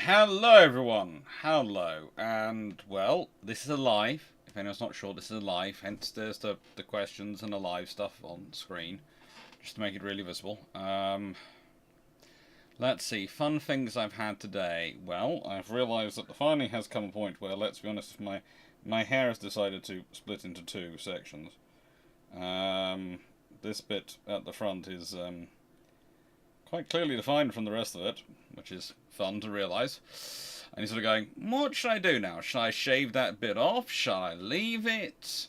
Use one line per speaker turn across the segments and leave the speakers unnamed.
Hello everyone, hello, and well, this is a live, if anyone's not sure, this is a live, hence there's the questions and the live stuff on screen, just to make it really visible. Let's see, fun things I've had today. Well, I've realised that the finally has come a point where, let's be honest, my hair has decided to split into two sections. This bit at the front is quite clearly defined from the rest of it, which is fun to realise. And he's sort of going, what should I do now? Should I shave that bit off? Shall I leave it?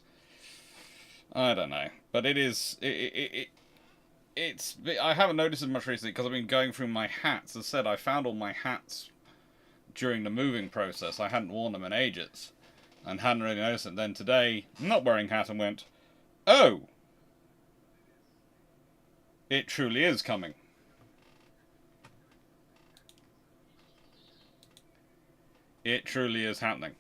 I don't know. But it is... it's... I haven't noticed it much recently because I've been going through my hats. As I said, I found all my hats during the moving process. I hadn't worn them in ages. And hadn't really noticed it. Then today, not wearing hat and went, oh! It truly is coming. It truly is happening.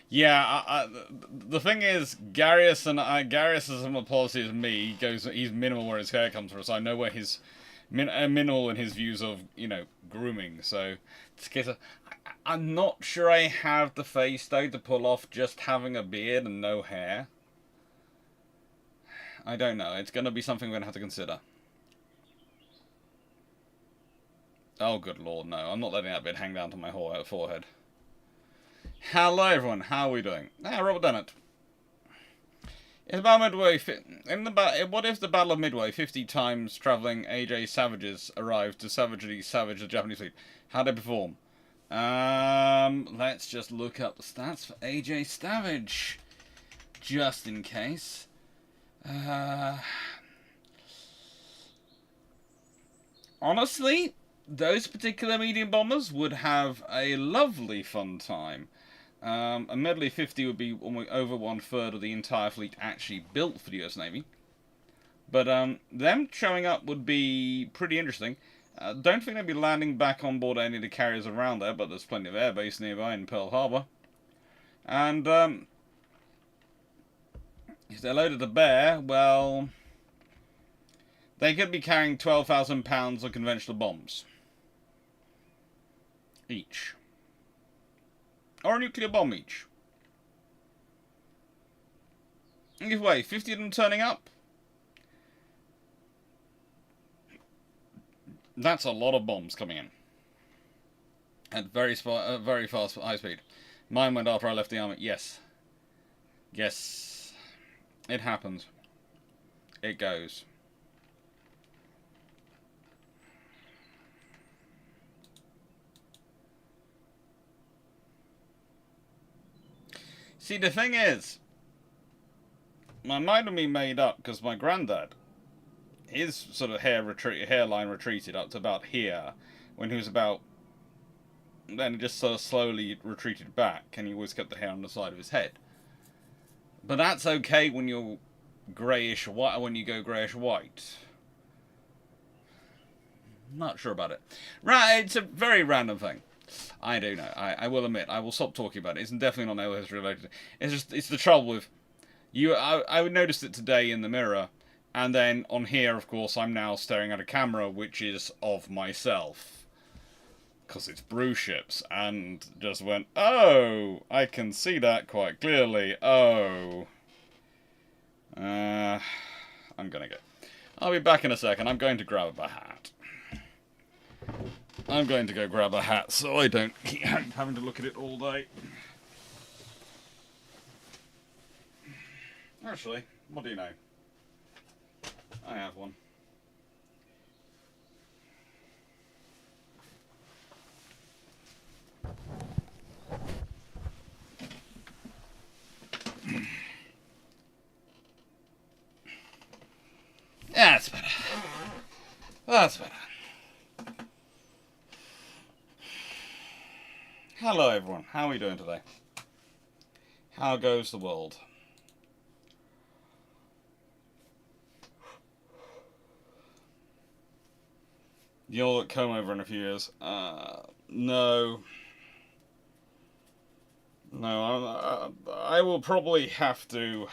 Yeah, the thing is, Garius' policy is me. He's minimal where his hair comes from, so I know where his minimal in his views of grooming. So it's a case of, I'm not sure I have the face though to pull off just having a beard and no hair. I don't know. It's gonna be something we're gonna have to consider. Oh, good lord, no. I'm not letting that bit hang down to my forehead. Hello, everyone. How are we doing? Robert Dennett. In the Battle of Midway, what if the Battle of Midway, 50 times travelling AJ Savages arrived to savagely savage the Japanese fleet? How'd they perform? Let's just look up the stats for AJ Savage. Just in case. Honestly, those particular medium bombers would have a lovely fun time. A Medley 50 would be over 1/3 of the entire fleet actually built for the US Navy. But them showing up would be pretty interesting. Don't think they'd be landing back on board any of the carriers around there, but there's plenty of airbase nearby in Pearl Harbor. And if they're loaded to bear, well, they could be carrying 12,000 pounds of conventional bombs each. Or a nuclear bomb each. Either way, 50 of them turning up. That's a lot of bombs coming in. At very fast, high speed. Mine went after I left the army. Yes. Yes. It happens. It goes. See, the thing is, my mind will be made up because my granddad, his sort of hairline retreated up to about here when he was about. Then it just sort of slowly retreated back, and he always kept the hair on the side of his head. But that's okay when you're greyish white. When you go greyish white, not sure about it. Right, it's a very random thing. I do know. I will admit. I will stop talking about it. It's definitely not naval history related. It's the trouble with you. I would notice it today in the mirror, and then on here, of course, I'm now staring at a camera which is of myself, because it's Bruships, and just went, oh, I can see that quite clearly. Oh, I'm gonna go. I'll be back in a second. I'm going to grab a hat. I'm going to go grab a hat so I don't keep having to look at it all day. Actually, what do you know? I have one. That's better. That's better. Hello everyone, how are we doing today? How goes the world? You'll come over in a few years. No. No, I will probably have to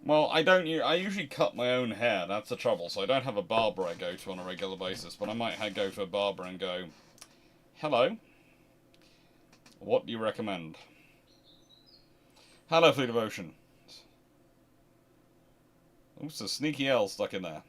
Well, I don't. I usually cut my own hair. That's the trouble. So I don't have a barber I go to on a regular basis. But I might go to a barber and go, "Hello, what do you recommend?" Hello, Fleet of Ocean. Oops, a sneaky L stuck in there.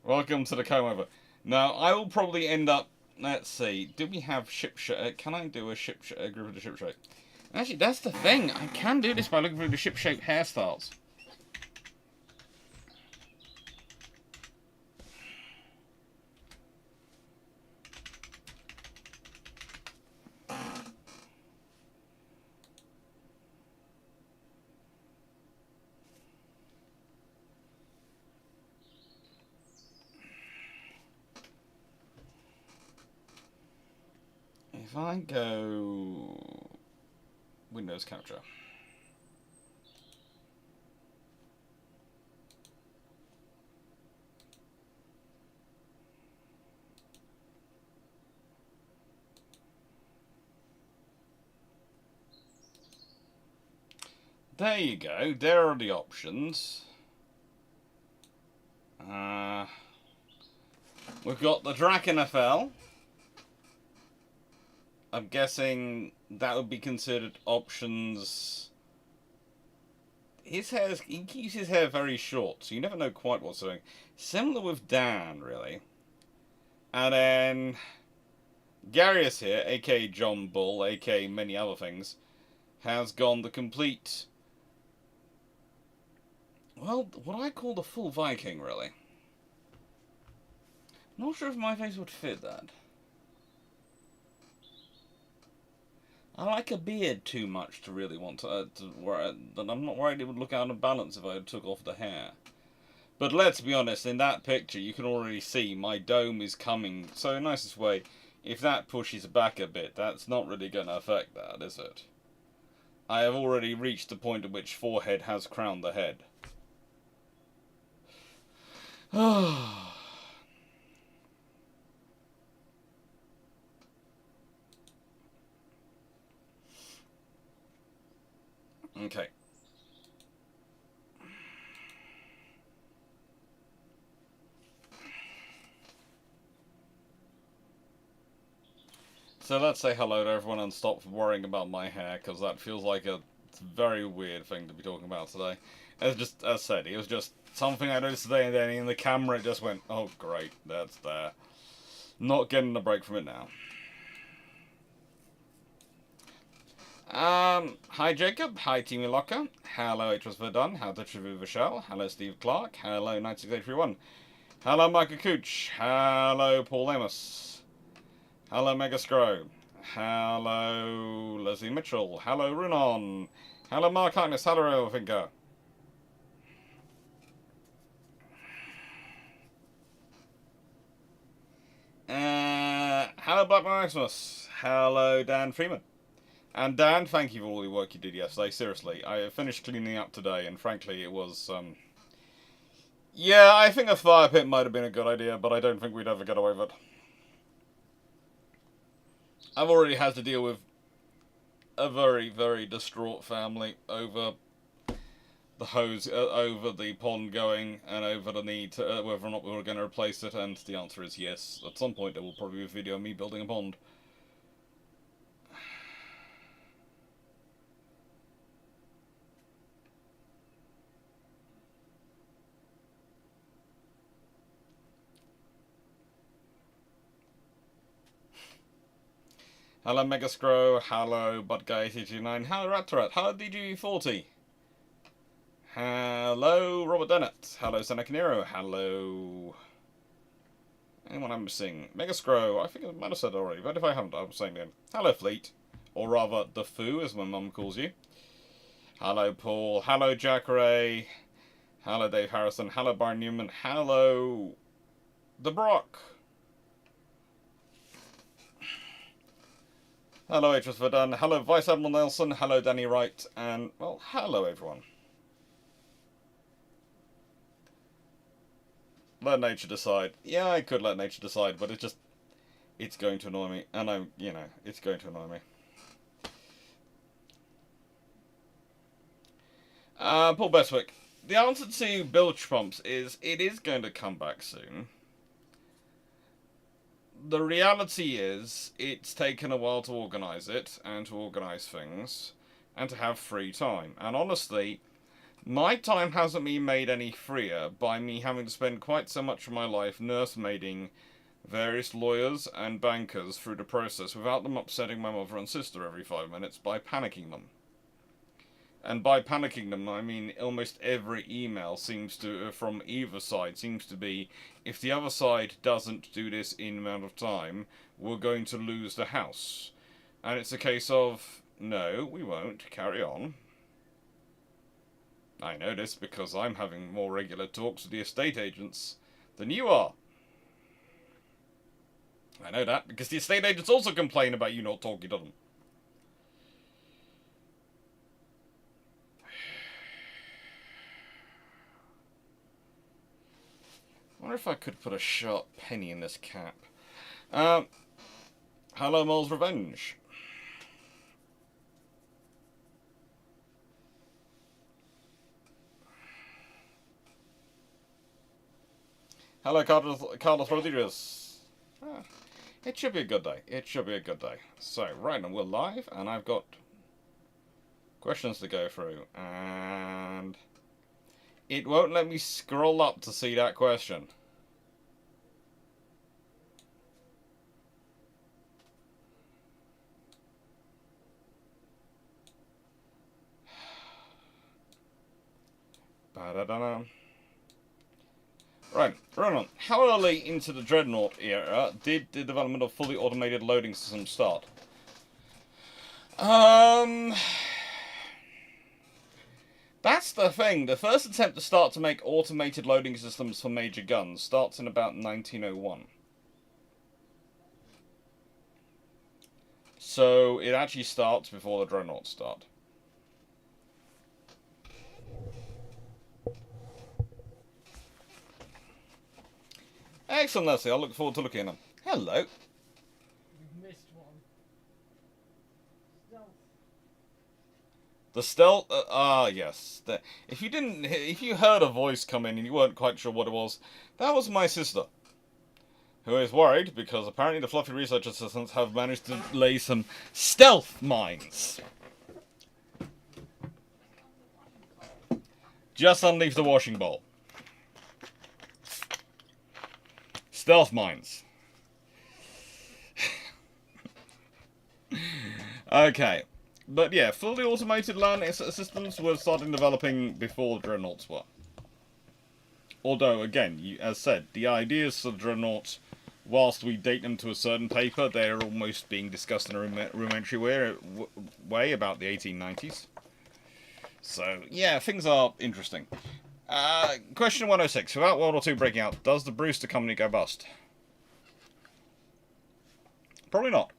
Welcome to the comb over. Now, I will probably end up. Let's see. Do we have ship shape? Can I do a group of the ship shape? Actually, that's the thing. I can do this by looking through the ship shape hairstyles. If I go Windows Capture. There you go. There are the options. We've got the Naval. I'm guessing that would be considered options. He keeps his hair very short, so you never know quite what's doing. Similar with Dan, really. And then Garius here, aka John Bull, aka many other things, has gone the complete, well, what I call the full Viking, really. Not sure if my face would fit that. I like a beard too much to really want to I'm not worried it would look out of balance if I took off the hair. But let's be honest, in that picture you can already see my dome is coming. So in the nicest way, if that pushes back a bit, that's not really going to affect that, is it? I have already reached the point at which forehead has crowned the head. Okay. So let's say hello to everyone and stop worrying about my hair, because that feels like a very weird thing to be talking about today. As I said, it was just something I noticed today, and then in the camera it just went, oh great, that's there. Not getting a break from it now. Hi Jacob, hi Teamy Locker, hello It Was Verdun, hello Trivu Vachel, hello Steve Clarke, hello 96831, hello Michael Cooch, hello Paul Amos, hello Megascrow, hello Leslie Mitchell, hello Runon, hello Mark Harkness, hello Railfinger. Hello Black Maximus, hello Dan Freeman. And Dan, thank you for all the work you did yesterday. Seriously, I finished cleaning up today, and frankly, it was, yeah, I think a fire pit might have been a good idea, but I don't think we'd ever get away with it. I've already had to deal with a very, very distraught family over the hose, over the pond going, and over the need to, whether or not we were going to replace it, and the answer is yes. At some point, there will probably be a video of me building a pond. Hello Megascrow, hello BudGuy829, hello Ratrat, hello DG40. Hello Robert Dennett, hello Seneca Nero, hello... Anyone I'm missing? Megascrow, I think I might have said already, but if I haven't, I'm saying again. Hello Fleet, or rather, the Foo, as my mum calls you. Hello Paul, hello Jack Ray, hello Dave Harrison, hello Byron Newman, hello... The Brock. Hello It Was Verdun, hello Vice Admiral Nelson, hello Danny Wright, and, well, hello everyone. let nature decide. Yeah, I could let nature decide, but it's going to annoy me, and it's going to annoy me. Paul Beswick. The answer to bilge pumps is it is going to come back soon. The reality is it's taken a while to organise it, and to organise things, and to have free time. And honestly, my time hasn't been made any freer by me having to spend quite so much of my life nursemaiding various lawyers and bankers through the process without them upsetting my mother and sister every 5 minutes by panicking them. And by panicking them, I mean almost every email seems to, from either side, seems to be, if the other side doesn't do this in amount of time, we're going to lose the house. And it's a case of, no, we won't, carry on. I know this because I'm having more regular talks with the estate agents than you are. I know that because the estate agents also complain about you not talking to them. I wonder if I could put a sharp penny in this cap. Hello, Mole's Revenge. Hello, Carlos Rodriguez. It should be a good day. It should be a good day. So, right now we're live, and I've got questions to go through, and it won't let me scroll up to see that question. Ba-da-da-da. Right, Ronan, how early into the Dreadnought era did the development of fully automated loading systems start? That's the thing. The first attempt to start to make automated loading systems for major guns starts in about 1901. So it actually starts before the Dreadnoughts start. Excellent, Leslie. I look forward to looking at them. Hello.
You've missed one. Stealth.
The stealth. Yes. If you heard a voice come in and you weren't quite sure what it was, that was my sister, who is worried because apparently the fluffy research assistants have managed to lay some stealth mines just underneath the washing bowl. Stealth mines. Okay. But yeah, fully automated land systems were starting developing before the Dreadnoughts were. Although, again, as said, the ideas for the Dreadnoughts, whilst we date them to a certain paper, they're almost being discussed in a rudimentary way about the 1890s. So, yeah, things are interesting. Question 106. Without World War II breaking out, does the Brewster Company go bust? Probably not.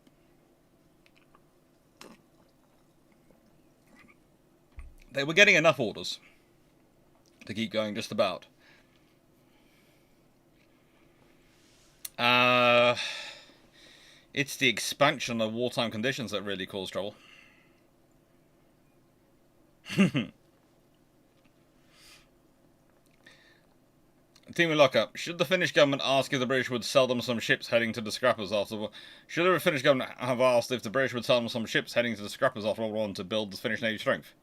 They were getting enough orders to keep going just about. It's the expansion of wartime conditions that really caused trouble. Team Lockup. Should the Finnish government ask if the British would sell them some ships heading to the scrappers after the war? Should the Finnish government have asked if the British would sell them some ships heading to the scrappers after World War I to build the Finnish Navy strength?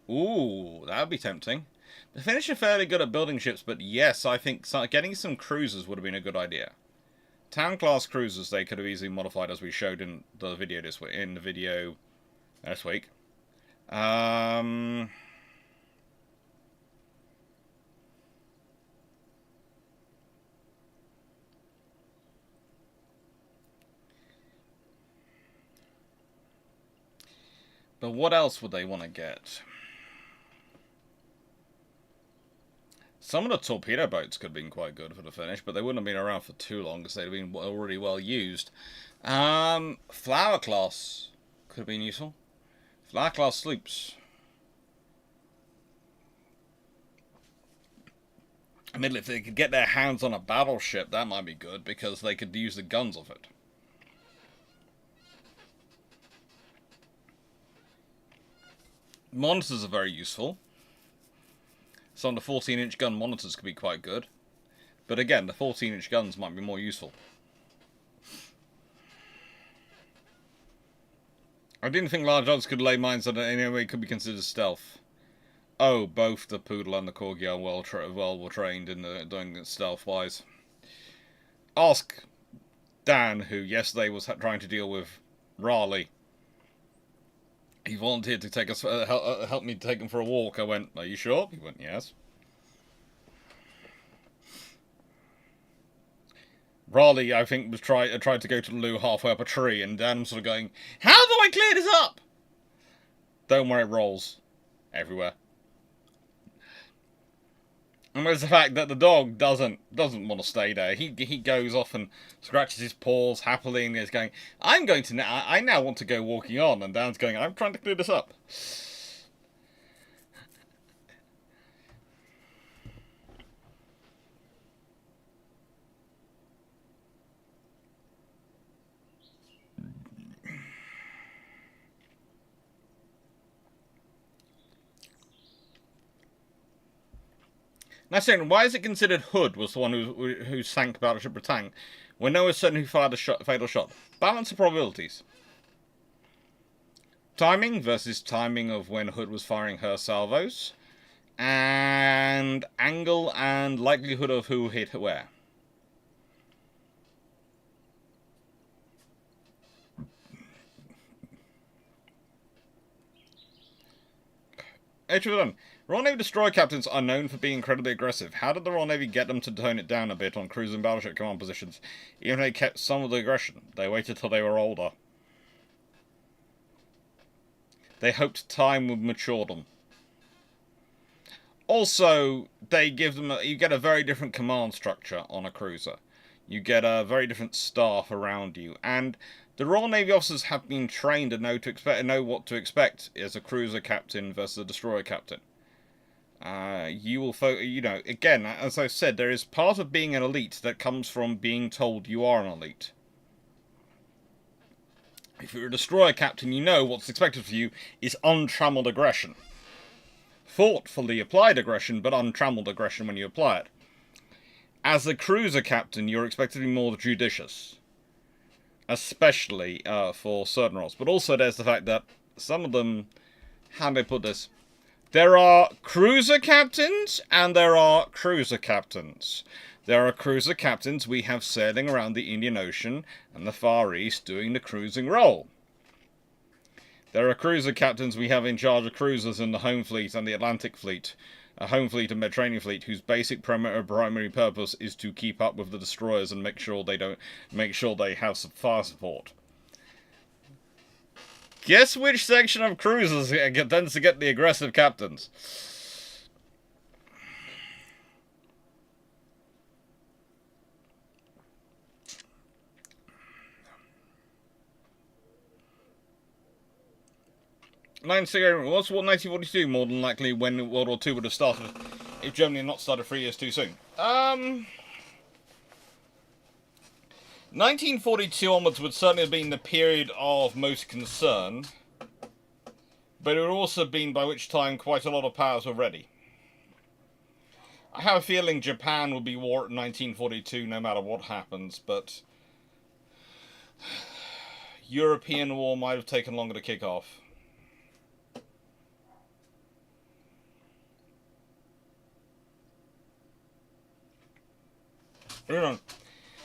Ooh, that would be tempting. The Finnish are fairly good at building ships, but yes, I think getting some cruisers would have been a good idea. Town-class cruisers they could have easily modified, as we showed in the video this week. But what else would they want to get? Some of the torpedo boats could have been quite good for the Finnish, but they wouldn't have been around for too long because they'd have been already well used. Flower class could have been useful. Flower class sloops. Admittedly, if they could get their hands on a battleship, that might be good, because they could use the guns of it. Monitors are very useful. Some of the 14-inch gun monitors could be quite good. But again, the 14-inch guns might be more useful. I didn't think large odds could lay mines that in any way could be considered stealth. Oh, both the Poodle and the Corgi are well trained in doing it stealth-wise. Ask Dan, who yesterday was trying to deal with Raleigh. He volunteered to take us, help me take him for a walk. I went, "Are you sure?" He went, "Yes." Raleigh, I think, was tried to go to the loo halfway up a tree, and Dan was sort of going, "How do I clear this up?" Don't worry, it rolls everywhere. And there's the fact that the dog doesn't want to stay there. He goes off and scratches his paws happily and is going, I now want to go walking on. And Dan's going, "I'm trying to clear this up." Now, saying, why is it considered Hood was the one who sank Battleship Britannia when no one was certain who fired the fatal shot? Balance of probabilities. Timing versus timing of when Hood was firing her salvos. And angle and likelihood of who hit where. Royal Navy destroyer captains are known for being incredibly aggressive. How did the Royal Navy get them to tone it down a bit on cruise and battleship command positions? Even if they kept some of the aggression, they waited till they were older. They hoped time would mature them. Also, they give them you get a very different command structure on a cruiser. You get a very different staff around you, and the Royal Navy officers have been trained and know what to expect as a cruiser captain versus a destroyer captain. You will, again, as I said, there is part of being an elite that comes from being told you are an elite. If you're a destroyer captain, you know what's expected of you is untrammeled aggression. Thoughtfully applied aggression, but untrammeled aggression when you apply it. As a cruiser captain, you're expected to be more judicious. Especially for certain roles. But also there's the fact that some of them, how do I put this? There are cruiser captains and there are cruiser captains. There are cruiser captains we have sailing around the Indian Ocean and the Far East doing the cruising role. There are cruiser captains we have in charge of cruisers in the Home Fleet and the Atlantic Fleet, a Home Fleet and Mediterranean Fleet, whose basic primary purpose is to keep up with the destroyers and make sure they have some fire support. Guess which section of cruisers tends to get the aggressive captains? Was 1942 more than likely when World War II would have started if Germany had not started 3 years too soon? 1942 onwards would certainly have been the period of most concern, but it would also have been by which time quite a lot of powers were ready. I have a feeling Japan will be war in 1942 no matter what happens, but European war might have taken longer to kick off.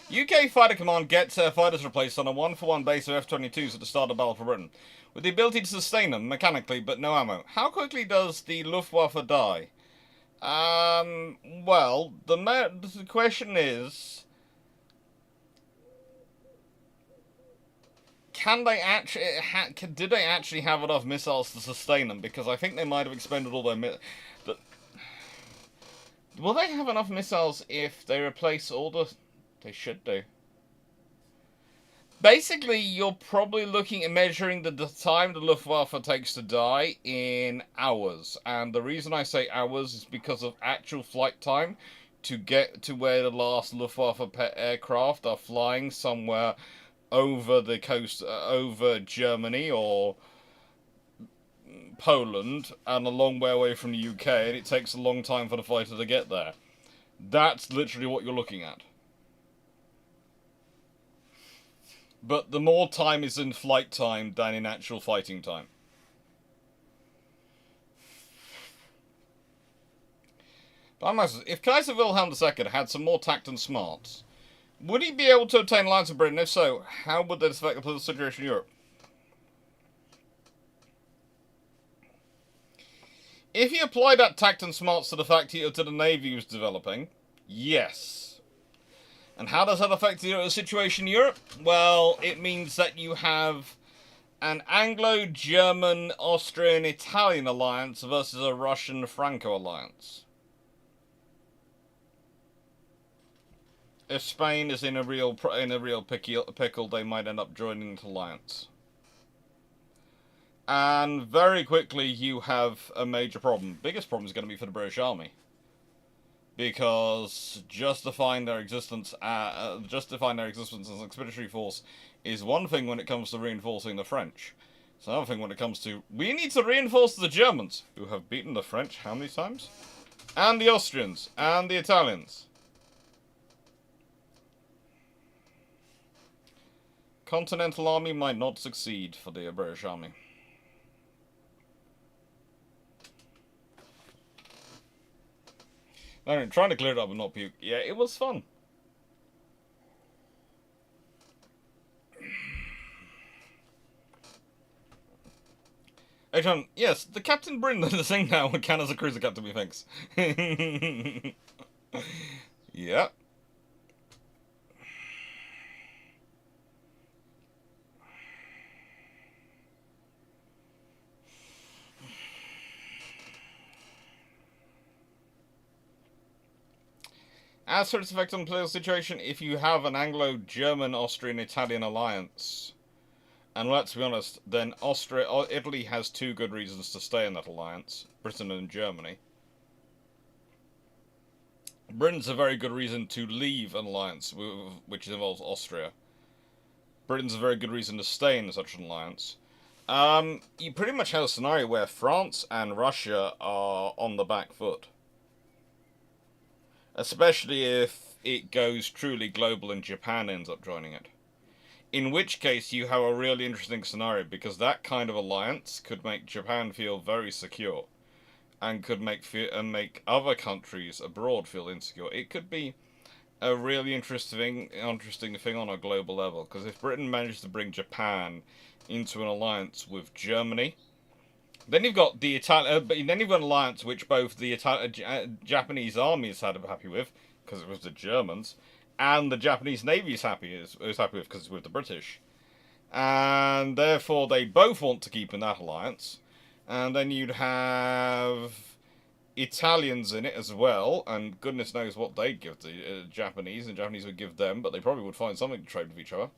UK Fighter Command gets their fighters replaced on a 1-for-1 base of F-22s at the start of Battle for Britain, with the ability to sustain them mechanically, but no ammo. How quickly does the Luftwaffe die? Well, the question is, did they actually have enough missiles to sustain them? Because I think they might have expended all their missiles. Will they have enough missiles if they replace all the... They should do. Basically, you're probably looking at measuring the time the Luftwaffe takes to die in hours. And the reason I say hours is because of actual flight time to get to where the last Luftwaffe aircraft are flying somewhere over the coast, over Germany or Poland, and a long way away from the UK, and it takes a long time for the fighter to get there. That's literally what you're looking at. But the more time is in flight time than in actual fighting time. But I'm asking, if Kaiser Wilhelm II had some more tact and smarts, would he be able to obtain alliance with Britain? If so, how would this affect the political situation in Europe? If he applied that tact and smarts to the navy he was developing, yes. And how does that affect the situation in Europe? Well, it means that you have an Anglo-German, Austrian-Italian alliance versus a Russian-Franco alliance. If Spain is in a real pickle, they might end up joining the alliance. And very quickly, you have a major problem. Biggest problem is going to be for the British Army, because justifying their existence as an expeditionary force is one thing when it comes to reinforcing the French. It's another thing when it comes to, we need to reinforce the Germans, who have beaten the French how many times? And the Austrians, and the Italians. Continental Army might not succeed for the British Army. I'm trying to clear it up and not puke. Yeah, it was fun. Hey, John, yes, the Captain Britain is the same now and can as a cruiser captain, methinks. Yeah. As for its effect on the political situation, if you have an Anglo-German, Austrian-Italian alliance, and let's be honest, then Italy has two good reasons to stay in that alliance, Britain and Germany. Britain's a very good reason to leave an alliance, which involves Austria. Britain's a very good reason to stay in such an alliance. You pretty much have a scenario where France and Russia are on the back foot. Especially if it goes truly global and Japan ends up joining it. In which case you have a really interesting scenario, because that kind of alliance could make Japan feel very secure, and could make other countries abroad feel insecure. It could be a really interesting thing on a global level, because if Britain manages to bring Japan into an alliance with Germany, then you've got the then you've got an alliance which both the Japanese army is happy with, because it was the Germans, and the Japanese navy is happy with, because it's with the British, and therefore they both want to keep in that alliance. And then you'd have Italians in it as well, and goodness knows what they'd give the Japanese, and Japanese would give them, but they probably would find something to trade with each other.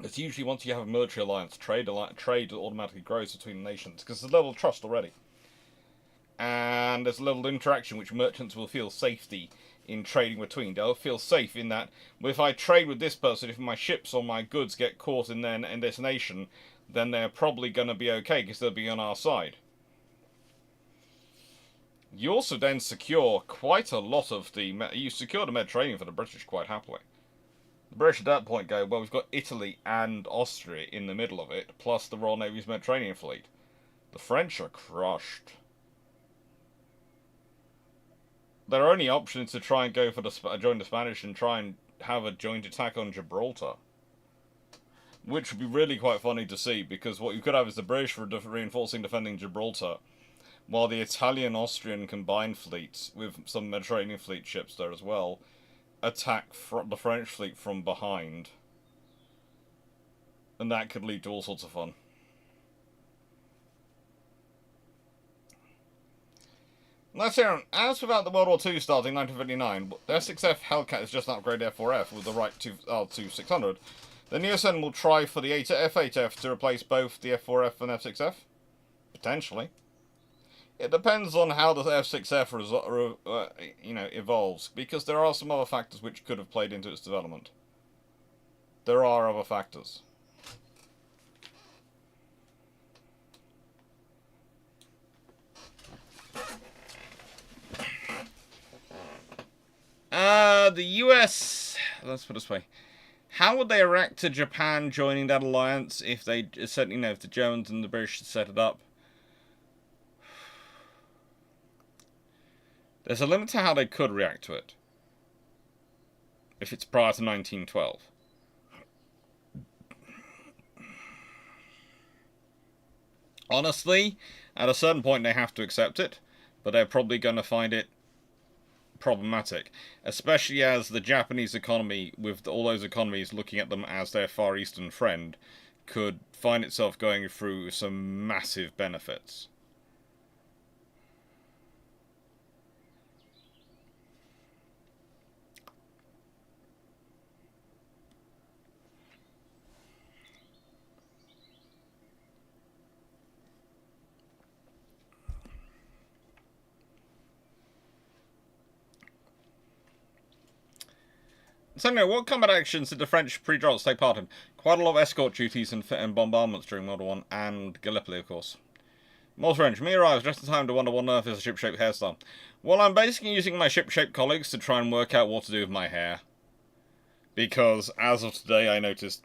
It's usually once you have a military alliance, trade automatically grows between nations, because there's a level of trust already. And there's a level of interaction which merchants will feel safety in trading between. They'll feel safe in that, if I trade with this person, if my ships or my goods get caught in this nation, then they're probably going to be okay, because they'll be on our side. You also then secure quite a lot of you secure the Mediterranean for the British quite happily. The British at that point go, well, we've got Italy and Austria in the middle of it, plus the Royal Navy's Mediterranean fleet. The French are crushed. Their only option is to try and go for join the Spanish and try and have a joint attack on Gibraltar. Which would be really quite funny to see, because what you could have is the British reinforcing defending Gibraltar, while the Italian-Austrian combined fleets, with some Mediterranean fleet ships there as well, attack the French fleet from behind. And that could lead to all sorts of fun. Let's hear on. As without the World War II starting in 1959, the S6F Hellcat is just an upgraded F4F with the right R2600. The NEOSN will try for the F8F to replace both the F4F and F6F? Potentially. It depends on how the F6F evolves, because there are some other factors which could have played into its development. There are other factors. The US, let's put it this way. How would they react to Japan joining that alliance if they, certainly, if the Germans and the British set it up? There's a limit to how they could react to it. If it's prior to 1912. Honestly, at a certain point they have to accept it, but they're probably going to find it problematic, especially as the Japanese economy, with all those economies looking at them as their Far Eastern friend, could find itself going through some massive benefits. So anyway, what combat actions did the French pre-drafts take part in? Quite a lot of escort duties and bombardments during World War I, and Gallipoli, of course. More French. Me arrives just in time to wonder what on earth is a ship-shaped hairstyle. Well, I'm basically using my ship-shaped colleagues to try and work out what to do with my hair. Because, as of today, I noticed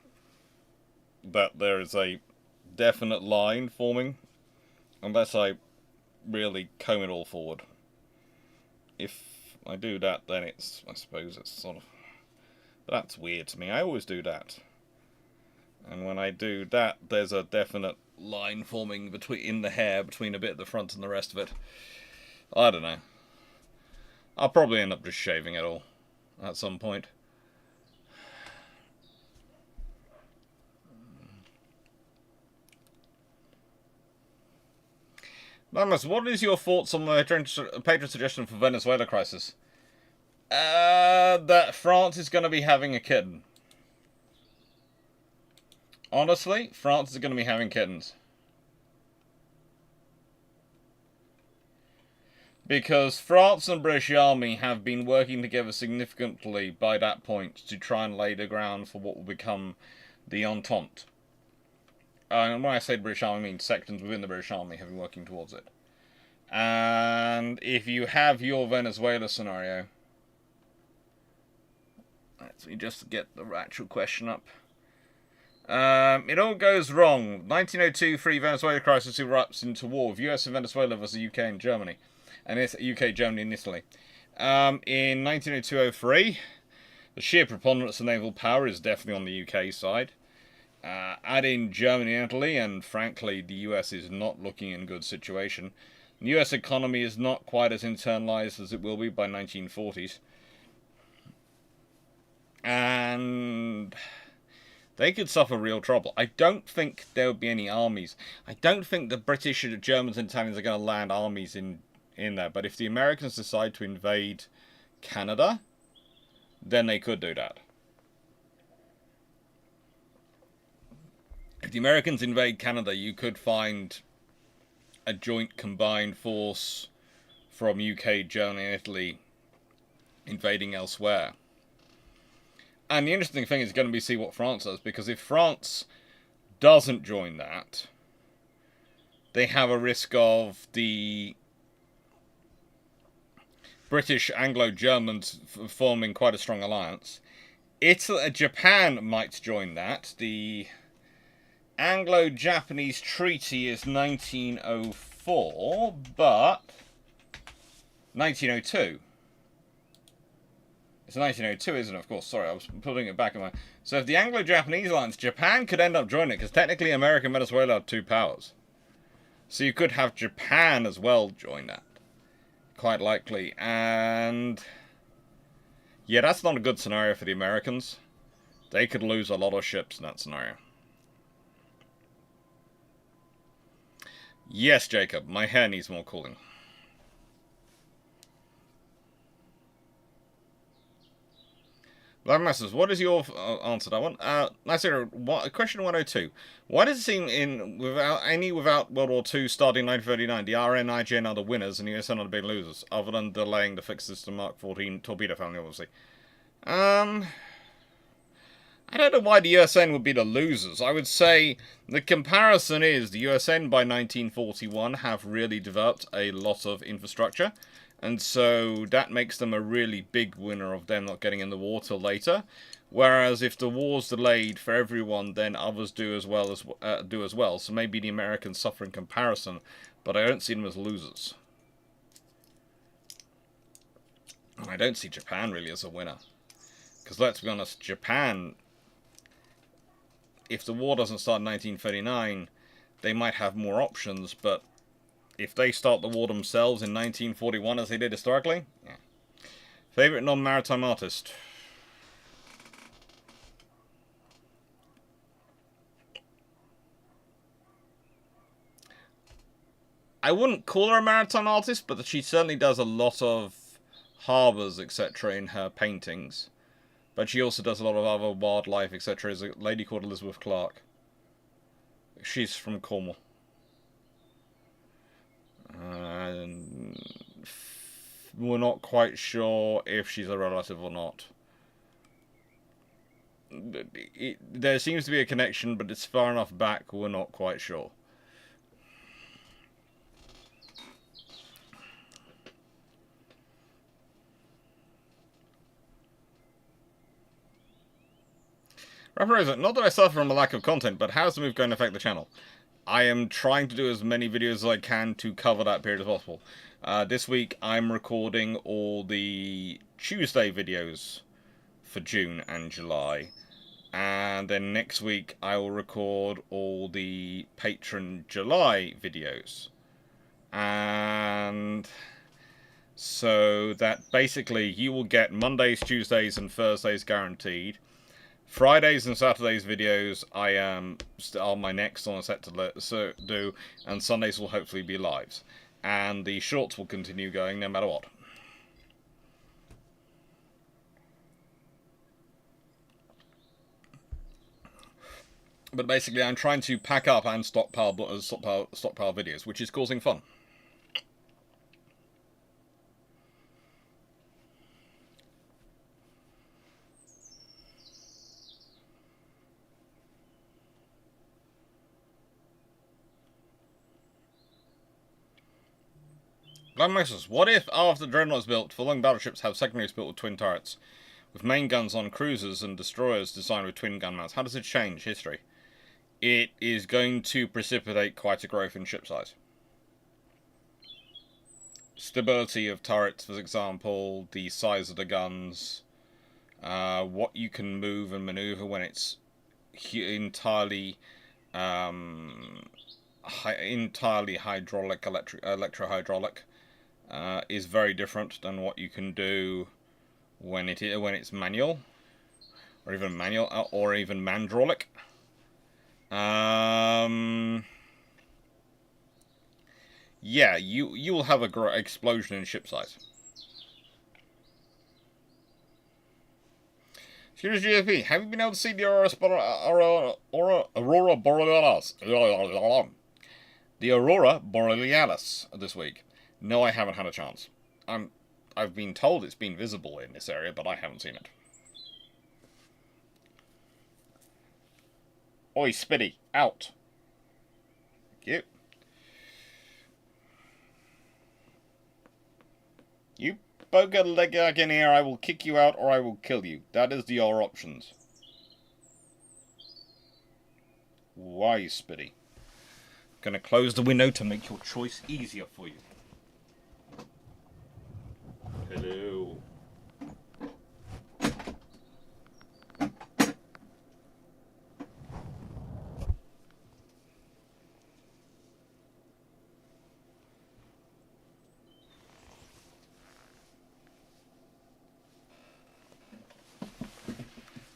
that there is a definite line forming, unless I really comb it all forward. If I do that, then it's, I suppose it's sort of... That's weird to me. I always do that. And when I do that, there's a definite line forming in the hair between a bit at the front and the rest of it. I don't know. I'll probably end up just shaving it all at some point. Mamas, what is your thoughts on the patron suggestion for Venezuela crisis? That France is going to be having a kitten. Honestly, France is going to be having kittens. Because France and British Army have been working together significantly by that point to try and lay the ground for what will become the Entente. And when I say British Army, I mean sections within the British Army have been working towards it. And if you have your Venezuela scenario... Let me just get the actual question up. It all goes wrong. 1902 free Venezuela crisis erupts into war with US and Venezuela versus UK and Germany. And it's UK, Germany and Italy. In 1902-03, the sheer preponderance of naval power is definitely on the UK side. Add in Germany and Italy, and frankly, the US is not looking in a good situation. The US economy is not quite as internalized as it will be by 1940s. And they could suffer real trouble. I don't think there would be any armies. I don't think the British, Germans and Italians are going to land armies in there. But if the Americans decide to invade Canada, then they could do that. If the Americans invade Canada, you could find a joint combined force from UK, Germany and Italy invading elsewhere. And the interesting thing is going to be see what France does, because if France doesn't join that, they have a risk of the British Anglo-Germans forming quite a strong alliance. Japan might join that. The Anglo-Japanese treaty is 1904, but 1902. It's 1902, isn't it? Of course, sorry, I was putting it back in my... So if the Anglo-Japanese alliance, Japan could end up joining it, because technically America and Venezuela are two powers. So you could have Japan as well join that. Quite likely. And... yeah, that's not a good scenario for the Americans. They could lose a lot of ships in that scenario. Yes, Jacob, my hair needs more cooling. Love Masters, what is your answer to that one? Question 102. Why does it seem without World War II starting in 1939, the RN, IGN are the winners and the USN are the big losers, other than delaying the fixes to Mark 14 torpedo family, obviously? I don't know why the USN would be the losers. I would say the comparison is the USN by 1941 have really developed a lot of infrastructure. And so that makes them a really big winner of them not getting in the war till later. Whereas if the war's delayed for everyone, then others do as well. So maybe the Americans suffer in comparison, but I don't see them as losers. And I don't see Japan really as a winner. Because let's be honest, Japan, if the war doesn't start in 1939, they might have more options, but if they start the war themselves in 1941 as they did historically, yeah. Favorite non-maritime artist? I wouldn't call her a maritime artist, but she certainly does a lot of harbours, etc. in her paintings. But she also does a lot of other wildlife, etc. Is a lady called Elizabeth Clarke. She's from Cornwall. We're not quite sure if she's a relative or not. There seems to be a connection, but it's far enough back, we're not quite sure. Rapper, not that I suffer from a lack of content, but how's the move going to affect the channel? I am trying to do as many videos as I can to cover that period as possible. This week I'm recording all the Tuesday videos for June and July. And then next week I will record all the Patron July videos. And so that basically you will get Mondays, Tuesdays and Thursdays guaranteed. Fridays and Saturdays videos are my next on a set to do, and Sundays will hopefully be lives. And the shorts will continue going no matter what. But basically I'm trying to pack up and stockpile videos, which is causing fun. Blackmasters, what if after Dreadnought is built, full-length battleships have secondaries built with twin turrets, with main guns on cruisers and destroyers designed with twin gun mounts? How does it change history? It is going to precipitate quite a growth in ship size. Stability of turrets, for example, the size of the guns, what you can move and maneuver when it's entirely hydraulic, electro-hydraulic. Is very different than what you can do when it's manual, or even mandraulic. Yeah, you will have a explosion in ship size. Here's GFP. Have you been able to see the Aurora Borealis? The Aurora Borealis this week? No, I haven't had a chance. I've been told it's been visible in this area, but I haven't seen it. Oi, Spitty, out. Thank you. You poke a leg back in here, I will kick you out or I will kill you. That is your options. Why, Spitty? I'm gonna close the window to make your choice easier for you. Hello.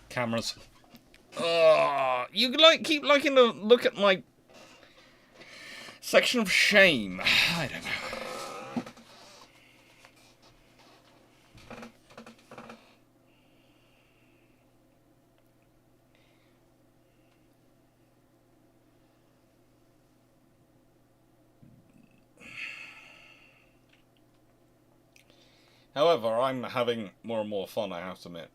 Cameras. You keep liking to look at my section of shame. I don't know. However, I'm having more and more fun, I have to admit.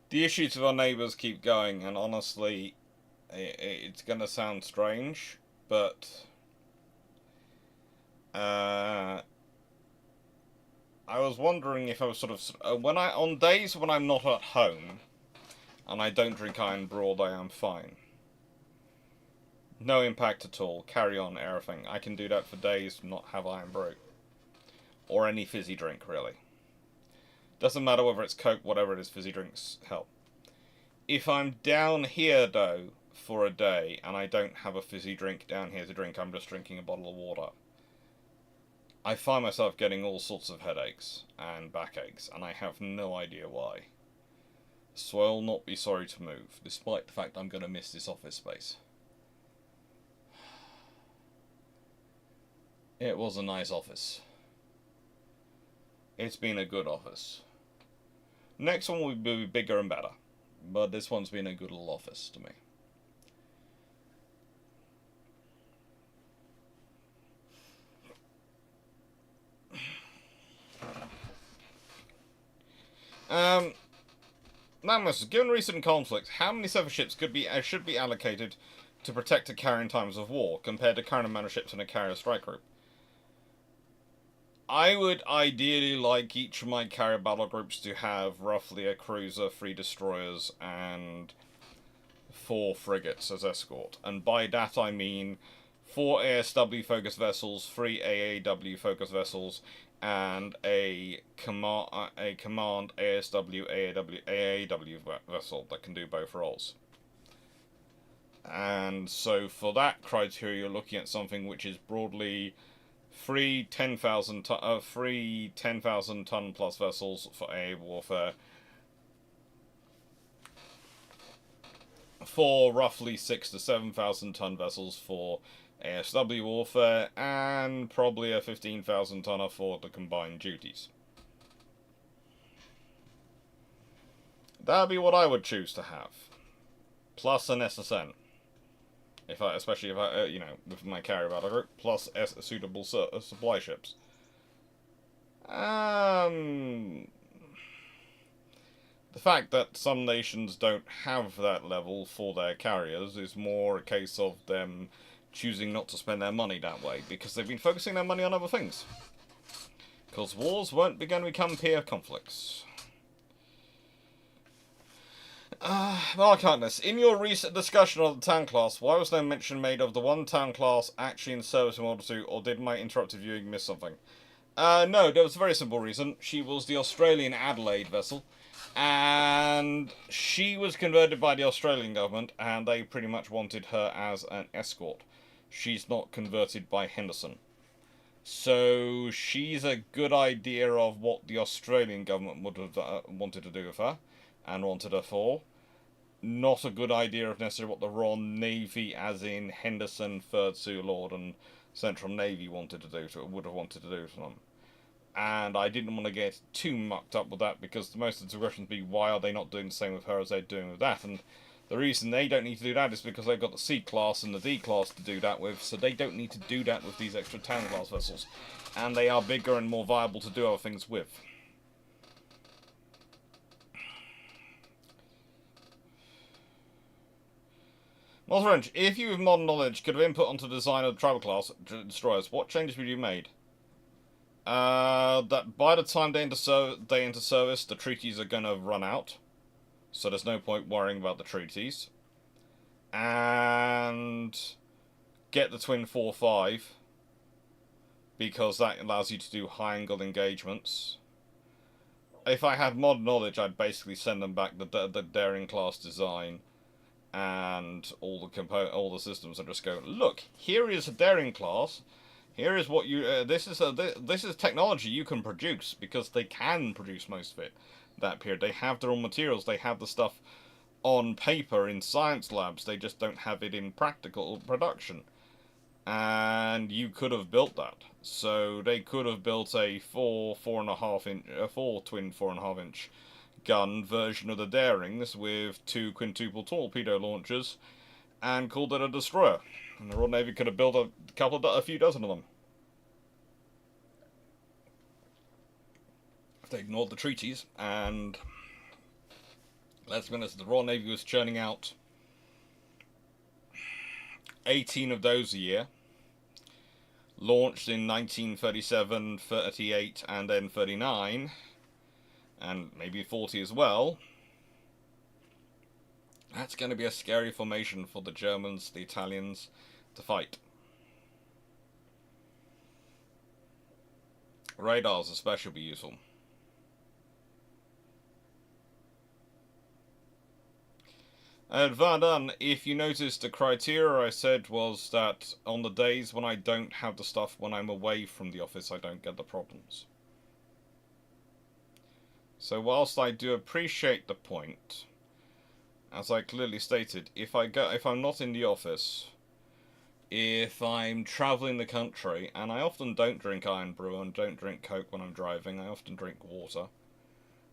The issues with our neighbours keep going, and honestly, it's going to sound strange, but I was wondering if I was sort of on days when I'm not at home and I don't drink iron brew all day, I'm fine. No impact at all. Carry on, everything. I can do that for days, not have iron brew or any fizzy drink really. Doesn't matter whether it's Coke, whatever it is, fizzy drinks help. If I'm down here, though, for a day, and I don't have a fizzy drink down here to drink, I'm just drinking a bottle of water, I find myself getting all sorts of headaches and backaches, and I have no idea why. So I'll not be sorry to move, despite the fact I'm going to miss this office space. It was a nice office. It's been a good office. Next one will be bigger and better, but this one's been a good little office to me. Namus, given recent conflicts, how many surface ships should be allocated to protect a carrier in times of war, compared to current amount of ships in a carrier strike group? I would ideally like each of my carrier battle groups to have roughly a cruiser, 3 destroyers, and 4 frigates as escort. And by that I mean 4 ASW focused vessels, 3 AAW focused vessels, and a command ASW AAW vessel that can do both roles. And so for that criteria, you're looking at something which is broadly 3 10,000 ton plus vessels for AA warfare, 4 roughly 6 to 7,000 ton vessels for ASW warfare, and probably a 15,000 tonner for the combined duties. That would be what I would choose to have, plus an SSN. Especially if I, with my carrier battle group, plus suitable supply ships. The fact that some nations don't have that level for their carriers is more a case of them choosing not to spend their money that way, because they've been focusing their money on other things. Because wars won't be going to become peer conflicts. Mark, in your recent discussion of the town class, why was no mention made of the one town class actually in service in World War II, or did my interrupted viewing miss something? No, there was a very simple reason. She was the Australian Adelaide vessel, and she was converted by the Australian government, and they pretty much wanted her as an escort. She's not converted by Henderson. So she's a good idea of what the Australian government would have wanted to do with her, and wanted her for. Not a good idea of necessarily what the Royal Navy, as in Henderson, 3rd Sea Lord, and Central Navy would have wanted to do to them. And I didn't want to get too mucked up with that, because most of the questions would be, why are they not doing the same with her as they're doing with that? And the reason they don't need to do that is because they've got the C class and the D class to do that with, so they don't need to do that with these extra town class vessels. And they are bigger and more viable to do other things with. Wrench, if you with modern knowledge could have input onto the design of the tribal class destroyers, what changes would you have made? That by the time they enter service, the treaties are going to run out. So there's no point worrying about the treaties. And get the Twin 4-5, because that allows you to do high-angle engagements. If I had mod knowledge, I'd basically send them back the daring class design and all the systems, and just go, look, here is a daring class. Here is what you this is technology you can produce, because they can produce most of it that period. They have their own materials. They have the stuff on paper in science labs. They just don't have it in practical production. And you could have built that. So they could have built a 4 twin 4.5 inch gun version of the Darings with 2 quintuple torpedo launchers and called it a destroyer. And the Royal Navy could have built a few dozen of them. If they ignored the treaties, and let's be honest, the Royal Navy was churning out 18 of those a year. Launched in 1937, 38, and then 39, and maybe 40 as well. That's going to be a scary formation for the Germans, the Italians, to fight. Radars especially will be useful. Vardan, if you noticed, the criteria I said was that on the days when I don't have the stuff when I'm away from the office, I don't get the problems. So whilst I do appreciate the point, as I clearly stated, if I'm not in the office, if I'm travelling the country, and I often don't drink Iron Brew and don't drink Coke when I'm driving, I often drink water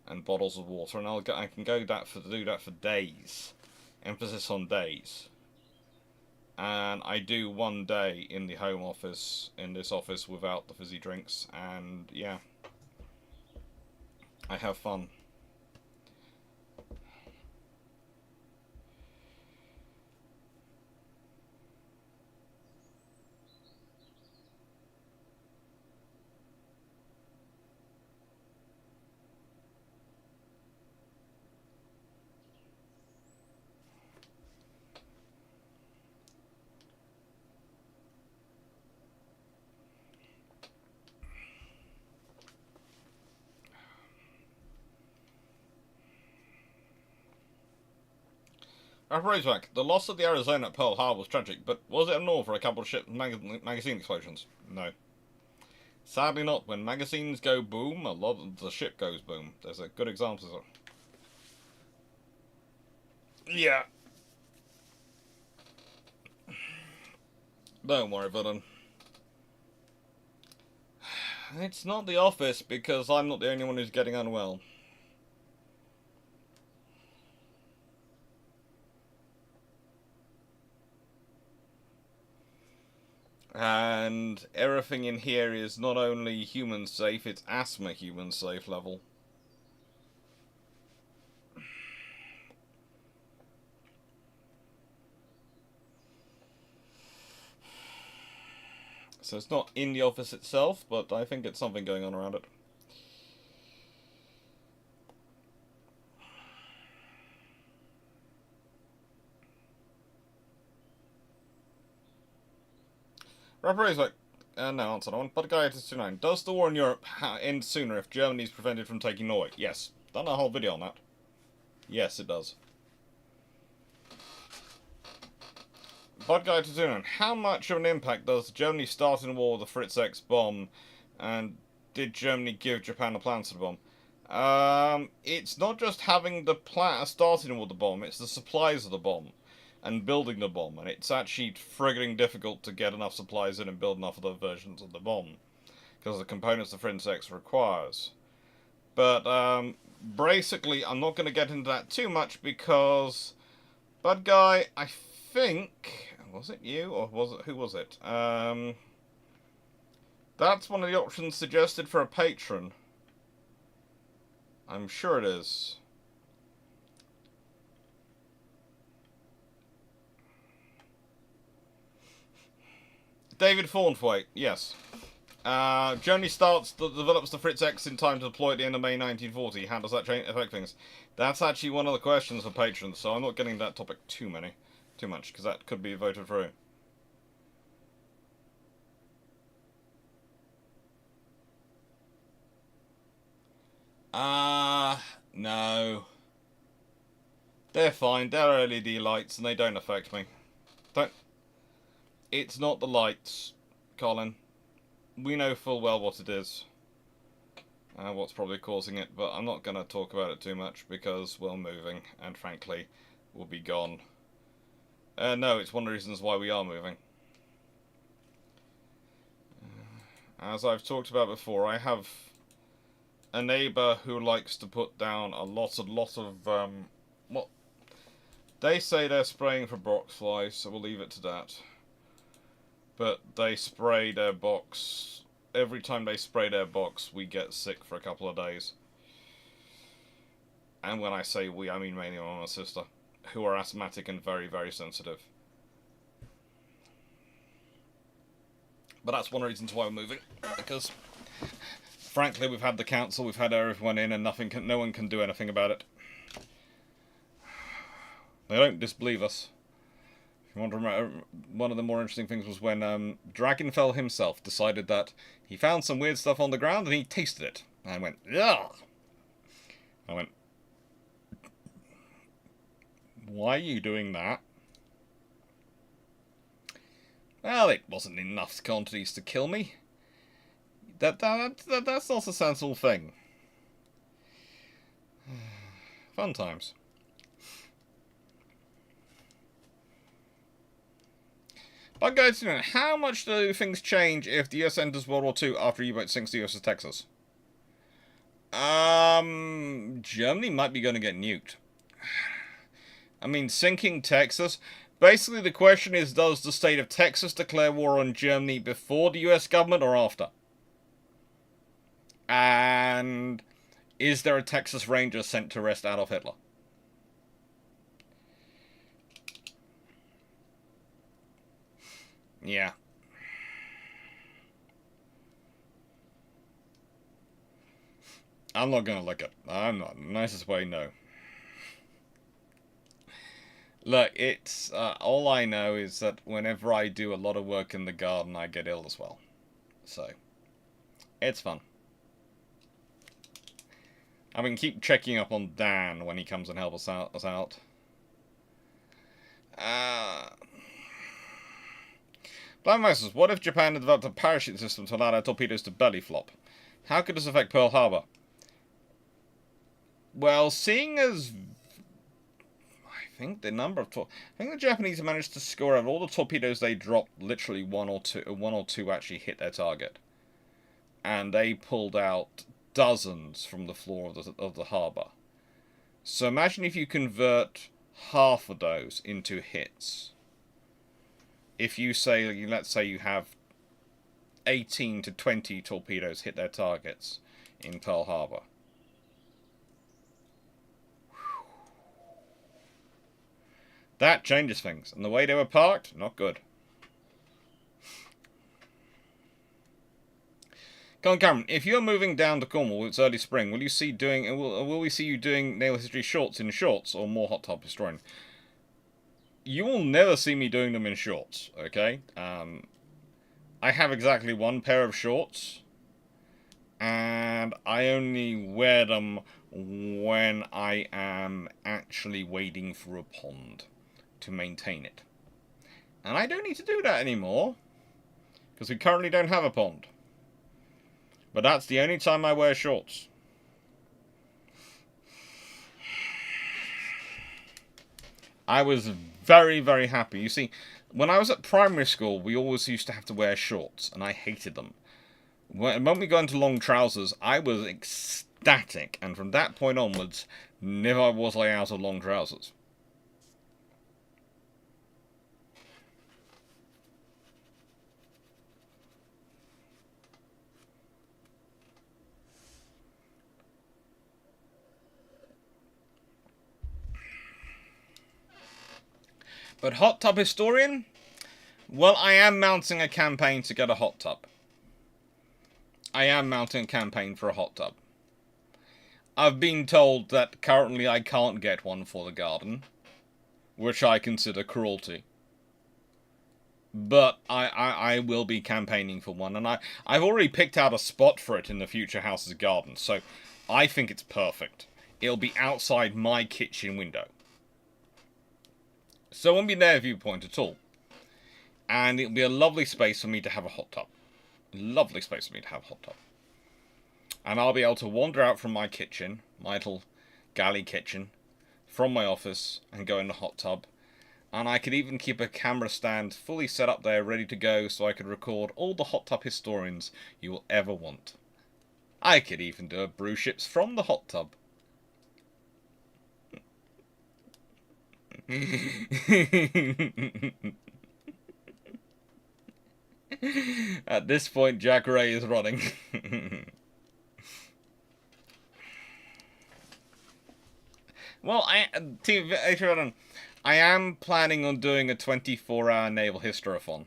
and bottles of water, and I can do that for days. Emphasis on days. And I do one day in the home office, in this office, without the fizzy drinks, and yeah, I have fun. Roseback, the loss of the Arizona at Pearl Harbor was tragic, but was it enough for a couple of ship magazine explosions? No. Sadly not. When magazines go boom, a lot of the ship goes boom. There's a good example of it. Yeah. Don't worry, villain. It's not the office, because I'm not the only one who's getting unwell. And everything in here is not only human safe, it's asthma human safe level. So it's not in the office itself, but I think it's something going on around it. Rapper is like, no, answer that one. But guy 29. Does the war in Europe end sooner if Germany is prevented from taking Norway? Yes. Done a whole video on that. Yes, it does. But guy 29. How much of an impact does Germany start in a war with the Fritz X bomb? And did Germany give Japan a plan to the bomb? It's not just having the starting with the bomb, it's the supplies of the bomb. And building the bomb, and it's actually frigging difficult to get enough supplies in and build enough of the versions of the bomb, because of the components the Fringe X requires. But basically, I'm not going to get into that too much, because Bud Guy, I think, was it you, or who was it? That's one of the options suggested for a patron. I'm sure it is. David Thornthwaite, yes. Germany develops the Fritz X in time to deploy at the end of May 1940. How does that affect things? That's actually one of the questions for patrons, so I'm not getting that topic too much, because that could be voted through. No. They're fine. They're LED lights, and they don't affect me. It's not the lights, Colin. We know full well what it is. What's probably causing it, but I'm not going to talk about it too much because we're moving, and frankly, we'll be gone. No, it's one of the reasons why we are moving. As I've talked about before, I have a neighbour who likes to put down a lot of They say they're spraying for box flies, so we'll leave it to that. But they spray their box. Every time they spray their box, we get sick for a couple of days. And when I say we, I mean mainly my sister, who are asthmatic and very, very sensitive. But that's one of the reasons why we're moving, because frankly we've had the council, we've had everyone in, and no one can do anything about it. They don't disbelieve us. If you want to remember, one of the more interesting things was when Dragonfell himself decided that he found some weird stuff on the ground and he tasted it. And I went, ugh! I went, why are you doing that? Well, it wasn't enough quantities to kill me. That's not a sensible thing. Fun times. But guys, how much do things change if the US enters World War II after a U-boat sinks the USS Texas? Germany might be going to get nuked. I mean, sinking Texas... Basically, the question is, does the state of Texas declare war on Germany before the US government or after? And is there a Texas Ranger sent to arrest Adolf Hitler? Yeah. I'm not going to look it. I'm not. Nicest way, no. Look, it's, all I know is that whenever I do a lot of work in the garden, I get ill as well. So, it's fun. I mean, keep checking up on Dan when he comes and helps us out. Blindmasters, what if Japan had developed a parachute system to allow their torpedoes to belly flop? How could this affect Pearl Harbor? Well, seeing as... I think the Japanese managed to score out all the torpedoes they dropped. Literally one or two actually hit their target, and they pulled out dozens from the floor of the harbor. So imagine if you convert half of those into hits. If you say, let's say you have 18 to 20 torpedoes hit their targets in Pearl Harbor. That changes things. And the way they were parked, not good. Colin Cameron, if you're moving down to Cornwall, it's early spring, will we see you doing Naval History shorts in shorts or more Hot Tub Historian? You will never see me doing them in shorts, okay? I have exactly one pair of shorts, and I only wear them when I am actually wading through a pond to maintain it. And I don't need to do that anymore, because we currently don't have a pond. But that's the only time I wear shorts. I was very, very happy. You see, when I was at primary school, we always used to have to wear shorts, and I hated them. When we got into long trousers, I was ecstatic, and from that point onwards, never was I out of long trousers. But Hot Tub Historian? Well, I am mounting a campaign to get a hot tub. I am mounting a campaign for a hot tub. I've been told that currently I can't get one for the garden, which I consider cruelty. But I will be campaigning for one, and I've already picked out a spot for it in the future house's garden, so I think it's perfect. It'll be outside my kitchen window. So it won't be their viewpoint at all. And it'll be a lovely space for me to have a hot tub. Lovely space for me to have a hot tub. And I'll be able to wander out from my kitchen, my little galley kitchen, from my office, and go in the hot tub. And I could even keep a camera stand fully set up there, ready to go, so I could record all the hot tub historians you will ever want. I could even do a Bruships from the hot tub. At this point, Jack Ray is running. Well, I am planning on doing a 24-hour naval history-a-thon.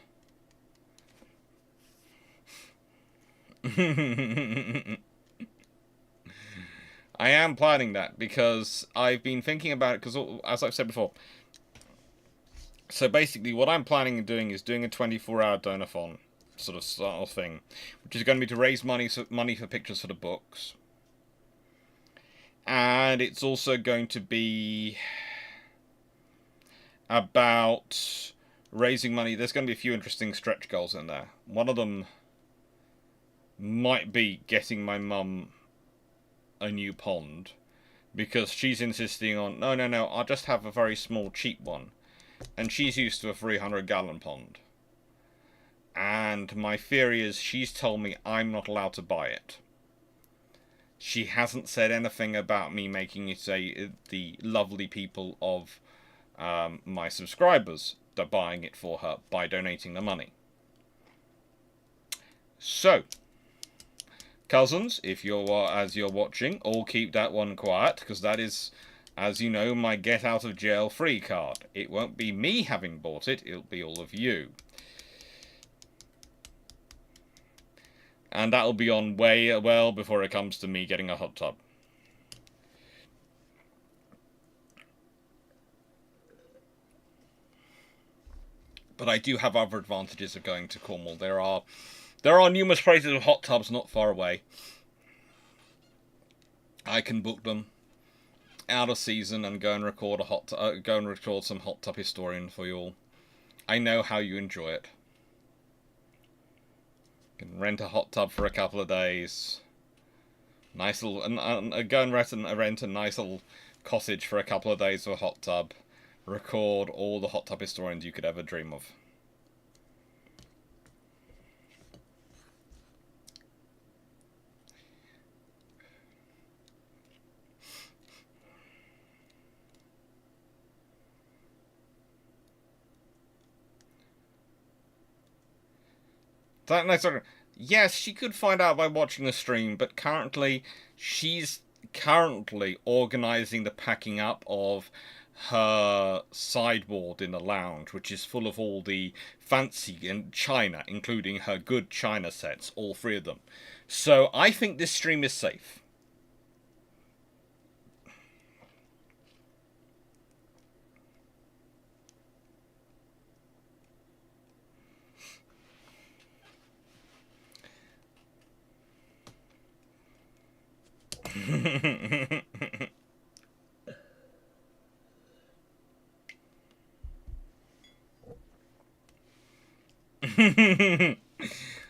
I am planning that because I've been thinking about it, because as I've said before, so basically what I'm planning on doing is doing a 24-hour donathon sort of thing, which is going to be to raise money for pictures for the books. And it's also going to be about raising money. There's going to be a few interesting stretch goals in there. One of them might be getting my mum a new pond, because she's insisting on, no, I'll just have a very small, cheap one. And she's used to a 300-gallon pond. And my theory is she's told me I'm not allowed to buy it. She hasn't said anything about me making it the lovely people of my subscribers that are buying it for her by donating the money. So, cousins, if as you're watching, all keep that one quiet, because that is, as you know, my get out of jail free card. It won't be me having bought it, it'll be all of you. And that'll be on way well before it comes to me getting a hot tub. But I do have other advantages of going to Cornwall. There are numerous places with hot tubs not far away. I can book them out of season and go and record some hot tub historian for you all. I know how you enjoy it. You can rent a hot tub for a couple of days. Nice little, go and rent a nice little cottage for a couple of days for a hot tub. Record all the hot tub historians you could ever dream of. Yes, she could find out by watching the stream, but she's currently organising the packing up of her sideboard in the lounge, which is full of all the fancy china, including her good china sets, all three of them. So I think this stream is safe.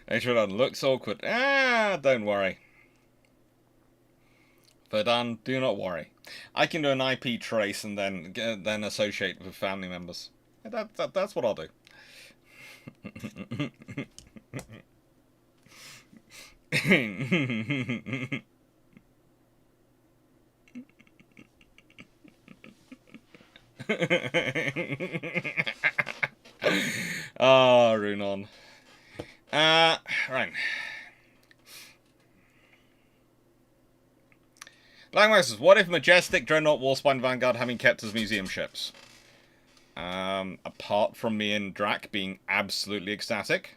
H1 looks awkward. Don't worry. Verdun, do not worry. I can do an IP trace and then associate with family members. That's what I'll do. Runon. Right. Langmax, what if Majestic, Dreadnought, Warspine, Vanguard having kept as museum ships? Apart from me and Drac being absolutely ecstatic.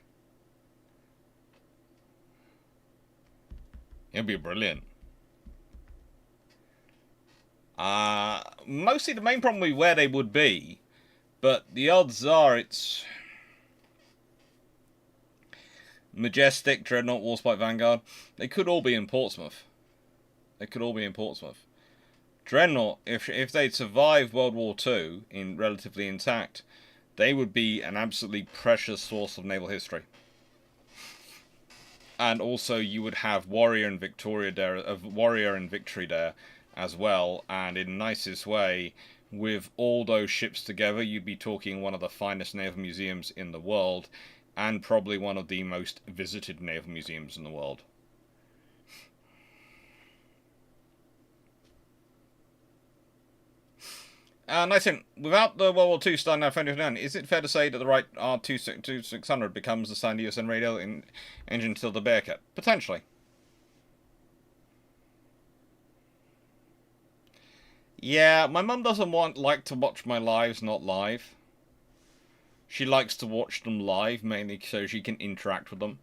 It'd be brilliant. Mostly the main problem would be where they would be, but the odds are it's Majestic, Dreadnought, Warspite, Vanguard. They could all be in Portsmouth. Dreadnought, if they'd survived World War II in relatively intact, they would be an absolutely precious source of naval history. And also, you would have Warrior and Victory there as well. And in the nicest way, with all those ships together, you'd be talking one of the finest naval museums in the world, and probably one of the most visited naval museums in the world. Nice thing. Without the World War II starting now 2029, is it fair to say that the Wright R2600 becomes the standard USN radio engine till the Bearcat? Potentially. Yeah, my mum doesn't like to watch my lives not live. She likes to watch them live, mainly so she can interact with them.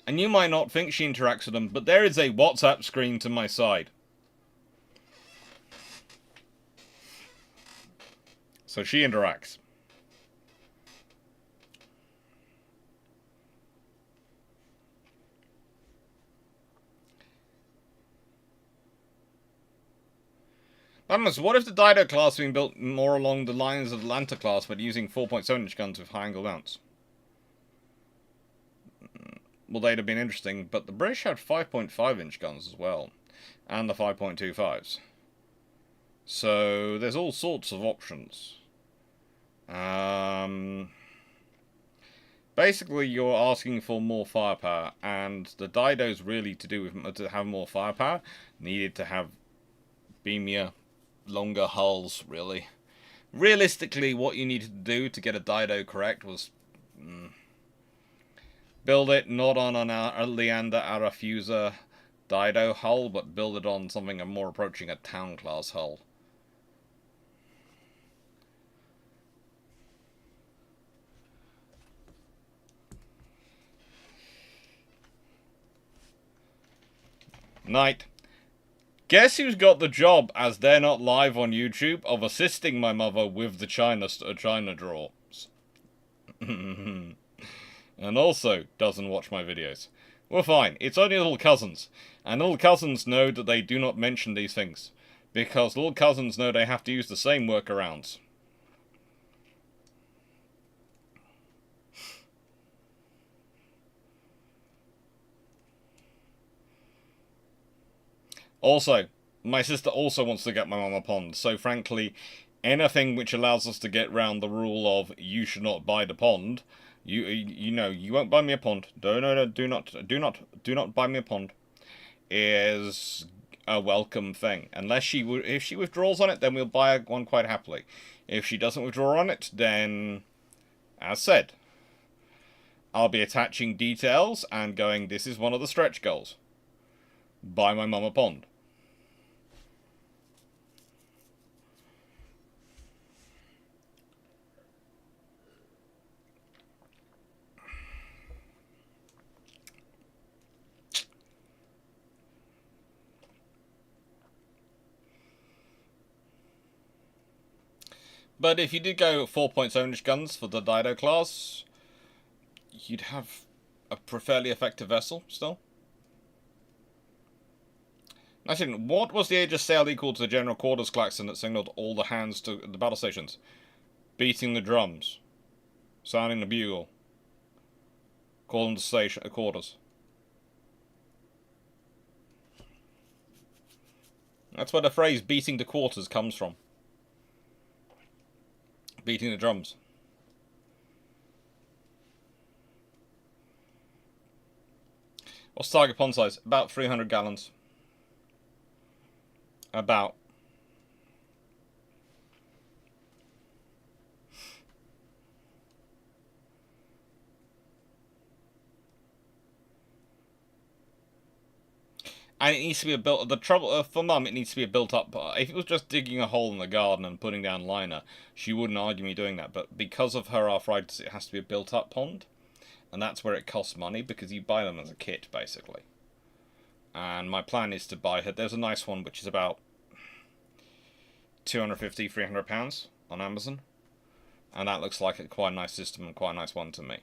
And you might not think she interacts with them, but there is a WhatsApp screen to my side. So she interacts. Magnus, what if the Dido class being built more along the lines of the Atlanta class, but using 4.7-inch guns with high-angle mounts? Well, they'd have been interesting, but the British had 5.5-inch guns as well, and the 5.25s. So there's all sorts of options. Basically, you're asking for more firepower, and the Didos really to have more firepower needed to have beamier, longer hulls. Really, realistically, what you needed to do to get a Dido correct was build it not on a Leander Arafusa Dido hull, but build it on something more approaching a town class hull. Night. Guess who's got the job, as they're not live on YouTube, of assisting my mother with the China drawers. And also doesn't watch my videos. We're fine. It's only little cousins. And little cousins know that they do not mention these things. Because little cousins know they have to use the same workarounds. Also, my sister also wants to get my mum a pond, so frankly, anything which allows us to get round the rule of you should not buy the pond, you know, you won't buy me a pond, do not buy me a pond, is a welcome thing. Unless if she withdraws on it, then we'll buy one quite happily. If she doesn't withdraw on it, then, as said, I'll be attaching details and going, this is one of the stretch goals. Buy my mum a pond. But if you did go 4.7-inch guns for the Dido class, you'd have a fairly effective vessel still. I think, what was the Aegis sail equal to the general quarters klaxon that signalled all the hands to the battle stations? Beating the drums, sounding the bugle, calling the station quarters. That's where the phrase "beating the quarters" comes from. Beating the drums. What's the target pond size? About 300 gallons. About. And it needs to be the trouble for Mum, it needs to be a built-up. If it was just digging a hole in the garden and putting down liner, she wouldn't argue me doing that. But because of her arthritis, it has to be a built-up pond, and that's where it costs money because you buy them as a kit, basically. And my plan is to buy her. There's a nice one which is about £250–300 on Amazon, and that looks like quite a nice system and quite a nice one to me.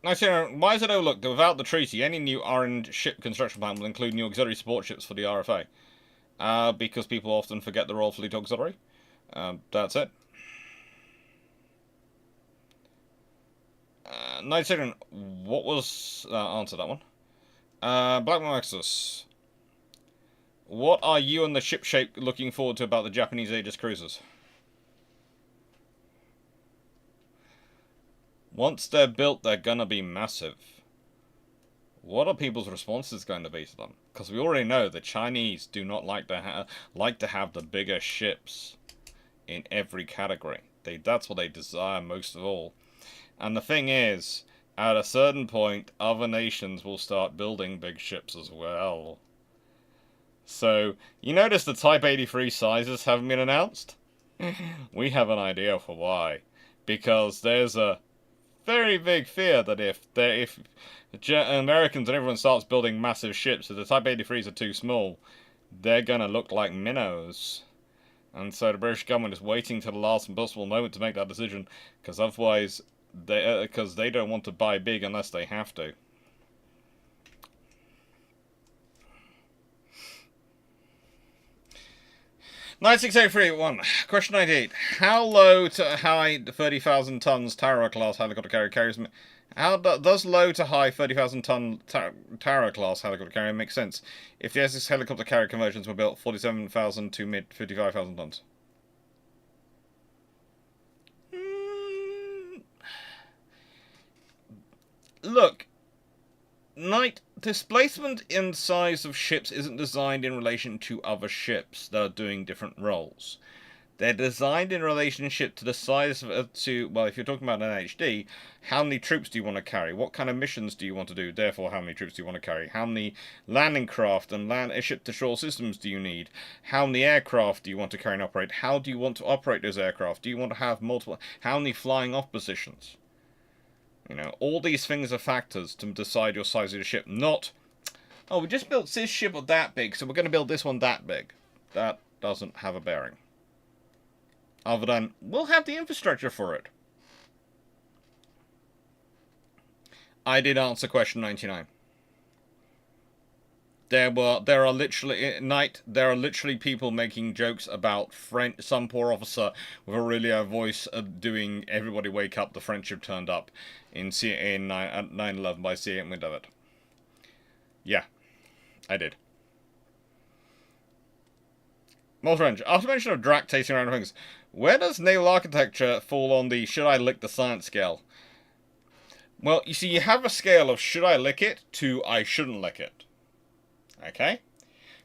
Now, why is it overlooked that without the treaty, any new orange ship construction plan will include new auxiliary support ships for the RFA? Because people often forget the Royal Fleet Auxiliary. That's it. Nitrogen, what was... answer that one. Black Exodus. What are you and the ship shape looking forward to about the Japanese Aegis cruisers? Once they're built, they're gonna be massive. What are people's responses going to be to them? Because we already know the Chinese do not like to have the bigger ships in every category. That's what they desire most of all. And the thing is, at a certain point, other nations will start building big ships as well. So, you notice the Type 83 sizes haven't been announced? We have an idea for why. Because there's a very big fear that if Americans and everyone starts building massive ships, if the Type 83s are too small, they're going to look like minnows. And so the British government is waiting to the last possible moment to make that decision, because otherwise, they don't want to buy big unless they have to. (9683)1. Question 98. How low to high 30,000 tons Tara class helicopter carrier carries? How does low to high 30,000 ton Tara class helicopter carrier make sense if the Essex helicopter carrier conversions were built 47,000 to mid 55,000 tons? Look, Knight, displacement in size of ships isn't designed in relation to other ships that are doing different roles. They're designed in relationship to the size of, well, if you're talking about an HD, how many troops do you want to carry? What kind of missions do you want to do? Therefore, how many troops do you want to carry? How many landing craft and ship-to-shore systems do you need? How many aircraft do you want to carry and operate? How do you want to operate those aircraft? Do you want to have multiple? How many flying off positions? You know, all these things are factors to decide your size of your ship. Not, oh, we just built this ship that big, so we're going to build this one that big. That doesn't have a bearing. Other than, we'll have the infrastructure for it. I did answer question 99. There are literally people making jokes about some poor officer with a really loud voice doing "Everybody Wake Up, the Friendship Turned Up" in 9/11 by C8 Window. Yeah, I did. Multi-range. After mention of Drac tasting around things, where does naval architecture fall on the should I lick the science scale? Well, you see, you have a scale of should I lick it to I shouldn't lick it. Okay?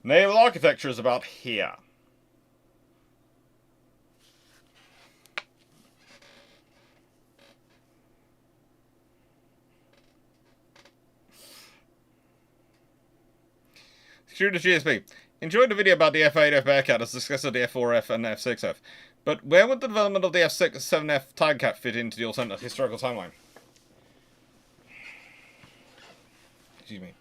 Naval architecture is about here. Shooter GSP. Enjoyed the video about the F8F Bearcat as discussed of the F4F and F6F. But where would the development of the F7F Tidecat fit into the alternate historical timeline? Excuse me.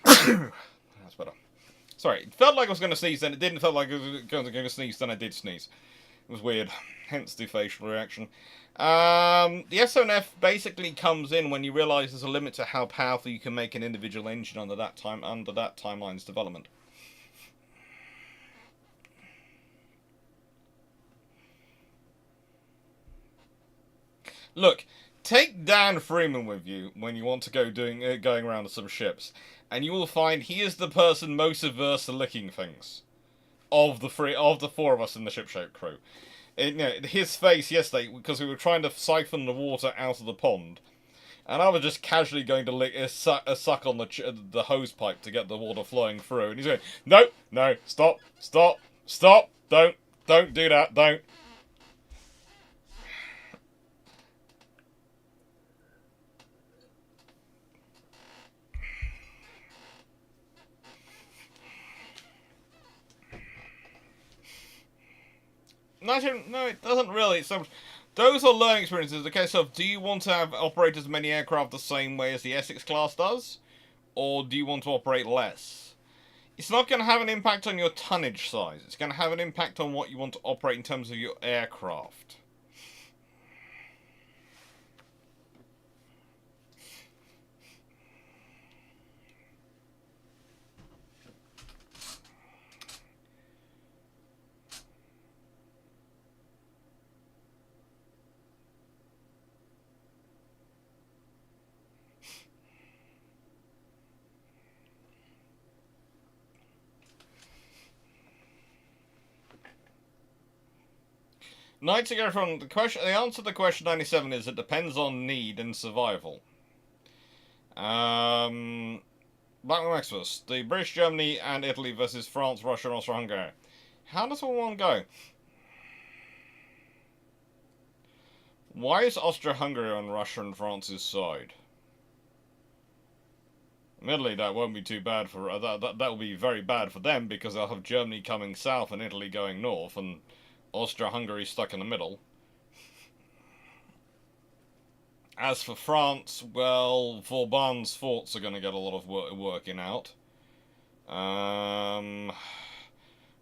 That's better. Sorry, it felt like I was going to sneeze, then it didn't feel like I was going to sneeze, then I did sneeze. It was weird, hence the facial reaction. The F7F basically comes in when you realise there's a limit to how powerful you can make an individual engine under that timeline's development. Look, take Dan Freeman with you when you want to go going around to some ships, and you will find he is the person most averse to licking things of the four of us in the ship-shape crew. His face yesterday, because we were trying to siphon the water out of the pond, and I was just casually going to lick a suck on the hose pipe to get the water flowing through, and he's going, no, stop, don't do that, don't. No, it doesn't really. So, those are learning experiences. The case of, do you want to operate as many aircraft the same way as the Essex class does? Or do you want to operate less? It's not going to have an impact on your tonnage size. It's going to have an impact on what you want to operate in terms of your aircraft. Nightingale from the question. The answer to question 97 is it depends on need and survival. Black Maximus, the British, Germany, and Italy versus France, Russia, and Austria-Hungary. How does all one go? Why is Austria-Hungary on Russia and France's side? Admittedly, that won't be too bad for that will be very bad for them because they'll have Germany coming south and Italy going north, and Austria-Hungary stuck in the middle. As for France, well, Vauban's forts are going to get a lot of working out.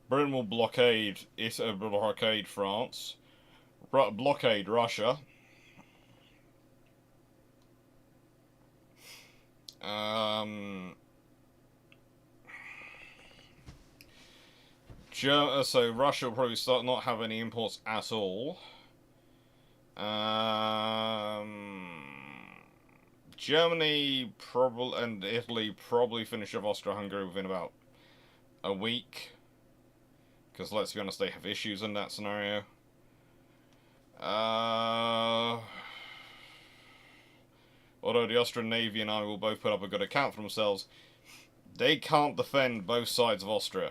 Britain will blockade France, blockade Russia. So Russia will probably start not have any imports at all. Germany probably and Italy probably finish off Austria-Hungary within about a week. Because let's be honest, they have issues in that scenario. Although the Austrian Navy and Army will both put up a good account for themselves, they can't defend both sides of Austria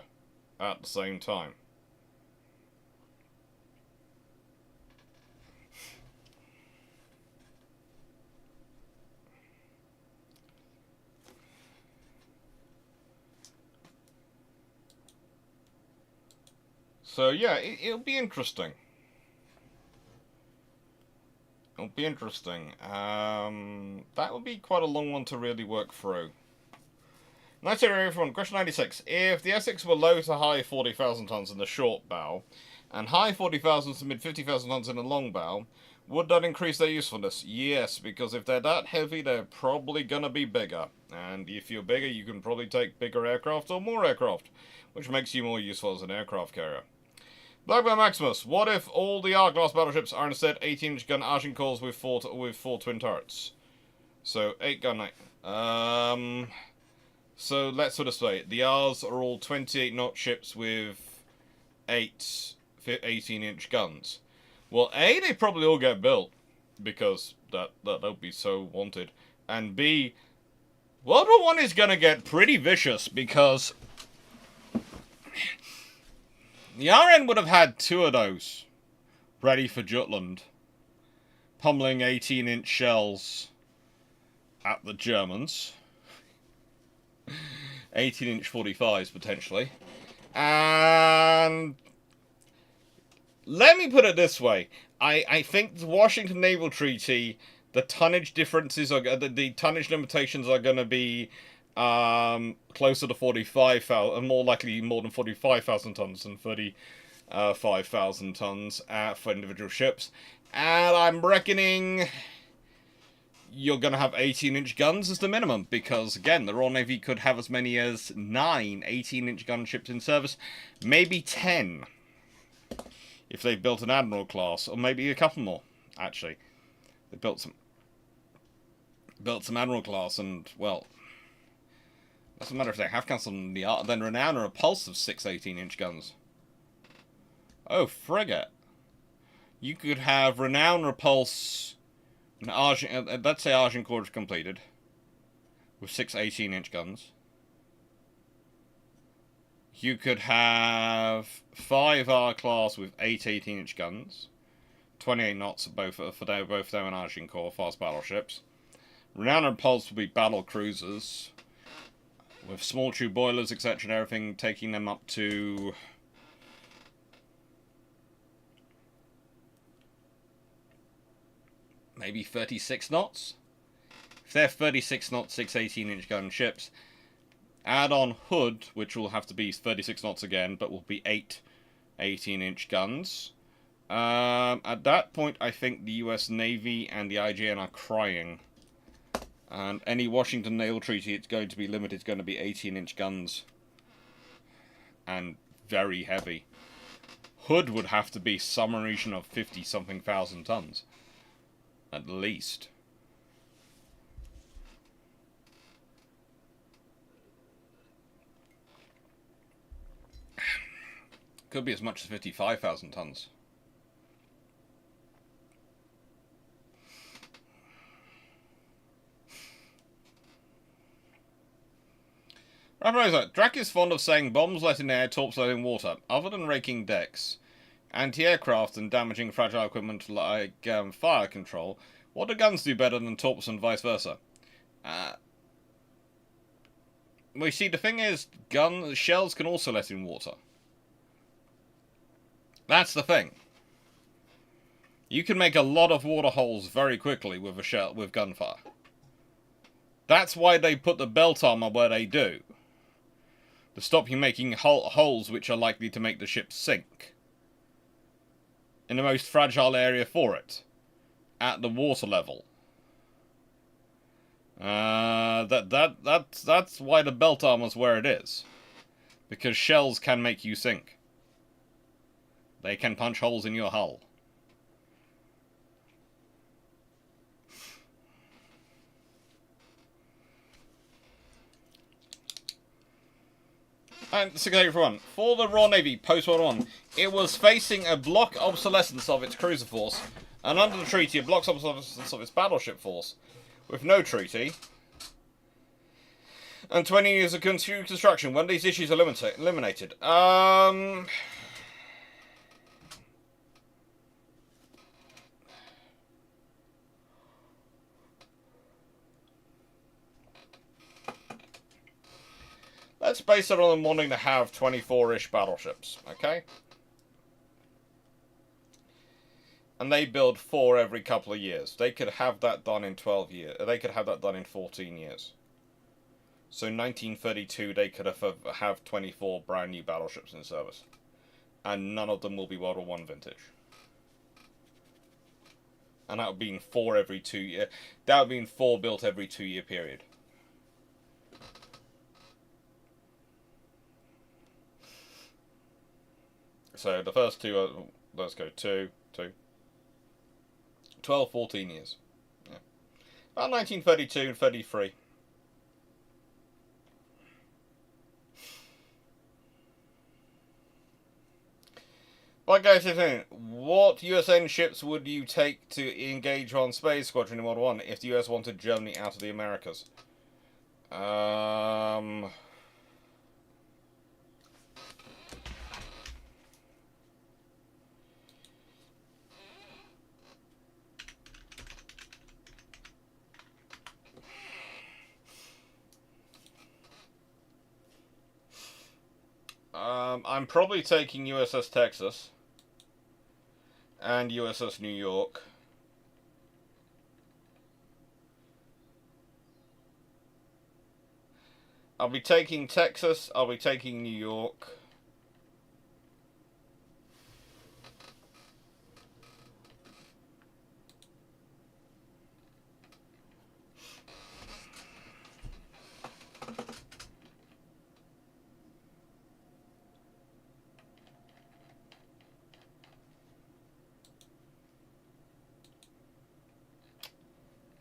at the same time. So yeah, it'll be interesting. It'll be interesting. That will be quite a long one to really work through. Nice area, everyone. Question 96. If the Essex were low to high 40,000 tons in the short bow, and high 40,000 to mid 50,000 tons in the long bow, would that increase their usefulness? Yes, because if they're that heavy, they're probably gonna be bigger. And if you're bigger, you can probably take bigger aircraft or more aircraft, which makes you more useful as an aircraft carrier. Blackbear Maximus, what if all the R-class battleships are instead 18-inch gun Agincores with four twin turrets? So, 8 gun night. So, let's sort of say, the R's are all 28-knot ships with 18-inch guns. Well, A, they probably all get built, because that'll be so wanted. And B, World War I is going to get pretty vicious, because the RN would have had 2 of those ready for Jutland, pummeling 18-inch shells at the Germans. 18-inch 45s, potentially. And let me put it this way. I think the Washington Naval Treaty, the tonnage differences, the tonnage limitations are going to be closer to 45,000, more likely more than 45,000 tons than 35,000 tons for individual ships. And I'm reckoning you're going to have 18-inch guns as the minimum, because, again, the Royal Navy could have as many as 9 18-inch gun ships in service, maybe 10, if they built an Admiral class, or maybe a couple more, actually. They built some Admiral class, and, well, doesn't matter if they have cancelled the art, then Renown are a pulse of 6 18-inch guns. Oh, frigate. You could have Renown repulse, let's say Agincourt is completed, with 6 18-inch guns. You could have 5 R-class with 8 18-inch guns. 28 knots for both them and Agincourt, fast battleships. Renown and Pulse would be battle cruisers, with small tube boilers, etc. and everything, taking them up to maybe 36 knots. If they're 36 knots, 6 18-inch gun ships, add on Hood, which will have to be 36 knots again, but will be 8 18-inch guns. At that point, I think the US Navy and the IJN are crying. And any Washington Naval Treaty, it's going to be limited. It's going to be 18-inch guns. And very heavy. Hood would have to be some region of 50-something thousand tons. At least. Could be as much as 55,000 tons. Drac is fond of saying bombs let in air, torps let in water. Other than raking decks, anti-aircraft and damaging fragile equipment like fire control, what do guns do better than torps and vice versa? Well, you see, the thing is, shells can also let in water. That's the thing. You can make a lot of water holes very quickly with gunfire. That's why they put the belt armor where they do. To stop you making holes which are likely to make the ship sink. In the most fragile area for it. At the water level. That's why the belt armor's where it is. Because shells can make you sink. They can punch holes in your hull. And 681. For the Royal Navy post-World War I, it was facing a block obsolescence of its cruiser force, and under the treaty, a block obsolescence of its battleship force. With no treaty, and 20 years of continued construction, when these issues are eliminated. Let's base it on them wanting to have 24-ish battleships, okay? And they build 4 every couple of years. They could have that done in 12 years. They could have that done in 14 years. So 1932, they could have 24 brand new battleships in service. And none of them will be World War I vintage. And that would be 4 every 2 years. That would be 4 built every 2-year period. So the first 2 are, let's go 2, 12, 14 years. Yeah. About 1932 and 33. Like I said, what USN ships would you take to engage on Space Squadron in World War I if the US wanted Germany out of the Americas? I'm probably taking USS Texas and USS New York. I'll be taking Texas, I'll be taking New York.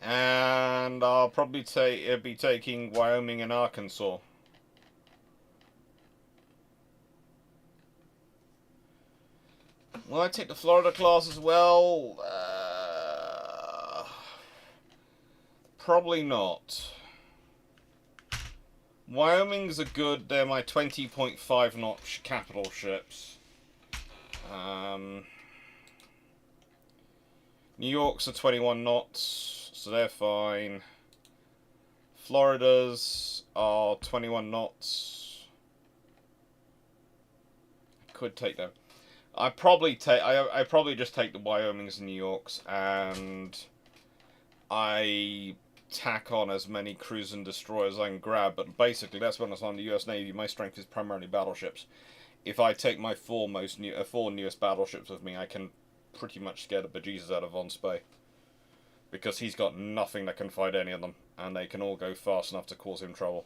And I'll probably be taking Wyoming and Arkansas. Will I take the Florida class as well? Probably not. Wyoming's are good. They're my 20.5 knot capital ships. New York's are 21 knots, so they're fine. Florida's are 21 knots. I could take them. I probably just take the Wyomings and New Yorks, and I tack on as many cruise and destroyers as I can grab. But basically, that's when I was on the US Navy. My strength is primarily battleships. If I take my 4 newest battleships with me, I can pretty much scare the bejesus out of Von Spey, because he's got nothing that can fight any of them, and they can all go fast enough to cause him trouble.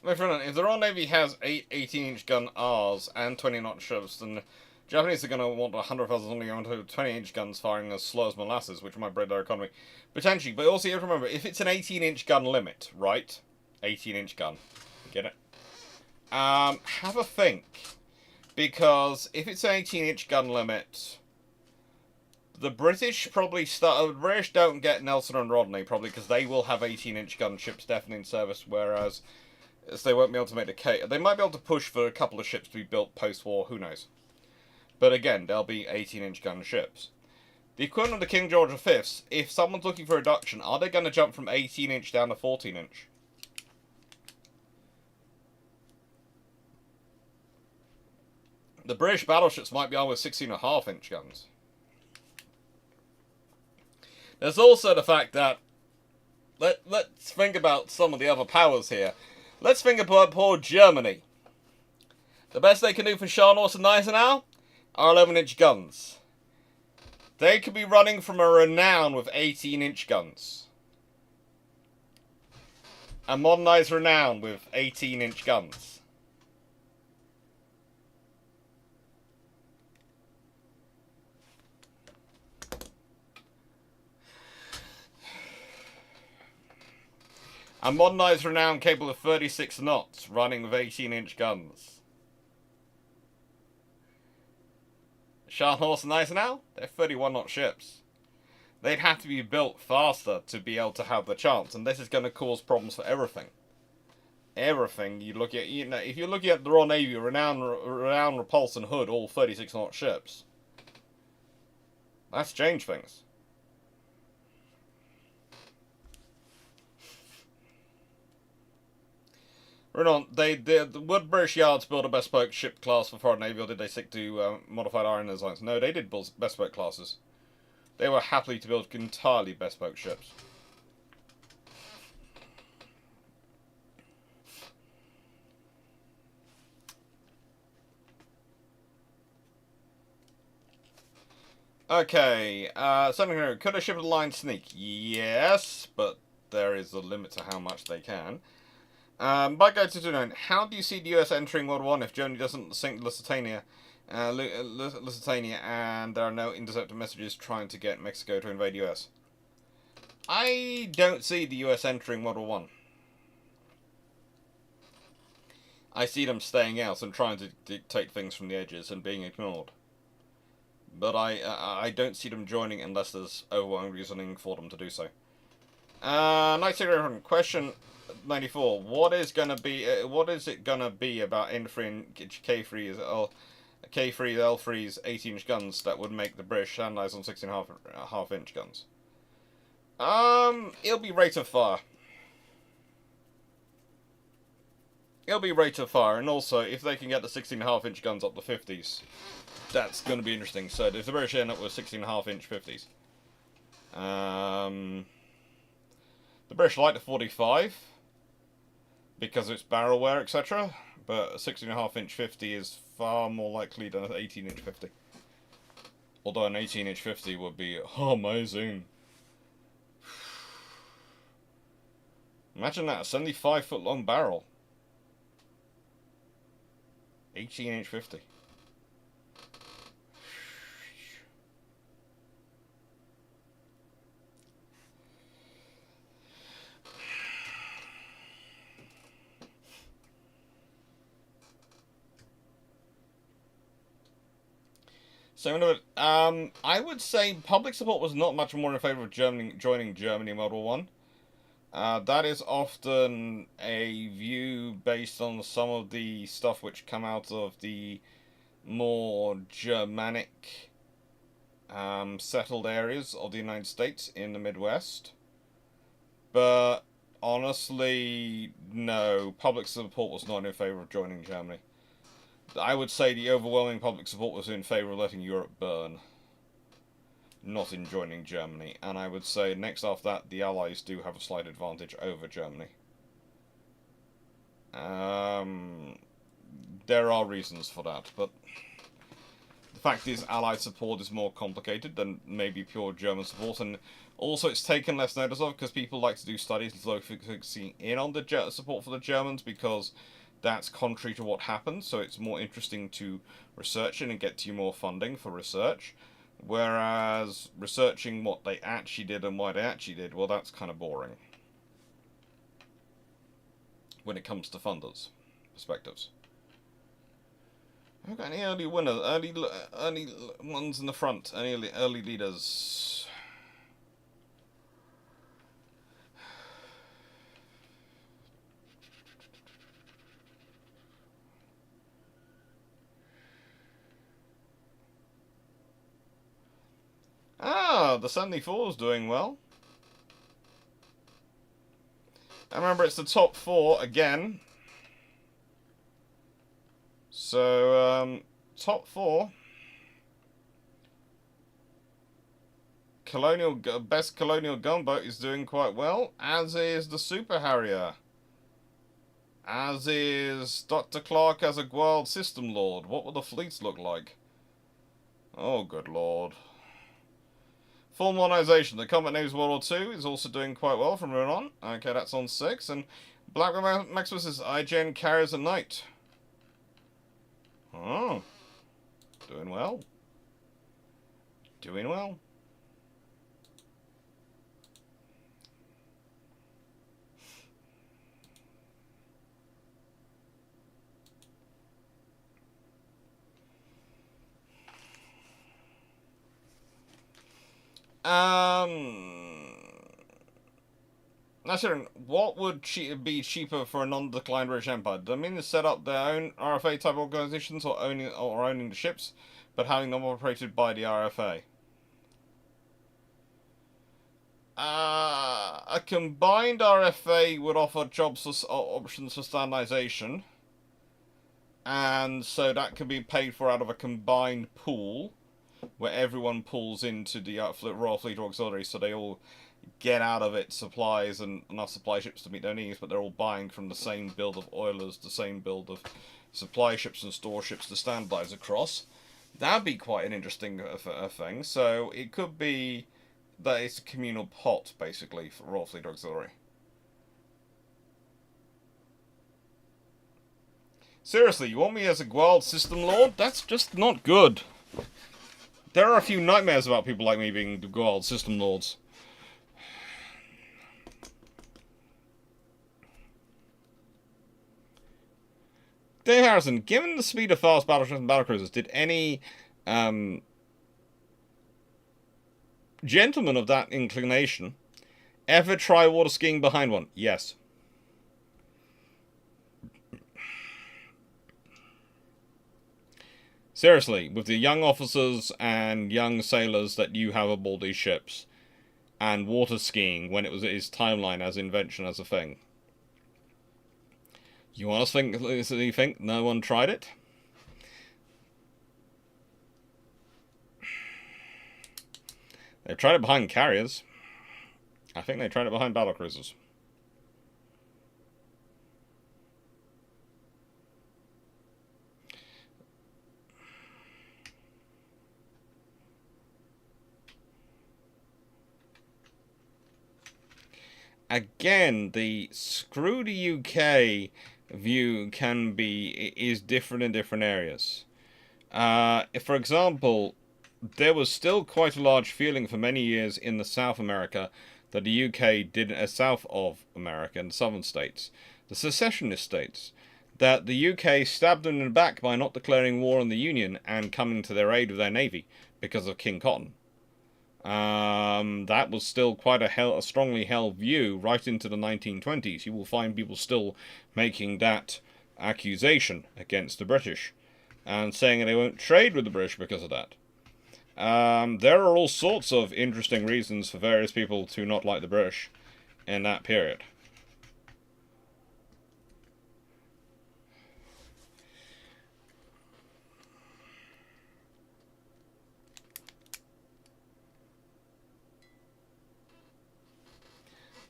My friend, if the Royal Navy has 8 18-inch gun Rs and 20-knot ships, then the Japanese are going to want 100,000 only onto 20-inch guns firing as slow as molasses, which might break their economy. Potentially, but also you have to remember, if it's an 18-inch gun limit, right? 18-inch gun. Get it? Have a think. Because if it's an 18-inch gun limit, the British probably start. The British don't get Nelson and Rodney, probably because they will have 18-inch gun ships definitely in service, whereas they won't be able to make the case. They might be able to push for a couple of ships to be built post-war, who knows. But again, they'll be 18-inch gun ships. The equivalent of the King George V's, if someone's looking for reduction, are they going to jump from 18-inch down to 14-inch? The British battleships might be armed with 16.5-inch guns. There's also the fact that, let's think about some of the other powers here. Let's think about poor Germany. The best they can do for Scharnhorst and Gneisenau are 11-inch guns. They could be running from a Renown with 18-inch guns. A modernised Renown with 18-inch guns. A modernised Renown capable of 36 knots, running with 18-inch guns. Scharnhorst and Gneisenau? They're 31-knot ships. They'd have to be built faster to be able to have the chance, and this is going to cause problems for everything. Everything you look at, you know, if you're looking at the Royal Navy, Renown, Repulse, and Hood, all 36-knot ships, that's changed things. Renan, would British yards build a bespoke ship class for foreign navy, or did they stick to modified iron designs? No, they did build bespoke classes. They were happy to build entirely bespoke ships. Okay, something here. Could a ship of the line sneak? Yes, but there is a limit to how much they can. By Go to 29, how do you see the US entering World War I if Germany doesn't sink Lusitania, and there are no interceptor messages trying to get Mexico to invade US? I don't see the US entering World War I see them staying out and trying to dictate things from the edges and being ignored. But I don't see them joining unless there's overwhelming reasoning for them to do so. Question 94. What is it gonna be about N3 and K3's L3's 18-inch guns that would make the British standardise on 16.5-inch guns? It'll be rate of fire. It'll be rate of fire, and also if they can get the 16.5-inch guns up to 50s, that's going to be interesting. So if the British end up with 16.5-inch 50s, the British like the 45 because of its barrel wear, etc. But a 16.5-inch 50 is far more likely than an 18-inch 50. Although an 18-inch 50 would be amazing. Imagine that, a 75-foot long barrel. 18-inch 50. So, I would say public support was not much more in favour of Germany joining Germany in World War I. That is often a view based on some of the stuff which come out of the more Germanic settled areas of the United States in the Midwest. But honestly, no, public support was not in favour of joining Germany. I would say the overwhelming public support was in favour of letting Europe burn, not in joining Germany. And I would say next after that, the Allies do have a slight advantage over Germany. There are reasons for that, but the fact is, Allied support is more complicated than maybe pure German support, and also it's taken less notice of because people like to do studies focusing in on the support for the Germans because that's contrary to what happens, so it's more interesting to research in and get you more funding for research. Whereas researching what they actually did and why they actually did, well, that's kind of boring when it comes to funders' perspectives. Have we got any early winners, early ones in the front, any early leaders? Ah, the 74's doing well. And remember, it's the top 4 again. So, top 4. Best colonial gunboat is doing quite well, as is the Super Harrier. As is Dr. Clarke as a Guild System Lord. What will the fleets look like? Oh, good lord. Full modernization. The Combat Navy's World War II is also doing quite well from here on. Okay, that's on 6. And Black Maximus is IGN carries a knight. Oh. Doing well. Doing well. Now, what would be cheaper for a non-declined British Empire? Do they mean to set up their own RFA-type organizations or owning the ships, but having them operated by the RFA? A combined RFA would offer options for standardization, and so that can be paid for out of a combined pool, where everyone pulls into the Royal Fleet Auxiliary, so they all get out of it supplies and enough supply ships to meet their needs, but they're all buying from the same build of oilers, the same build of supply ships and store ships to standardize across. That'd be quite an interesting thing. So it could be that it's a communal pot, basically, for Royal Fleet Auxiliary. Seriously, you want me as a Guild System Lord? That's just not good. There are a few nightmares about people like me being the Guild System Lords. Dave Harrison, given the speed of fast battleships and battlecruisers, did any gentleman of that inclination ever try water skiing behind one? Yes. Seriously, with the young officers and young sailors that you have aboard these ships, and water skiing when it was its timeline as invention as a thing. You honestly think no one tried it? They tried it behind carriers. I think they tried it behind battlecruisers. Again, the screw the UK view is different in different areas. If, for example, there was still quite a large feeling for many years in the South America that the UK did south of America in the southern states, the secessionist states, that the UK stabbed them in the back by not declaring war on the Union and coming to their aid with their navy because of King Cotton. That was still quite a strongly held view right into the 1920s. You will find people still making that accusation against the British and saying they won't trade with the British because of that. There are all sorts of interesting reasons for various people to not like the British in that period.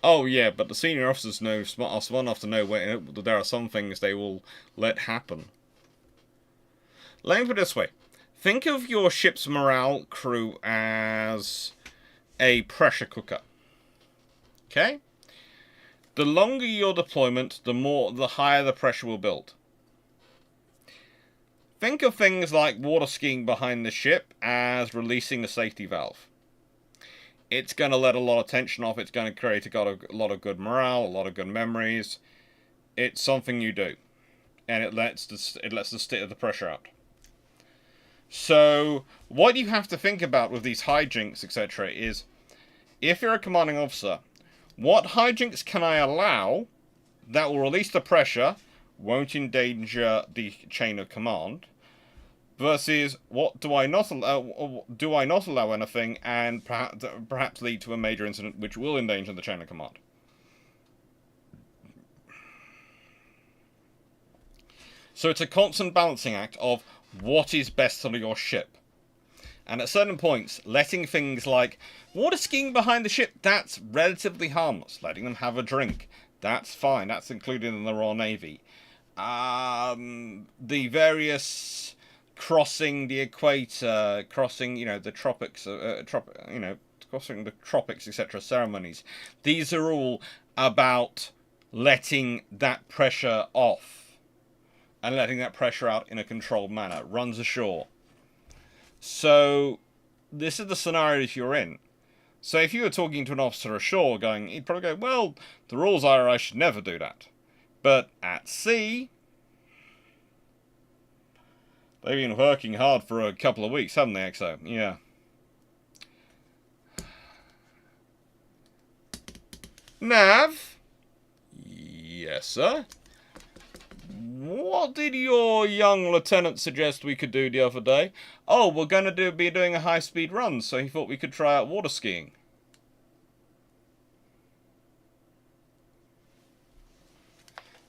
Oh yeah, but the senior officers are smart enough to know that there are some things they will let happen. Let me put it this way.
Think of your ship's morale crew as a pressure cooker. Okay? The longer your deployment, the higher the pressure will build. Think of things like water skiing behind the ship as releasing a safety valve. It's going to let a lot of tension off. It's going to create a lot of good morale, a lot of good memories. It's something you do, and it lets the pressure out. So what you have to think about with these hijinks, etc., is if you're a commanding officer, what hijinks can I allow that will release the pressure, won't endanger the chain of command, versus what do I not allow anything and perhaps lead to a major incident which will endanger the chain of command. So it's a constant balancing act of what is best for your ship. And at certain points, letting things like water skiing behind the ship, that's relatively harmless. Letting them have a drink, that's fine. That's included in the Royal Navy. The various crossing the equator, crossing, the tropics, crossing the tropics, etc. ceremonies. These are all about letting that pressure off and letting that pressure out in a controlled manner. Runs ashore. So this is the scenarios you're in. So if you were talking to an officer ashore, he'd probably go, well, the rules are I should never do that. But at sea, they've been working hard for a couple of weeks, haven't they, XO? Yeah. Nav? Yes, sir? What did your young lieutenant suggest we could do the other day? Oh, we're going to be doing a high-speed run, so he thought we could try out water skiing.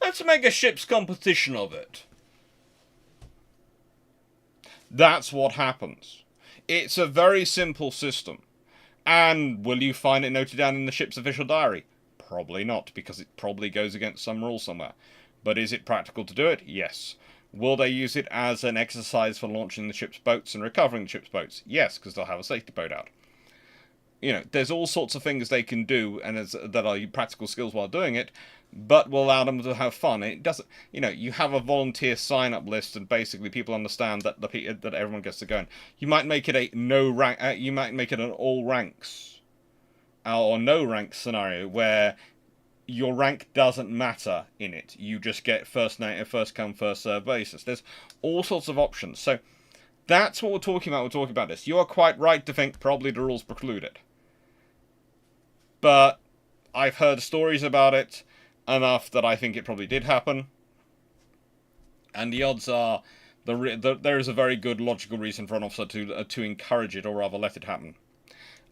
Let's make a ship's competition of it. That's what happens. It's a very simple system. And will you find it noted down in the ship's official diary? Probably not, because it probably goes against some rule somewhere. But is it practical to do it? Yes. Will they use it as an exercise for launching the ship's boats and recovering the ship's boats? Yes, because they'll have a safety boat out. There's all sorts of things they can do and that are practical skills while doing it, but will allow them to have fun. It doesn't, you have a volunteer sign-up list, and basically people understand that that everyone gets to go in. You might make it a no rank. You might make it an all ranks or no rank scenario where your rank doesn't matter in it. You just get first come, first serve basis. There's all sorts of options. So that's what we're talking about. We're talking about this. You are quite right to think probably the rules preclude it. But I've heard stories about it enough that I think it probably did happen. And the odds are there is a very good logical reason for an officer to encourage it, or rather let it happen.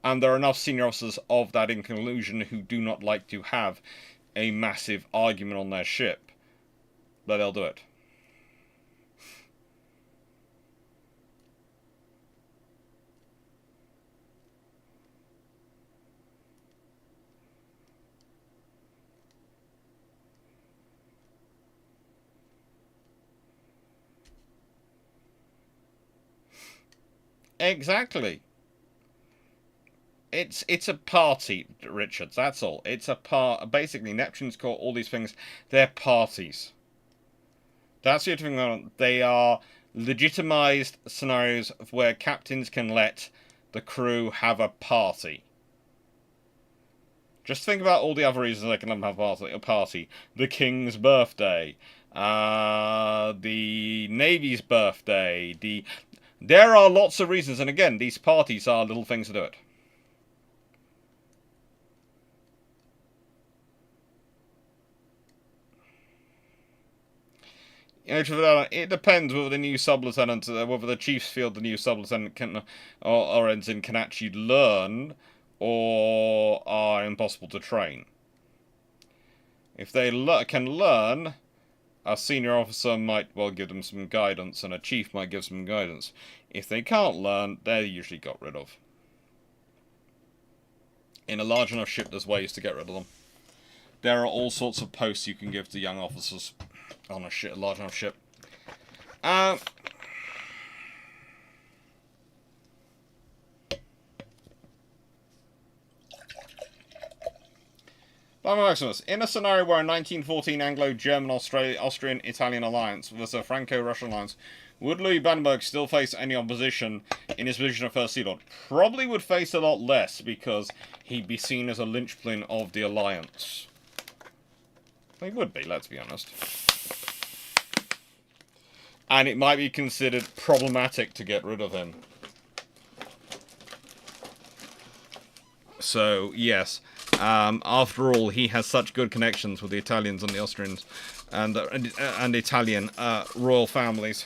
And there are enough senior officers of that inclusion who do not like to have a massive argument on their ship that they'll do it. Exactly. It's a party, Richards, that's all. It's a basically, Neptune's Court, all these things, they're parties. That's the other thing. They are legitimized scenarios where captains can let the crew have a party. Just think about all the other reasons they can let them have a party. The King's birthday, the Navy's birthday, there are lots of reasons, and again, these parties are little things to do it. It depends whether the new sub-lieutenant, whether the chiefs feel the new sub-lieutenant can, or ensign can actually learn, or are impossible to train. If they can learn, a senior officer might well give them some guidance, and a chief might give some guidance. If they can't learn, they're usually got rid of. In a large enough ship, there's ways to get rid of them. There are all sorts of posts you can give to young officers on a large enough ship. Bama Maximus, in a scenario where a 1914 Anglo-German-Austrian-Italian alliance was a Franco-Russian alliance, would Louis Brandenburg still face any opposition in his position of First Sea Lord? Probably would face a lot less, because he'd be seen as a linchpin of the alliance. He would be, let's be honest. And it might be considered problematic to get rid of him. So, yes. After all, he has such good connections with the Italians and the Austrians and Italian royal families.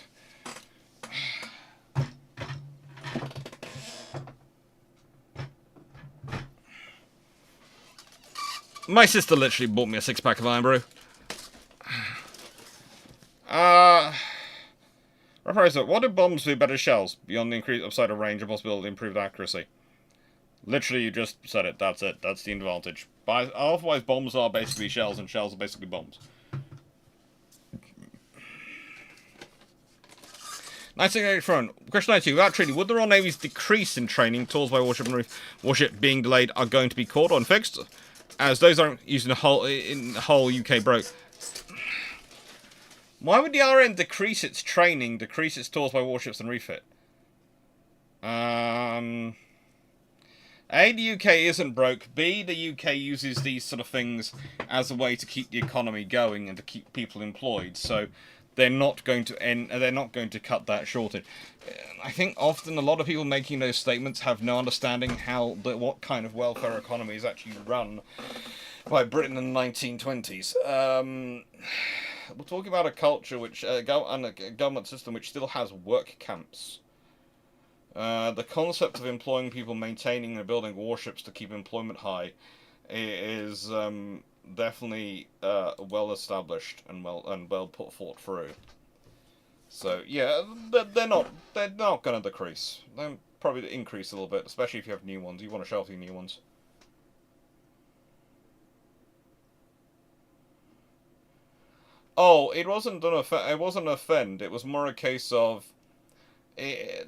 My sister literally bought me a 6-pack of Iron Brew. Reparator, what do bombs do better shells, beyond the increased upside of range and possibility of improved accuracy? Literally, you just said it. That's it. That's the advantage. Otherwise, bombs are basically shells, and shells are basically bombs. 1988 front. Question 92. Without treaty, would the Royal Navy's decrease in training, tools by warship and warship being delayed, are going to be caught or fixed? As those aren't used in the whole UK broke. Why would the RN decrease its training, decrease its tools by warships, and refit? A, the UK isn't broke. B, the UK uses these sort of things as a way to keep the economy going and to keep people employed. So they're not going to cut that short. I think often a lot of people making those statements have no understanding what kind of welfare economy is actually run by Britain in the 1920s. We're talking about a culture and a government system which still has work camps. The concept of employing people, maintaining and building warships to keep employment high is definitely well established and well put forth through. So yeah, they're not going to decrease. They'll probably increase a little bit, especially if you have new ones. You want to show off your new ones. Oh, it wasn't an offend. It was more a case of,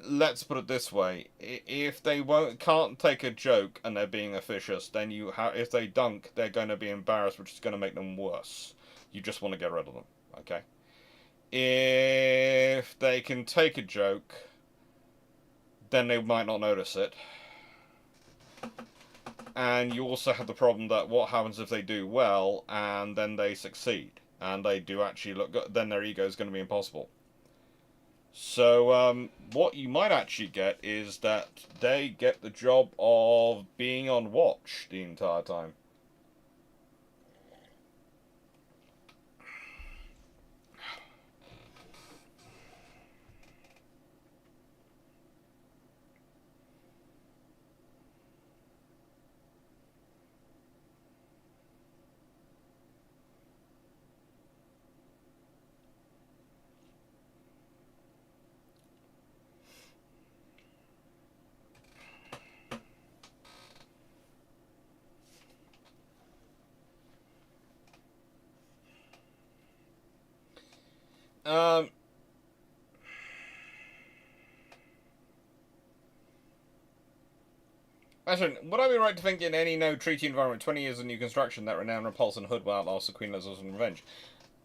let's put it this way: if they can't take a joke and they're being officious, then if they dunk, they're going to be embarrassed, which is going to make them worse. You just want to get rid of them, okay? If they can take a joke, then they might not notice it. And you also have the problem that what happens if they do well and then they succeed and they do actually look good, then their ego is going to be impossible. So what you might actually get is that they get the job of being on watch the entire time. Actually, would I be right to think in any no-treaty environment, 20 years of new construction, that renowned Repulse and Hood will outlast the Queen Elizabeth and Revenge?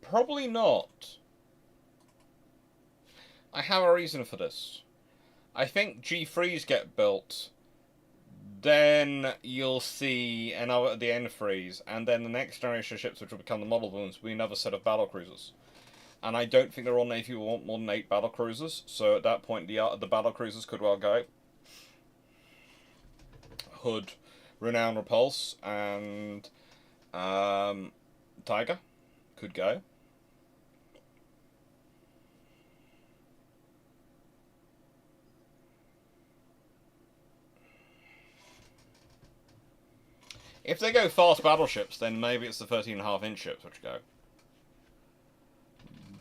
Probably not. I have a reason for this. I think G3s get built, then you'll see the N3s, and then the next generation of ships, which will become the model ones, will be another set of battle cruisers. And I don't think the Royal Navy will want more than 8 battle cruisers, so at that point the battle cruisers could well go. Hood, Renowned Repulse, and Tiger could go. If they go fast battleships, then maybe it's the 13.5-inch ships which go.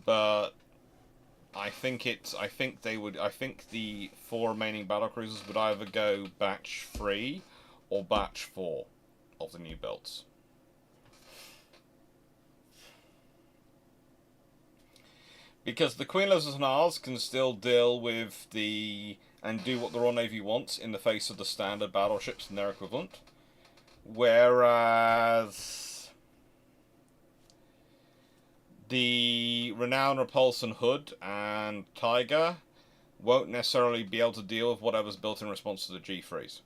But I think the 4 remaining battlecruisers would either go batch 3 or batch 4 of the new builds. Because the Queen Elizabeth and ours can still deal with and do what the Royal Navy wants in the face of the standard battleships and their equivalent. Whereas the Renown, Repulse, and Hood and Tiger won't necessarily be able to deal with whatever's built in response to the G-Freeze.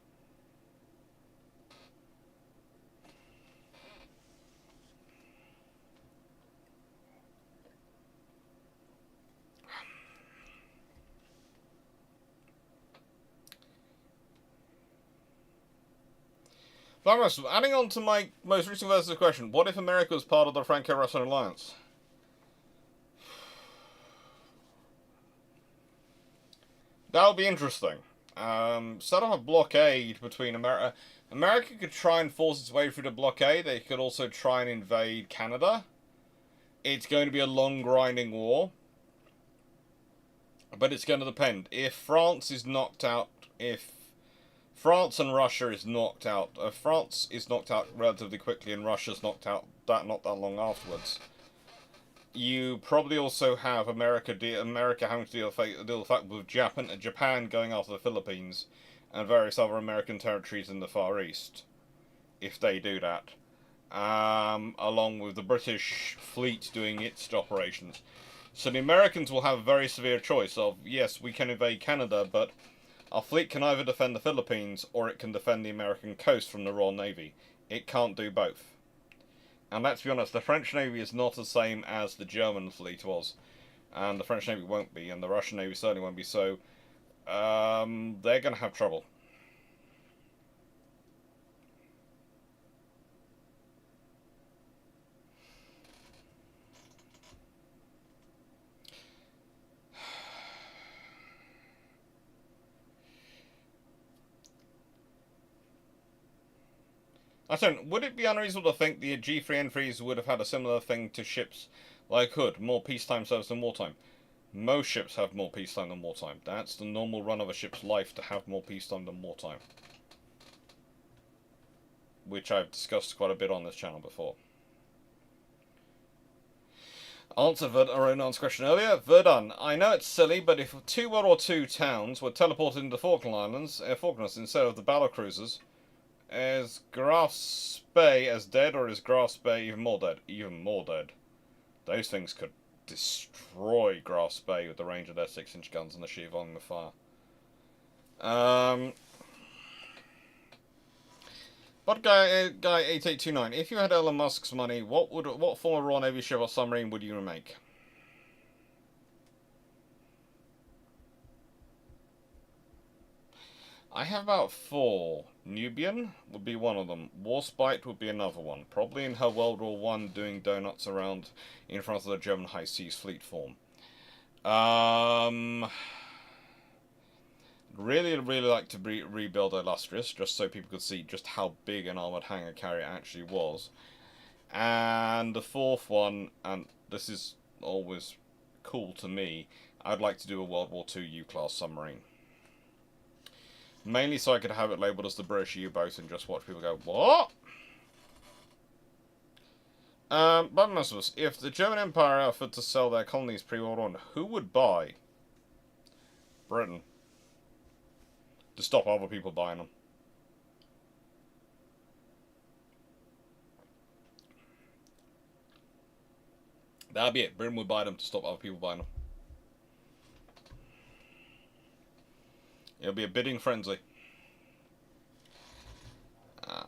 Adding on to my most recent versus question, what if America was part of the Franco-Russian alliance? That would be interesting. Set up a blockade between America. America could try and force its way through the blockade. They could also try and invade Canada. It's going to be a long, grinding war. But it's going to depend. If France is knocked out, if France and Russia is knocked out, France is knocked out relatively quickly and Russia's knocked out not that long afterwards, you probably also have America having to deal with the fact with Japan going after the Philippines and various other American territories in the Far East, if they do that, along with the British fleet doing its operations. So the Americans will have a very severe choice of, yes, we can invade Canada, but our fleet can either defend the Philippines or it can defend the American coast from the Royal Navy. It can't do both. And let's be honest, the French Navy is not the same as the German fleet was. And the French Navy won't be, and the Russian Navy certainly won't be, so they're going to have trouble. Would it be unreasonable to think the G3 entries would have had a similar thing to ships like Hood, more peacetime service than wartime? Most ships have more peacetime than wartime. That's the normal run of a ship's life, to have more peacetime than wartime. Which I've discussed quite a bit on this channel before. Answer Ronan's question earlier. Verdun. I know it's silly, but if 2 World War II towns were teleported into Falkland Islands, Falklands instead of the battle cruisers, is Graf Spee as dead, or is Graf Spee even more dead? Even more dead. Those things could destroy Graf Spee with the range of their 6-inch guns and the sheer volume of fire. But guy 8829, if you had Elon Musk's money, what form of Royal Navy ship or submarine would you make? I have about 4. Nubian would be one of them. Warspite would be another one. Probably in her World War I doing donuts around in front of the German High Seas fleet form. Really like to rebuild Illustrious, just so people could see just how big an armoured hangar carrier actually was. And the 4th one, and this is always cool to me, I'd like to do a World War II U-class submarine. Mainly so I could have it labelled as the British U-boat and just watch people go, what? But if the German Empire offered to sell their colonies pre-World War I, who would buy? Britain. To stop other people buying them. That'd be it. Britain would buy them to stop other people buying them. It'll be a bidding frenzy.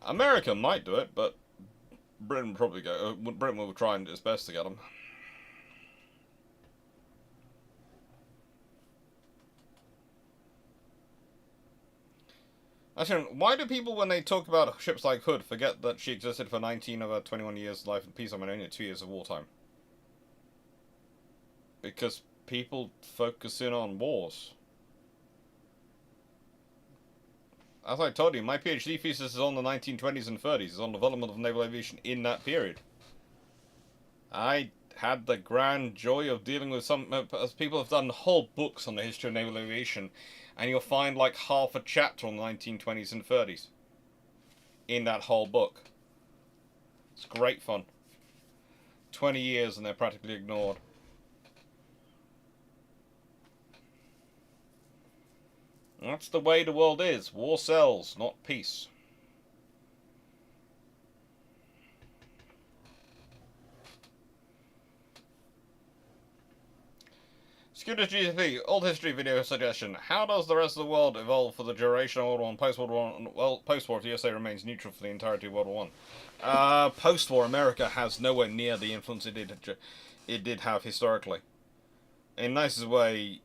America might do it, but Britain would probably go. Britain will try and do its best to get them. Actually, why do people, when they talk about ships like Hood, forget that she existed for 19 of her 21 years of life in peacetime and only 2 years of wartime? Because people focus in on wars. As I told you, my PhD thesis is on the 1920s and 30s. It's on development of naval aviation in that period. I had the grand joy of dealing with some... as people have done whole books on the history of naval aviation, and you'll find like half a chapter on the 1920s and 30s in that whole book. It's great fun. 20 years and they're practically ignored. That's the way the world is. War sells, not peace.
Scooter GSP, old history video suggestion. How does the rest of the world evolve for the duration of World War One? Post-World War One, well, post-war, the USA remains neutral for the entirety of World War One. Post-war, America has nowhere near the influence it did have historically. In nicest way,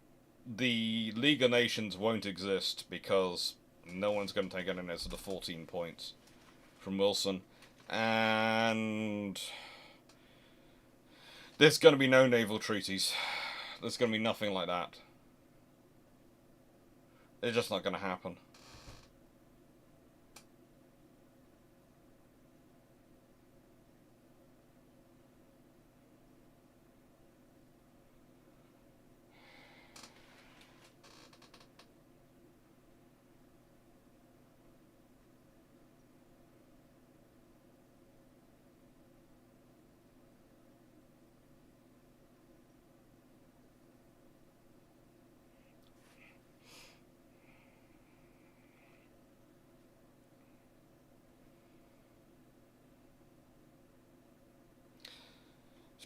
the League of Nations won't exist because no one's going to take any notice of the 14 points from Wilson, and there's going to be no naval treaties. There's going to be nothing like that. It's just not going to happen.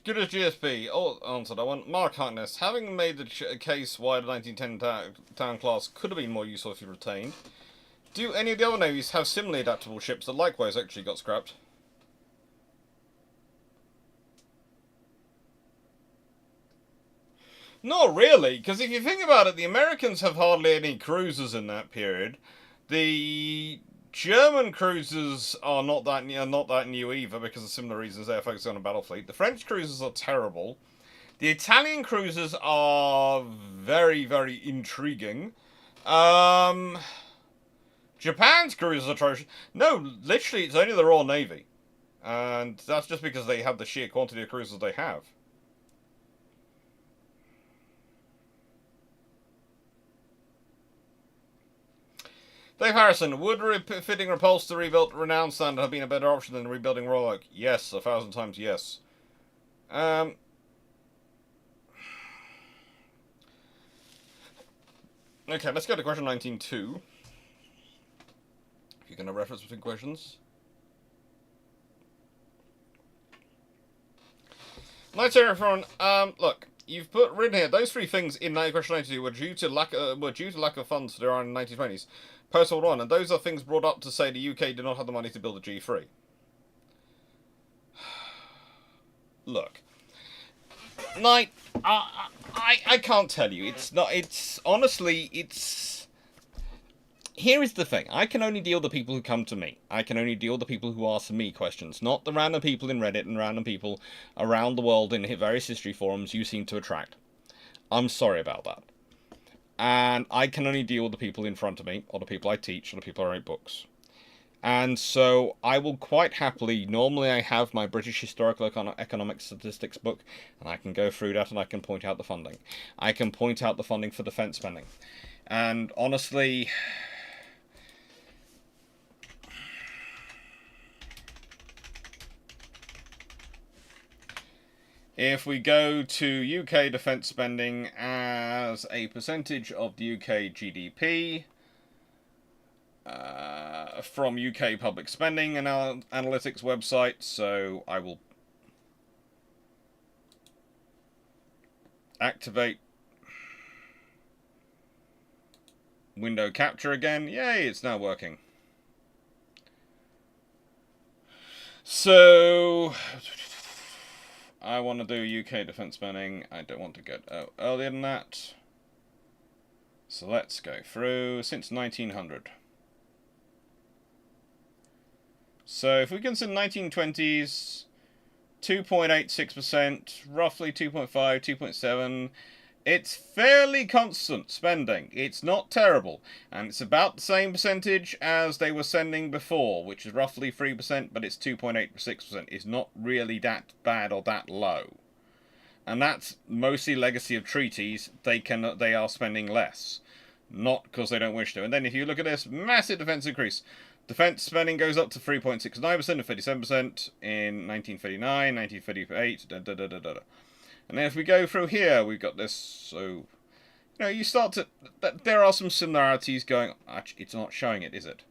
Good as GSP. Oh, answered. I want Mark Harkness. Having made the case why the 1910 town class could have been more useful if you retained, do any of the other navies have similarly adaptable ships that likewise actually got scrapped? Not really, because if you think about it, the Americans have hardly any cruisers in that period. The German cruisers are not that new either, because of similar reasons. They're focused on a battle fleet. The French cruisers are terrible. The Italian cruisers are very, very intriguing. Japan's cruisers are atrocious. No, literally, it's only the Royal Navy, and that's just because they have the sheer quantity of cruisers they have. Dave Harrison, would fitting Repulse to rebuilt Renowned Standard have been a better option than rebuilding Royal Oak? Yes, 1,000 times yes. Okay, let's go to question 19.2. If you're going to reference between questions. Nice everyone. Look, you've written here those three things in question 92 were due to lack of funds during the 1920s. Post-World War I, and those are things brought up to say the UK did not have the money to build a G3. Look, Knight, I can't tell you. Here is the thing. I can only deal with the people who come to me. I can only deal with the people who ask me questions, not the random people in Reddit and random people around the world in various history forums you seem to attract. I'm sorry about that. And I can only deal with the people in front of me, or the people I teach, or the people I write books. And so I will quite happily, normally I have my British Historical Economic Statistics book, and I can go through that and I can point out the funding. I can point out the funding for defence spending. And honestly, if we go to UK defence spending as a percentage of the UK GDP from UK public spending and our analytics website, so I will activate window capture again. Yay, it's now working. So I want to do UK defence spending. I don't want to go earlier than that. So let's go through since 1900. So if we consider 1920s, 2.86%, roughly 2.5, 2.7. It's fairly constant spending. It's not terrible. And it's about the same percentage as they were sending before, which is roughly 3%, but it's 2.86%. It's not really that bad or that low. And that's mostly legacy of treaties. They are spending less. Not because they don't wish to. And then if you look at this, massive defence increase. Defence spending goes up to 3.69% and 37% in 1939, 1938, And then if we go through here, we've got this, so, you start to, there are some similarities going, actually, it's not showing it, is it?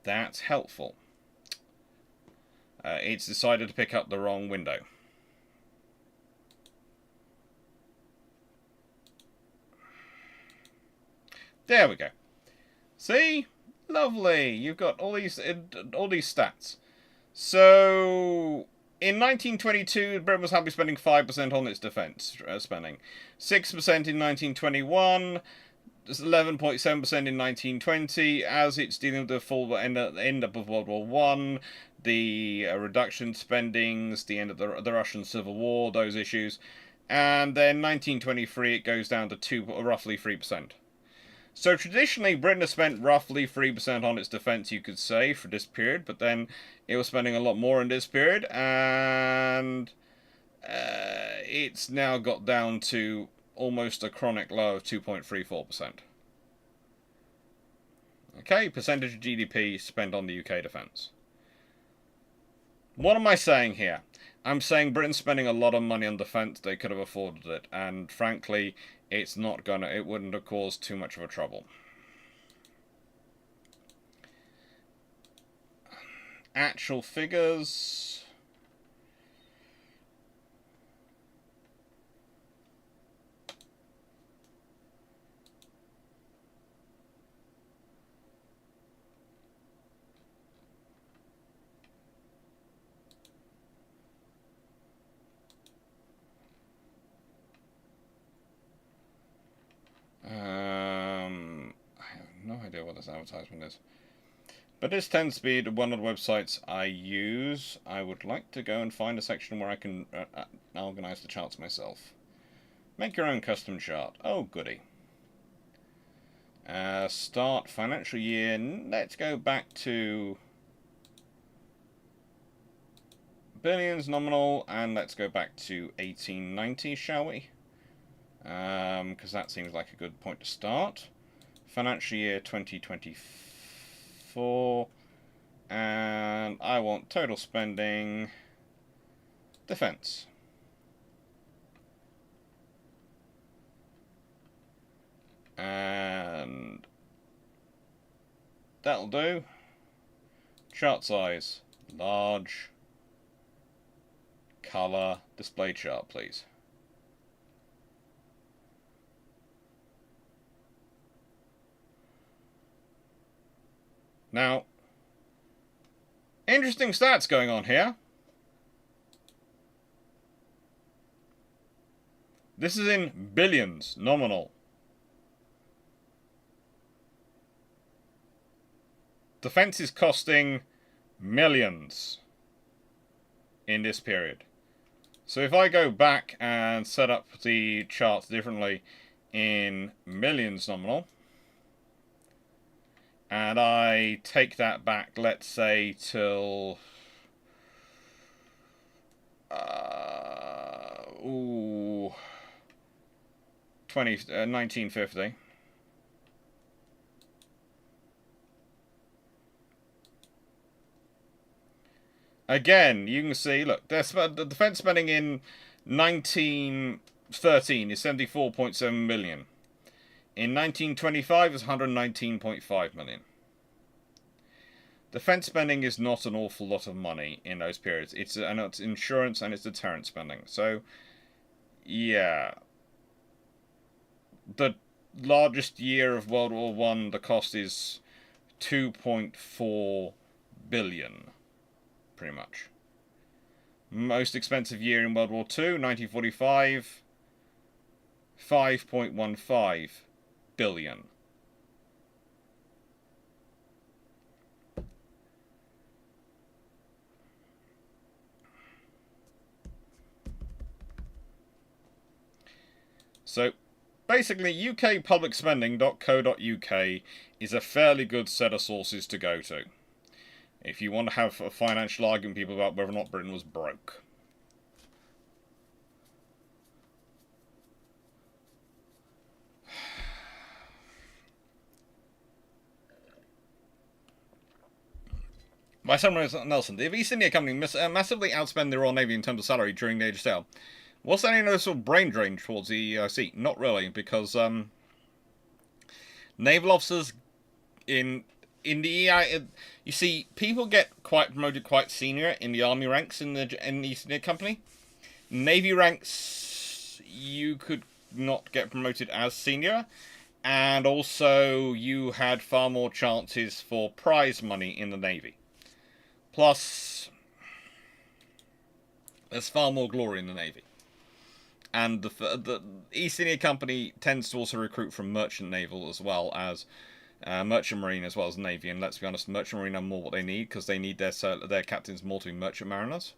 That's helpful. It's decided to pick up the wrong window.
There we go. See? Lovely. You've got all these stats. So, in 1922, Britain was happily spending 5% on its defence spending. 6% in 1921, 11.7% in 1920, as it's dealing with the full end up of World War One, the reduction spendings, the end of the Russian Civil War, those issues, and then 1923 it goes down to roughly 3%. So traditionally, Britain has spent roughly 3% on its defence, you could say, for this period, but then it was spending a lot more in this period, and it's now got down to almost a chronic low of 2.34%. Okay, percentage of GDP spent on the UK defence. What am I saying here? I'm saying Britain's spending a lot of money on defence. They could have afforded it, and frankly, it wouldn't have caused too much of a trouble. Actual figures. I have no idea what this advertisement is. But this tends to be one of the websites I use. I would like to go and find a section where I can organise the charts myself. Make your own custom chart. Oh, goody. Start financial year. Let's go back to billions nominal, and let's go back to 1890, shall we? Because that seems like a good point to start. Financial year 2024, and I want total spending, defence. And that'll do. Chart size, large. Colour, display chart, please. Now, interesting stats going on here. This is in billions, nominal. Defence is costing millions in this period. So if I go back and set up the charts differently in millions nominal, and I take that back, let's say, till 1950. Again, you can see, look, the defence spending in 1913 is 74.7 million. In 1925 is 119.5 million. Defence spending is not an awful lot of money in those periods. It's insurance and it's deterrent spending. So, yeah. The largest year of World War One, the cost is 2.4 billion. Pretty much. Most expensive year in World War II, 1945, 5.15 billion. So, basically, ukpublicspending.co.uk is a fairly good set of sources to go to if you want to have a financial argument with people about whether or not Britain was broke. By Samuel Nelson, the East India Company massively outspend the Royal Navy in terms of salary during the Age of Sail. Was there any noticeable brain drain towards the EIC? Not really, because naval officers in the EI, you see, people get promoted quite senior in the army ranks in the East India Company. Navy ranks, you could not get promoted as senior, And also, you had far more chances for prize money in the Navy. Plus, there's far more glory in the Navy. And the East India Company tends to also recruit from merchant naval as well as merchant marine as well as Navy. And let's be honest, merchant marine are more what they need because they need their captains more to be merchant mariners.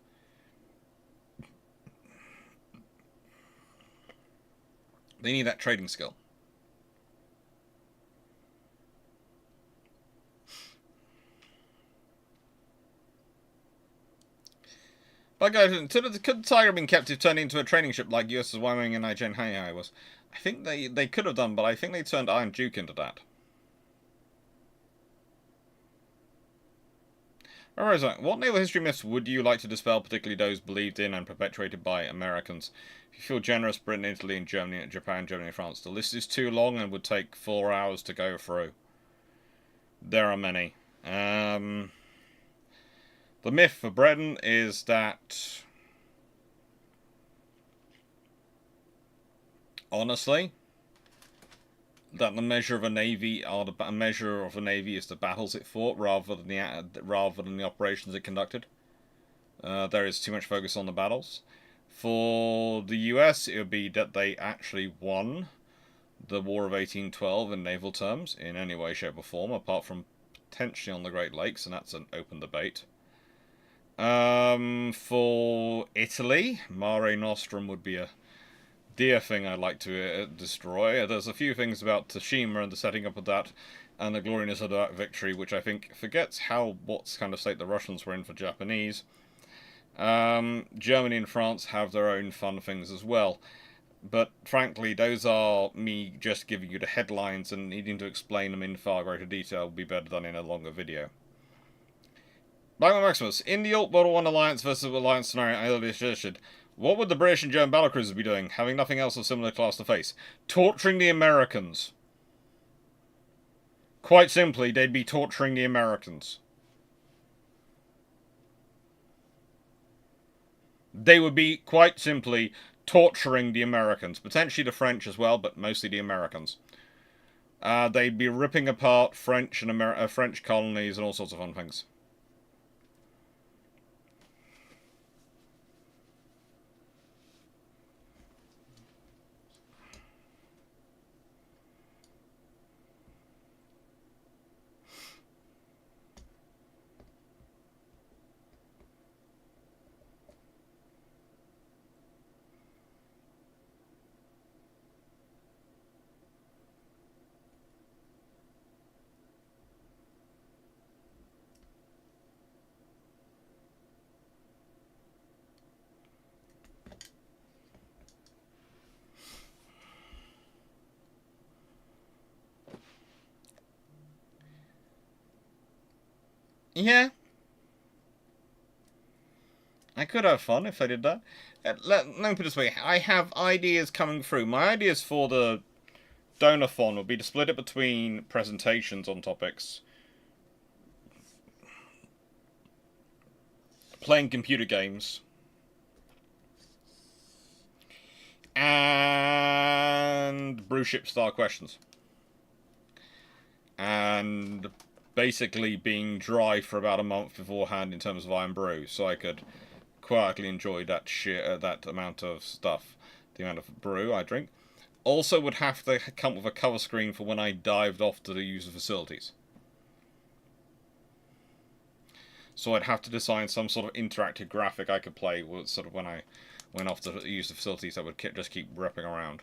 They need that trading skill. But guys, could the Tiger have been kept if turned into a training ship like USS Wyoming and Eisenhower was? I think they could have done, but I think they turned Iron Duke into that. Alright, what naval history myths would you like to dispel, particularly those believed in and perpetuated by Americans? If you feel generous, Britain, Italy, and Germany, Japan, Germany, and France. The list is too long and would take 4 hours to go through. There are many. The myth for Britain is that, honestly, that the measure of a navy is the battles it fought rather than the operations it conducted. There is too much focus on the battles. For the US, it would be that they actually won the War of 1812 in naval terms in any way, shape, or form, apart from potentially on the Great Lakes, and that's an open debate. For Italy, Mare Nostrum would be a dear thing I'd like to destroy. There's a few things about Tsushima and the setting up of that, and the gloriness of that victory, which I think forgets what kind of state the Russians were in for Japanese. Germany and France have their own fun things as well. But frankly, those are me just giving you the headlines, and needing to explain them in far greater detail would be better done in a longer video. Blackman Maximus, in the Alt Model 1 Alliance versus Alliance scenario I earlier suggested, what would the British and German battlecruisers be doing, having nothing else of similar class to face? Torturing the Americans. Quite simply, they'd be torturing the Americans. They would be, quite simply, torturing the Americans. Potentially the French as well, but mostly the Americans. They'd be ripping apart French and French colonies and all sorts of fun things. Yeah. I could have fun if I did that. Let me put it this way. I have ideas coming through. My ideas for the Donathon would be to split it between presentations on topics, playing computer games, and Bruships style questions. And basically being dry for about a month beforehand in terms of Iron Brew, so I could quietly enjoy that amount of stuff, the amount of brew I drink. Also would have to come with a cover screen for when I dived off to use the facilities. So I'd have to design some sort of interactive graphic I could play with, sort of when I went off to use the facilities that would just keep ripping around.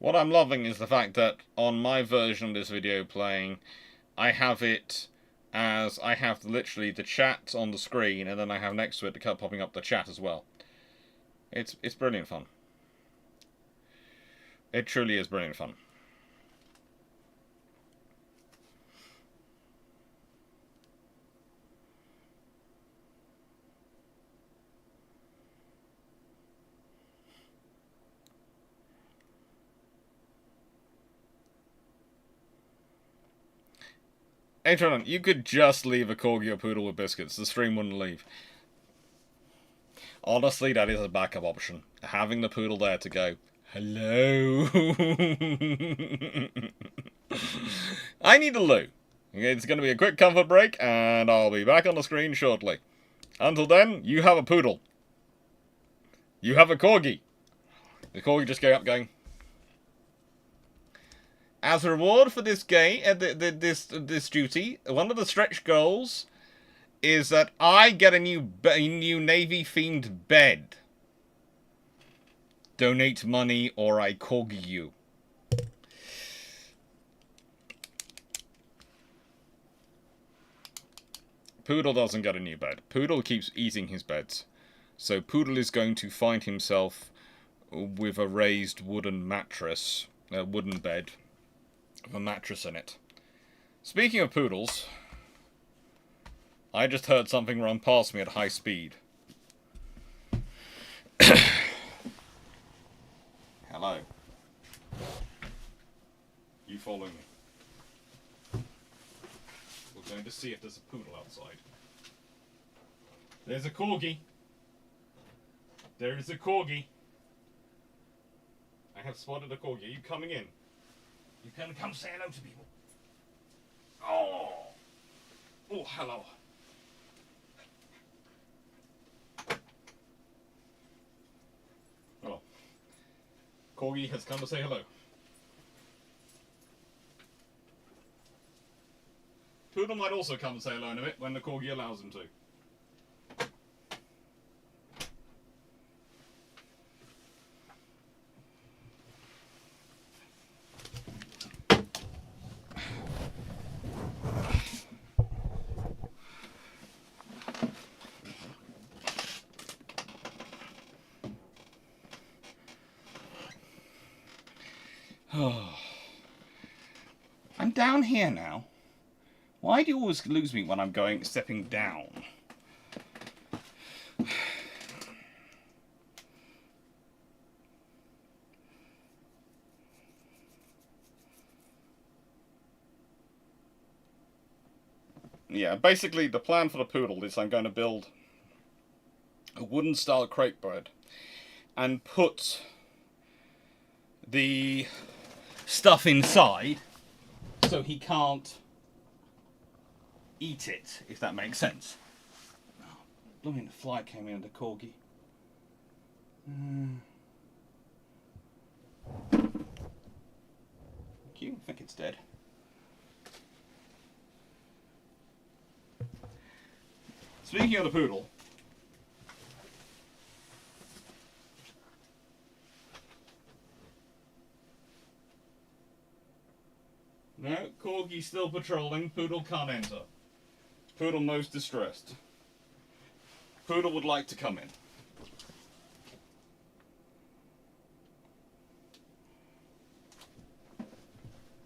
What I'm loving is the fact that on my version of this video playing, I have it as I have literally the chat on the screen, and then I have next to it popping up the chat as well. It's brilliant fun. It truly is brilliant fun. Hey, Tron, you could just leave a corgi or poodle with biscuits. The stream wouldn't leave. Honestly, that is a backup option. Having the poodle there to go, hello. I need a loo. It's going to be a quick comfort break, and I'll be back on the screen shortly. Until then, you have a poodle. You have a corgi. The corgi just going up going, as a reward for this this duty, one of the stretch goals is that I get a new Navy-themed bed. Donate money or I corgi you. Poodle doesn't get a new bed. Poodle keeps eating his beds. So Poodle is going to find himself with a raised wooden mattress, a wooden bed, with a mattress in it. Speaking of poodles, I just heard something run past me at high speed. Hello. You follow me. We're going to see if there's a poodle outside. There's a corgi. There is a corgi. I have spotted a corgi. Are you coming in? You can come say hello to people. Oh! Oh, hello. Oh. Corgi has come to say hello. Poodle might also come and say hello in a bit when the corgi allows him to. I'm down here now. Why do you always lose me when I'm stepping down? Yeah, basically the plan for the poodle is I'm going to build a wooden style crate bed and put the stuff inside so he can't eat it, if that makes sense. Oh, blooming fly came in the corgi. Thank you. I think it's dead. Speaking of the poodle, no, corgi still patrolling. Poodle can't enter. Poodle most distressed. Poodle would like to come in.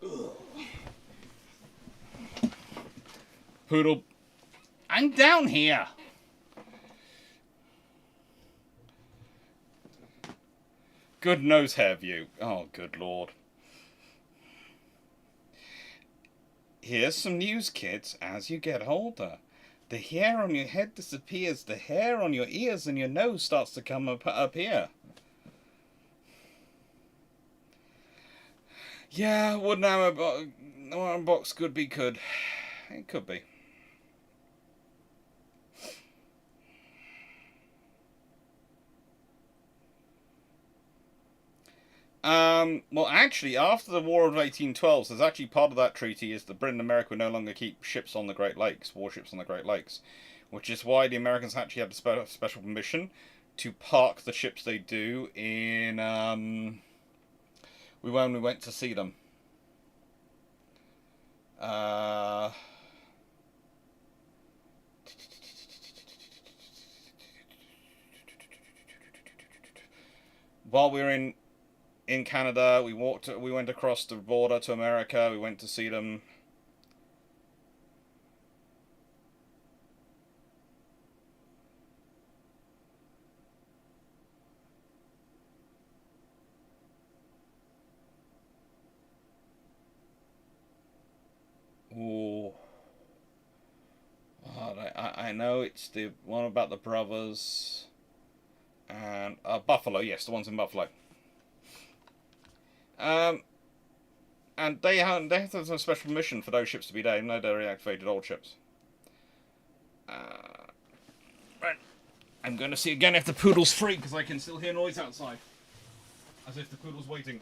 Ugh. Poodle, I'm down here. Good nose hair view. Oh, good lord. Here's some news, kids. As you get older, the hair on your head disappears. The hair on your ears and your nose starts to come up here. Yeah, wooden armor box could be good. It could be. Well, actually, after the War of 1812, there's actually part of that treaty is that Britain and America would no longer keep ships on the Great Lakes, warships on the Great Lakes, which is why the Americans actually had special permission to park the ships they do in, when we went to see them. While we were in in Canada. We went across the border to America. We went to see them. Ooh. I know it's the one about the brothers and Buffalo. Yes, the ones in Buffalo. And they have a special mission for those ships to be there, even though they're reactivated old ships. Right. I'm going to see again if the poodle's free, because I can still hear noise outside. As if the poodle's waiting.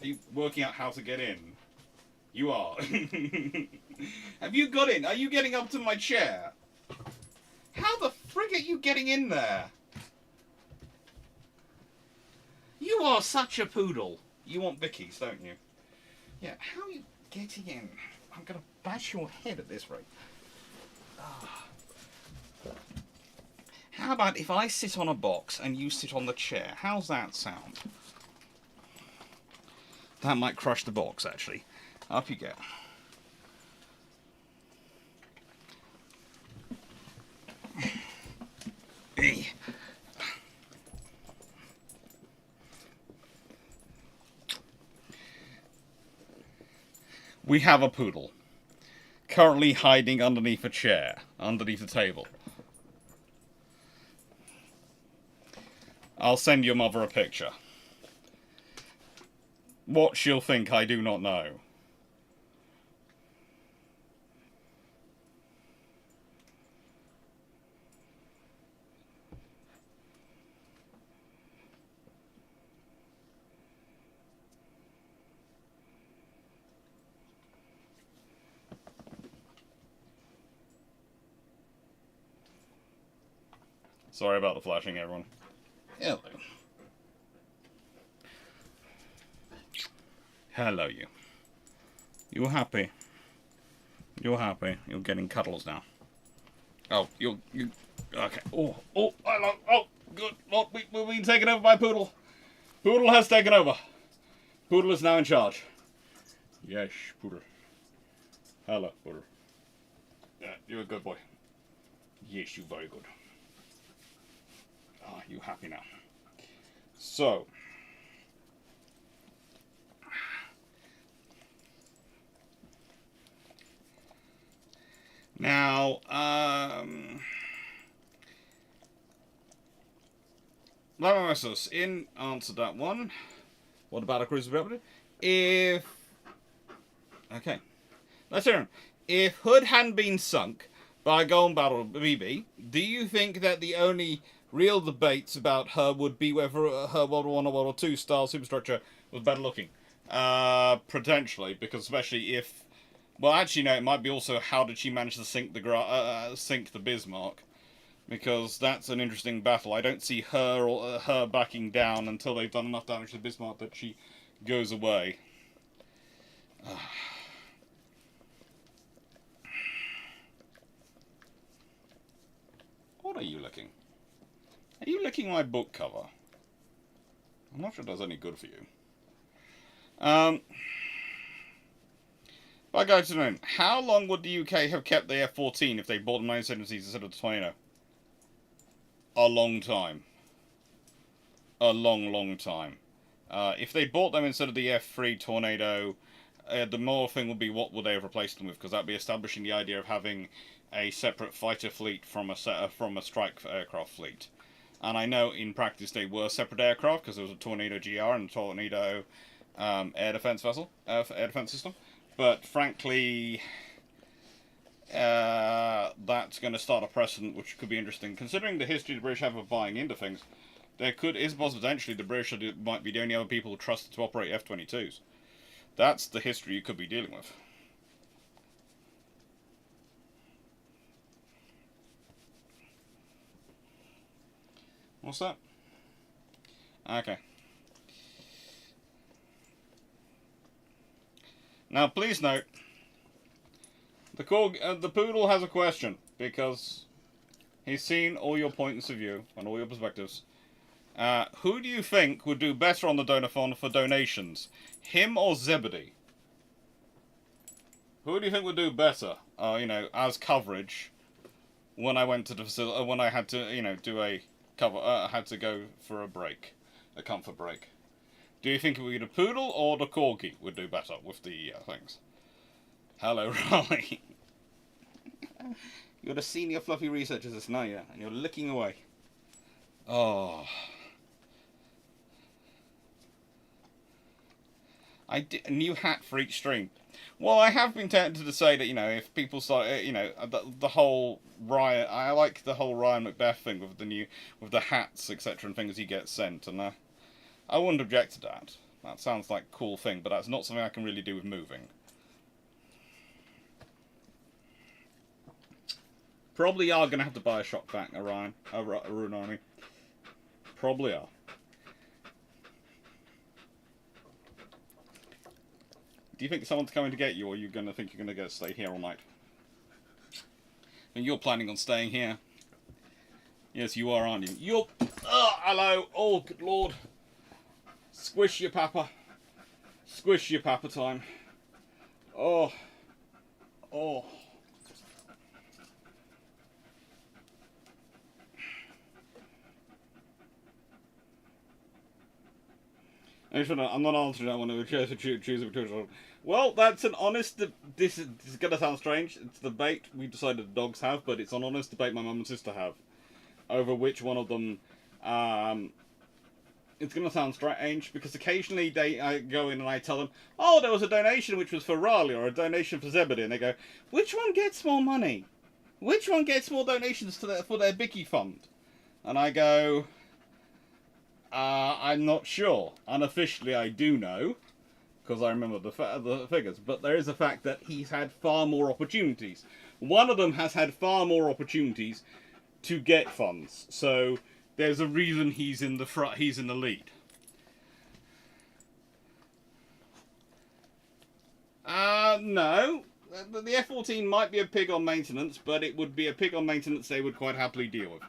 Are you working out how to get in? You are. Have you got in? Are you getting up to my chair? How the frig are you getting in there? You are such a poodle. You want Vicky's, don't you? Yeah, how are you getting in? I'm going to bash your head at this rate. How about if I sit on a box and you sit on the chair? How's that sound? That might crush the box, actually. Up you go. Hey. We have a poodle. Currently hiding underneath a chair. Underneath a table. I'll send your mother a picture. What she'll think, I do not know. Sorry about the flashing, everyone. Hello. Hello, you. You happy? You're happy. You're getting cuddles now. Oh, you. Okay. Oh, good. Oh, we're being taken over by Poodle. Poodle has taken over. Poodle is now in charge. Yes, Poodle. Hello, Poodle. Yeah, you're a good boy. Yes, you're very good. Ah, you happy now? So. Now, in answer to that one, what about a cruise ability? Okay, let's hear him. If Hood hadn't been sunk by a Golden Battle BB, do you think that the only real debates about her would be whether her World War I or World War II style superstructure was better looking? Potentially, because especially if... Well, actually, no. It might be also how did she manage to sink the Bismarck, because that's an interesting battle. I don't see her backing down until they've done enough damage to the Bismarck that she goes away. What are you licking? Are you licking my book cover? I'm not sure it does any good for you. By going to know, how long would the UK have kept the F-14 if they bought the 1970s instead of the Tornado? A long time. A long, long time. If they bought them instead of the F-3 Tornado, the more thing would be what would they have replaced them with, because that would be establishing the idea of having a separate fighter fleet from a strike aircraft fleet. And I know in practice they were separate aircraft, because there was a Tornado GR and a Tornado air defense system. But frankly, that's going to start a precedent which could be interesting. Considering the history the British have of buying into things, there is potentially the British might be the only other people trusted to operate F-22s. That's the history you could be dealing with. What's that? Okay. Now, please note, The poodle has a question because he's seen all your points of view and all your perspectives. Who do you think would do better on the Donathon for donations, him or Zebedee? Who do you think would do better, as coverage when I went to the facility, when I had to, do a cover, had to go for a comfort break? Do you think it would be the poodle or the corgi would do better with the things? Hello, Raleigh. You're the senior fluffy researcher this now, yeah, and you're looking away. Oh. A new hat for each stream. Well, I have been tempted to say that, if people start, the whole Ryan, I like the whole Ryan Macbeth thing with the hats, etc., and things he gets sent, and I wouldn't object to that. That sounds like a cool thing, but that's not something I can really do with moving. Probably are going to have to buy a shop vac, Rune Army. Probably are. Do you think someone's coming to get you, or are you going to think you're going to stay here all night? And you're planning on staying here. Yes, you are, aren't you? You're... Oh, hello! Oh, good lord. Squish your papa. Squish your papa time. Oh. Oh. I'm not answering that one. Choose a choose. Well, that's an honest... This is going to sound strange. It's a debate we decided the dogs have, but it's an honest debate my mum and sister have. Over which one of them... it's going to sound strange, because occasionally I go in and I tell them, oh, there was a donation which was for Raleigh, or a donation for Zebedee, and they go, which one gets more money? Which one gets more donations for their Bicky fund? And I go... I'm not sure. Unofficially, I do know, because I remember the figures. But there is a fact that he's had far more opportunities. One of them has had far more opportunities to get funds. So there's a reason he's in the front. He's in the lead. No. The F-14 might be a pig on maintenance, but it would be a pig on maintenance they would quite happily deal with.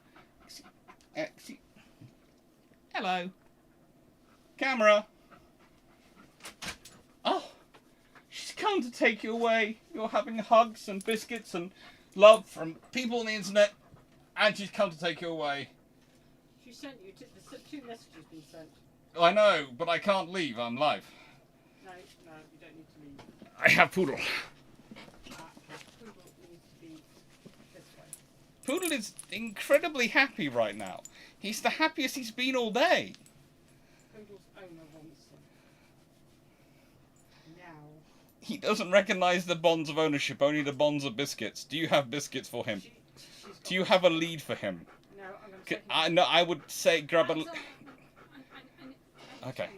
Hello. Camera. Oh, she's come to take you away. You're having hugs and biscuits and love from people on the internet, and she's come to take you away.
She sent you the 2 messages been sent.
I know, but I can't leave. I'm live.
No, you don't need to leave.
I have Poodle.
Poodle needs to be this way.
Poodle is incredibly happy right now. He's the happiest he's been all day.
Poodle's owner wants him. Now.
He doesn't recognise the bonds of ownership, only the bonds of biscuits. Do you have biscuits for him? Do you have a lead for him?
No, I'm going to take him.
No, I would say grab a... Okay.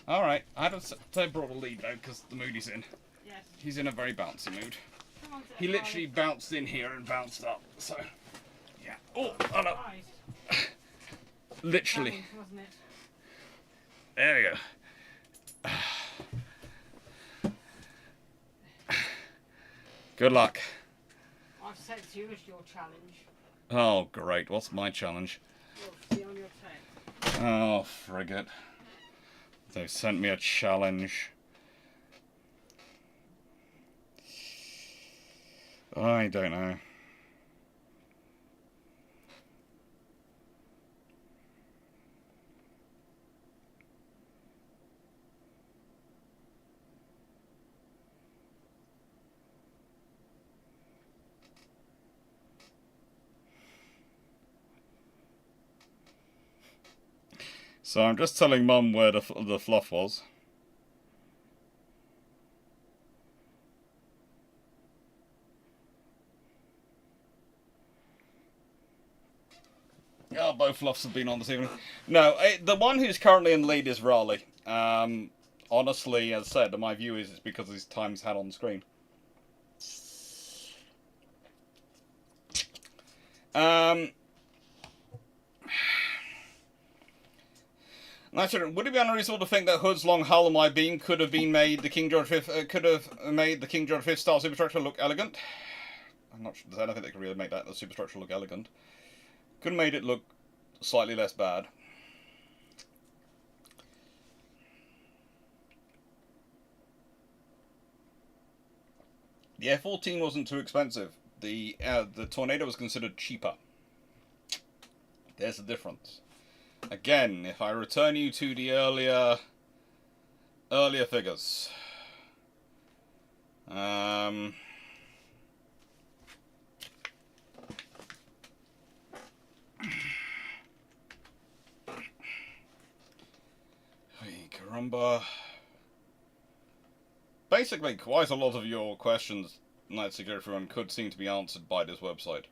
Alright, I'd have say brought a lead though, because the mood he's in.
Yes.
He's in a very bouncy mood.
Come on,
He literally bounced in here and bounced up, so... Yeah. Oh, hello. Literally.
Challenge, wasn't it?
There we go. Good luck.
I've said to you it's your challenge.
Oh, great. What's my challenge?
You'll see on your text.
Oh, frigate. They sent me a challenge. I don't know. So I'm just telling Mum where the fluff was. Oh, both fluffs have been on this evening. No, the one who's currently in the lead is Raleigh. Honestly, as I said, my view is it's because of his times had on screen.
Naturally, would it be unreasonable to think that Hood's long hull on my beam could have been made the King George V style superstructure look elegant? I'm not sure. I don't think they could really make that the superstructure look elegant. Could have made it look slightly less bad. The F-14 wasn't too expensive. The Tornado was considered cheaper. There's the difference. Again, if I return you to the earlier figures. Caramba. Basically, quite a lot of your questions, Night Security Everyone, could seem to be answered by this website.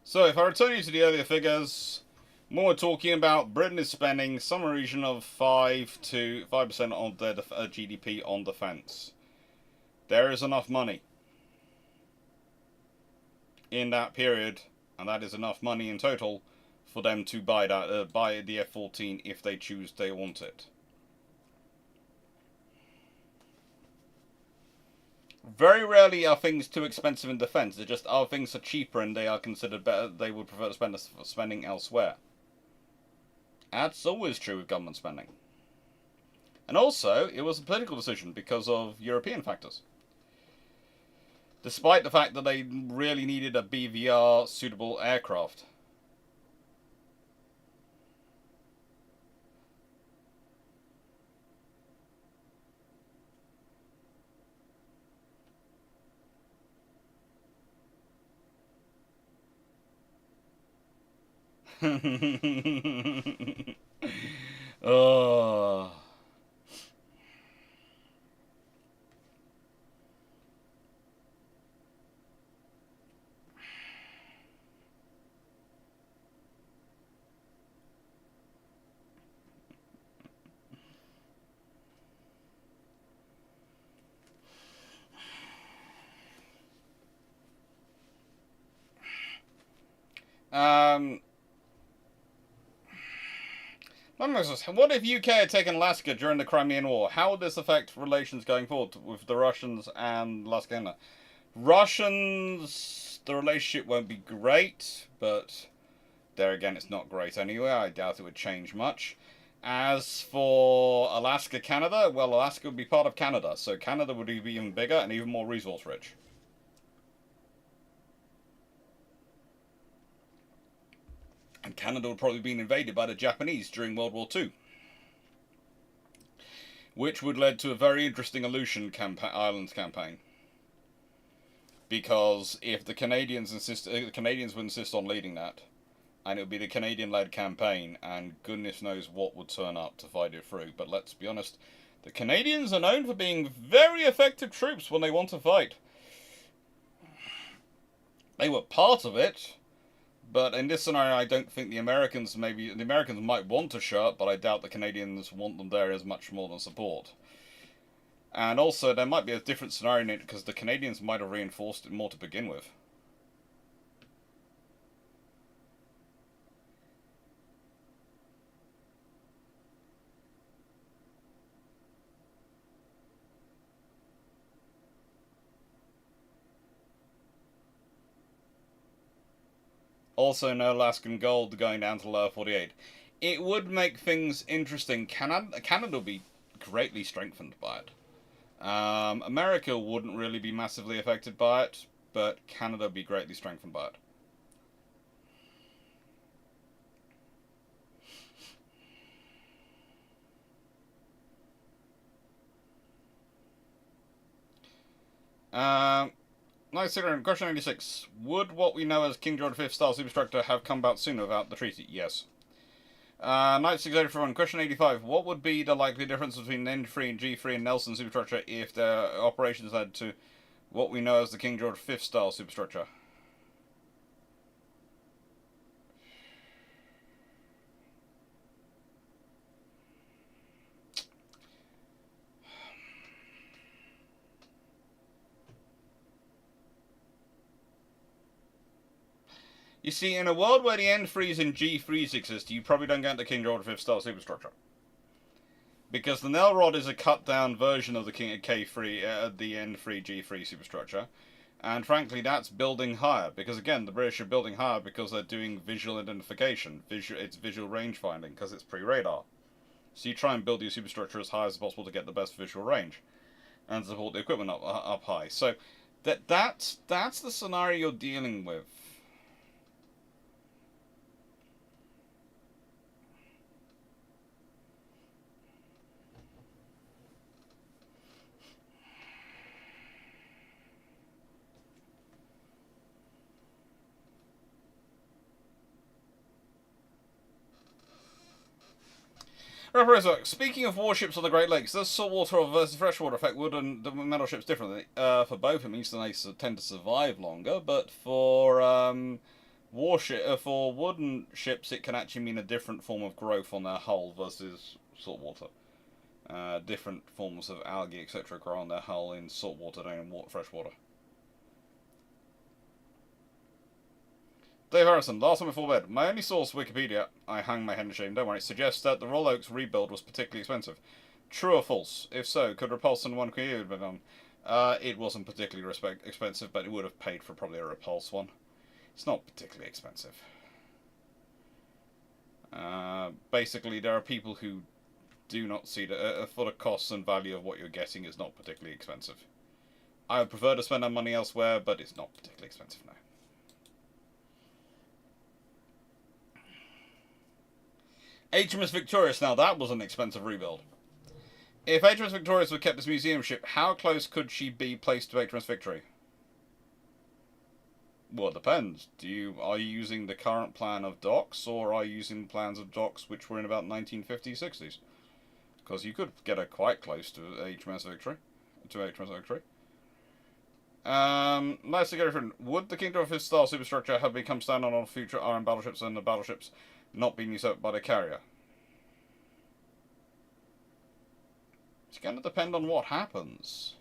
So, if I return you to the earlier figures, when we're talking about Britain is spending some region of 5% of their GDP on defence. There is enough money in that period, and that is enough money in total for them to buy the F-14 if they choose they want it. Very rarely are things too expensive in defence. They're just are things are cheaper and they are considered better. They would prefer to spend spending elsewhere. That's always true with government spending. And also, it was a political decision because of European factors. Despite the fact that they really needed a BVR suitable aircraft. Oh. What if UK had taken Alaska during the Crimean War? How would this affect relations going forward with the Russians and Alaska? Russians, the relationship won't be great, but there again, it's not great anyway. I doubt it would change much. As for Alaska, Canada, well, Alaska would be part of Canada, so Canada would be even bigger and even more resource rich. And Canada would probably be invaded by the Japanese during World War II. Which would lead to a very interesting Aleutian Islands campaign. Because if the Canadians would insist on leading that, and it would be the Canadian-led campaign, and goodness knows what would turn up to fight it through. But let's be honest, the Canadians are known for being very effective troops when they want to fight. They were part of it. But in this scenario, I don't think the Americans might want to show up, but I doubt the Canadians want them there as much more than support. And also, there might be a different scenario in it, because the Canadians might have reinforced it more to begin with. Also, no Alaskan gold going down to lower 48. It would make things interesting. Canada would be greatly strengthened by it. America wouldn't really be massively affected by it, but Canada would be greatly strengthened by it. Nice question 86. Would what we know as King George V style superstructure have come about sooner without the treaty? Yes. Knight 681, question 85. What would be the likely difference between N3 and G3 and Nelson superstructure if their operations led to what we know as the King George V style superstructure? You see, in a world where the N3s and G3s exist, you probably don't get the King George V style superstructure. Because the Nelrod is a cut-down version of the King K3, the N3 G3 superstructure. And frankly, that's building higher. Because again, the British are building higher because they're doing visual identification. It's visual range finding, because it's pre-radar. So you try and build your superstructure as high as possible to get the best visual range. And support the equipment up high. So that's the scenario you're dealing with. Professor, speaking of warships on the Great Lakes, does saltwater versus freshwater affect wood and the metal ships differently? For both, it means they tend to survive longer, but for for wooden ships, it can actually mean a different form of growth on their hull versus saltwater. Different forms of algae, etc., grow on their hull in saltwater than in freshwater. Dave Harrison, last one before bed. My only source, Wikipedia, I hang my head in shame, don't worry, suggests that the Royal Oaks rebuild was particularly expensive. True or false? If so, could Repulse and one Q have been on? It wasn't particularly expensive, but it would have paid for probably a Repulse one. It's not particularly expensive. Basically, there are people who do not see that for the costs and value of what you're getting is not particularly expensive. I would prefer to spend that money elsewhere, but it's not particularly expensive now. HMS Victorious, now that was an expensive rebuild. If HMS Victorious were kept as museum ship, how close could she be placed to HMS Victory? Well, it depends. Are you using the current plan of docks, or are you using plans of docks which were in about 1950s, 60s? Because you could get her quite close to HMS Victory. Nice to go different. Would the Kingdom of his style superstructure have become standard on future RM battleships and the battleships not being usurped by the carrier? It's going to depend on what happens.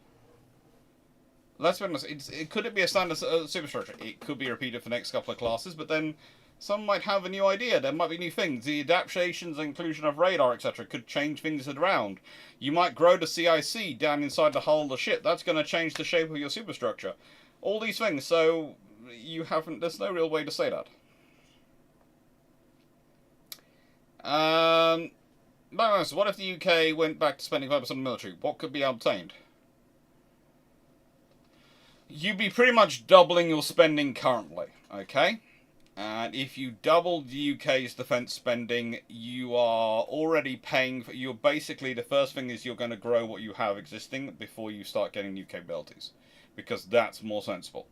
Let's be honest, could it be a standard superstructure? It could be repeated for the next couple of classes, but then some might have a new idea. There might be new things. The adaptations and inclusion of radar, etc. could change things around. You might grow the CIC down inside the hull of the ship. That's going to change the shape of your superstructure. All these things, so there's no real way to say that. What if the UK went back to spending 5% on the military? What could be obtained? You'd be pretty much doubling your spending currently, okay? And if you double the UK's defence spending, you are already paying for... You're basically, the first thing is you're going to grow what you have existing before you start getting new capabilities. Because that's more sensible.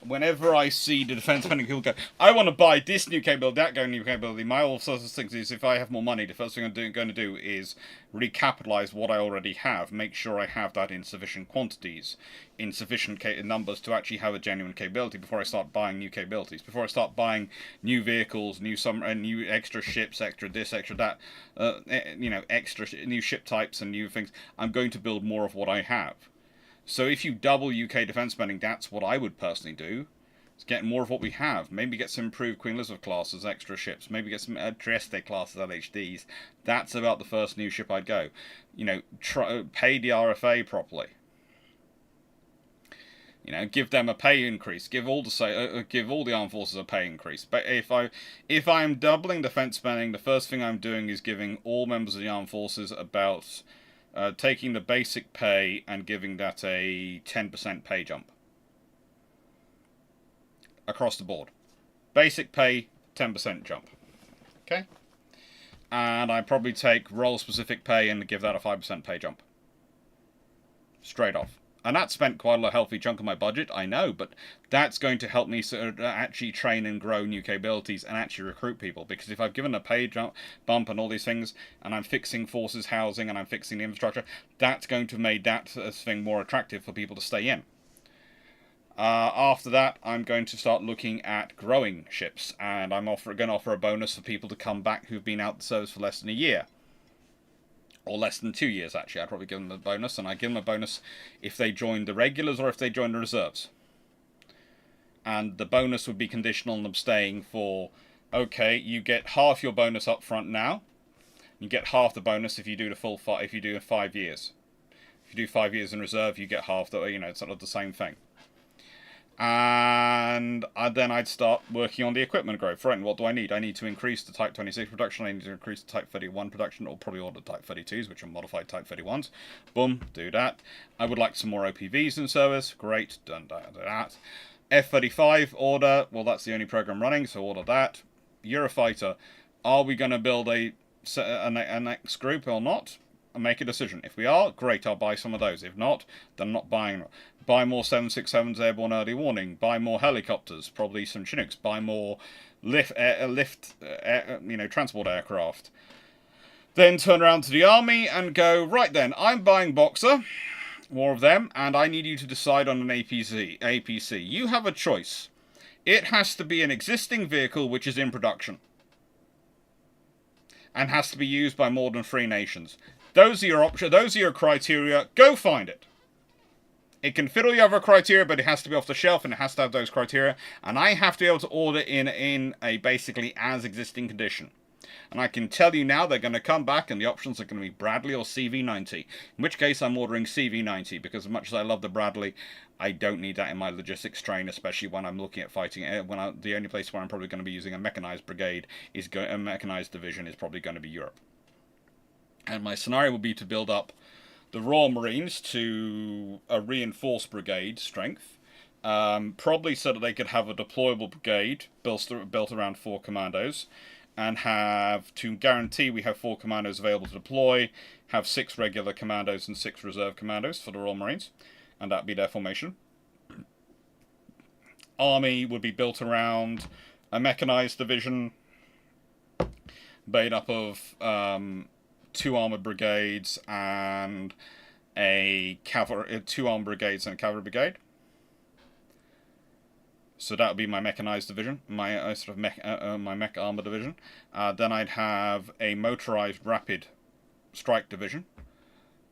Whenever I see the defence spending, people go, I want to buy this new capability, that new capability. My all sorts of things is, if I have more money, the first thing I'm going to do is recapitalise what I already have. Make sure I have that in sufficient quantities, in sufficient numbers to actually have a genuine capability before I start buying new capabilities. Before I start buying new vehicles, new extra ships, extra this, extra that, extra new ship types and new things. I'm going to build more of what I have. So if you double UK defence spending, that's what I would personally do. Is get more of what we have. Maybe get some improved Queen Elizabeth classes, extra ships. Maybe get some Trieste classes, LHDs. That's about the first new ship I'd go. Pay the RFA properly. Give them a pay increase. Give all the armed forces a pay increase. But if I'm doubling defence spending, the first thing I'm doing is giving all members of the armed forces about... taking the basic pay and giving that a 10% pay jump. Across the board. Basic pay, 10% jump. Okay? And I probably take role-specific pay and give that a 5% pay jump. Straight off. And that spent quite a healthy chunk of my budget, I know, but that's going to help me sort of actually train and grow new capabilities and actually recruit people. Because if I've given a pay bump and all these things, and I'm fixing forces housing and I'm fixing the infrastructure, that's going to make that thing more attractive for people to stay in. After that, I'm going to start looking at growing ships, and I'm going to offer a bonus for people to come back who've been out the service for less than a year. Or less than 2 years, actually. I'd probably give them a bonus, and I'd give them a bonus if they joined the regulars or if they joined the reserves. and the bonus would be conditional on them staying for, okay, you get half your bonus up front now. You get half the bonus if you do if you do 5 years. If you do 5 years in reserve, you get half the, it's sort of the same thing. And then I'd start working on the equipment growth. Right, and what do I need? I need to increase the Type 26 production, I need to increase the Type 31 production, or probably all the Type 32s, which are modified Type 31s. Boom, do that. I would like some more OPVs in service. Great, done that. F-35 order, well, that's the only program running, so order that. Eurofighter, are we going to build a next group or not? And make a decision. If we are, great, I'll buy some of those. If not, then I'm not buying them. Buy more 767s airborne early warning. Buy more helicopters, probably some Chinooks. Buy more transport aircraft. Then turn around to the army and go, right then, I'm buying Boxer, more of them, and I need you to decide on an APC. You have a choice. It has to be an existing vehicle which is in production and has to be used by more than 3 nations. Those are your options. Those are your criteria. Go find it. It can fit all your other criteria, but it has to be off the shelf and it has to have those criteria. And I have to be able to order in a basically as existing condition. And I can tell you now they're going to come back and the options are going to be Bradley or CV-90. In which case I'm ordering CV-90 because as much as I love the Bradley, I don't need that in my logistics train, especially when I'm looking at fighting. The only place where I'm probably going to be using a mechanized brigade a mechanized division is probably going to be Europe. And my scenario would be to build up the Royal Marines to a reinforced brigade strength, probably so that they could have a deployable brigade built around 4 commandos, and to guarantee we have 4 commandos available to deploy, have 6 regular commandos and 6 reserve commandos for the Royal Marines, and that'd be their formation. Army would be built around a mechanized division made up of 2 armored brigades and a cavalry, 2 armored brigades and a cavalry brigade. So that would be my mechanized division, my my mech armor division. Then I'd have a motorized rapid strike division,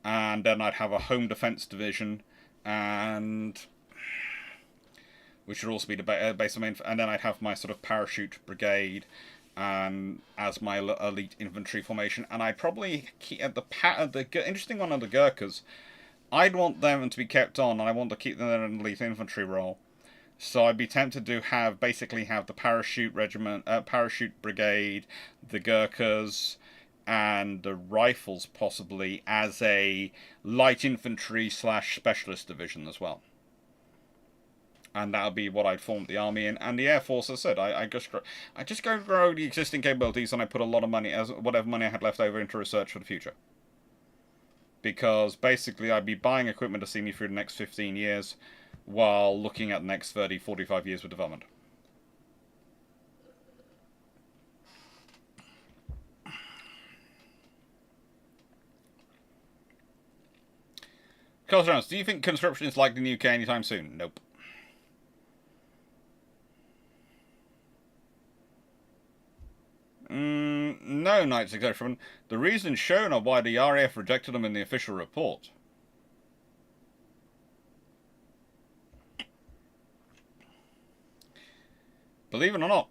and then I'd have a home defense division, and which would also be the base of main. And then I'd have my sort of parachute brigade, as my elite infantry formation. And I'd probably keep the interesting one on the Gurkhas. I'd want them to be kept on, and I want to keep them in an elite infantry role. So I'd be tempted to have the parachute regiment, parachute brigade, the Gurkhas, and the rifles possibly as a light infantry / specialist division as well. And that would be what I'd form the army in. And the Air Force, as I said, I just go grow the existing capabilities, and I put a lot of money, whatever money I had left over, into research for the future. Because basically I'd be buying equipment to see me through the next 15 years, while looking at the next 30, 45 years with development. Carlos Jones, do you think conscription is likely in the UK anytime soon? Nope. No, Knights etc. The reasons shown are why the RAF rejected them in the official report. Believe it or not,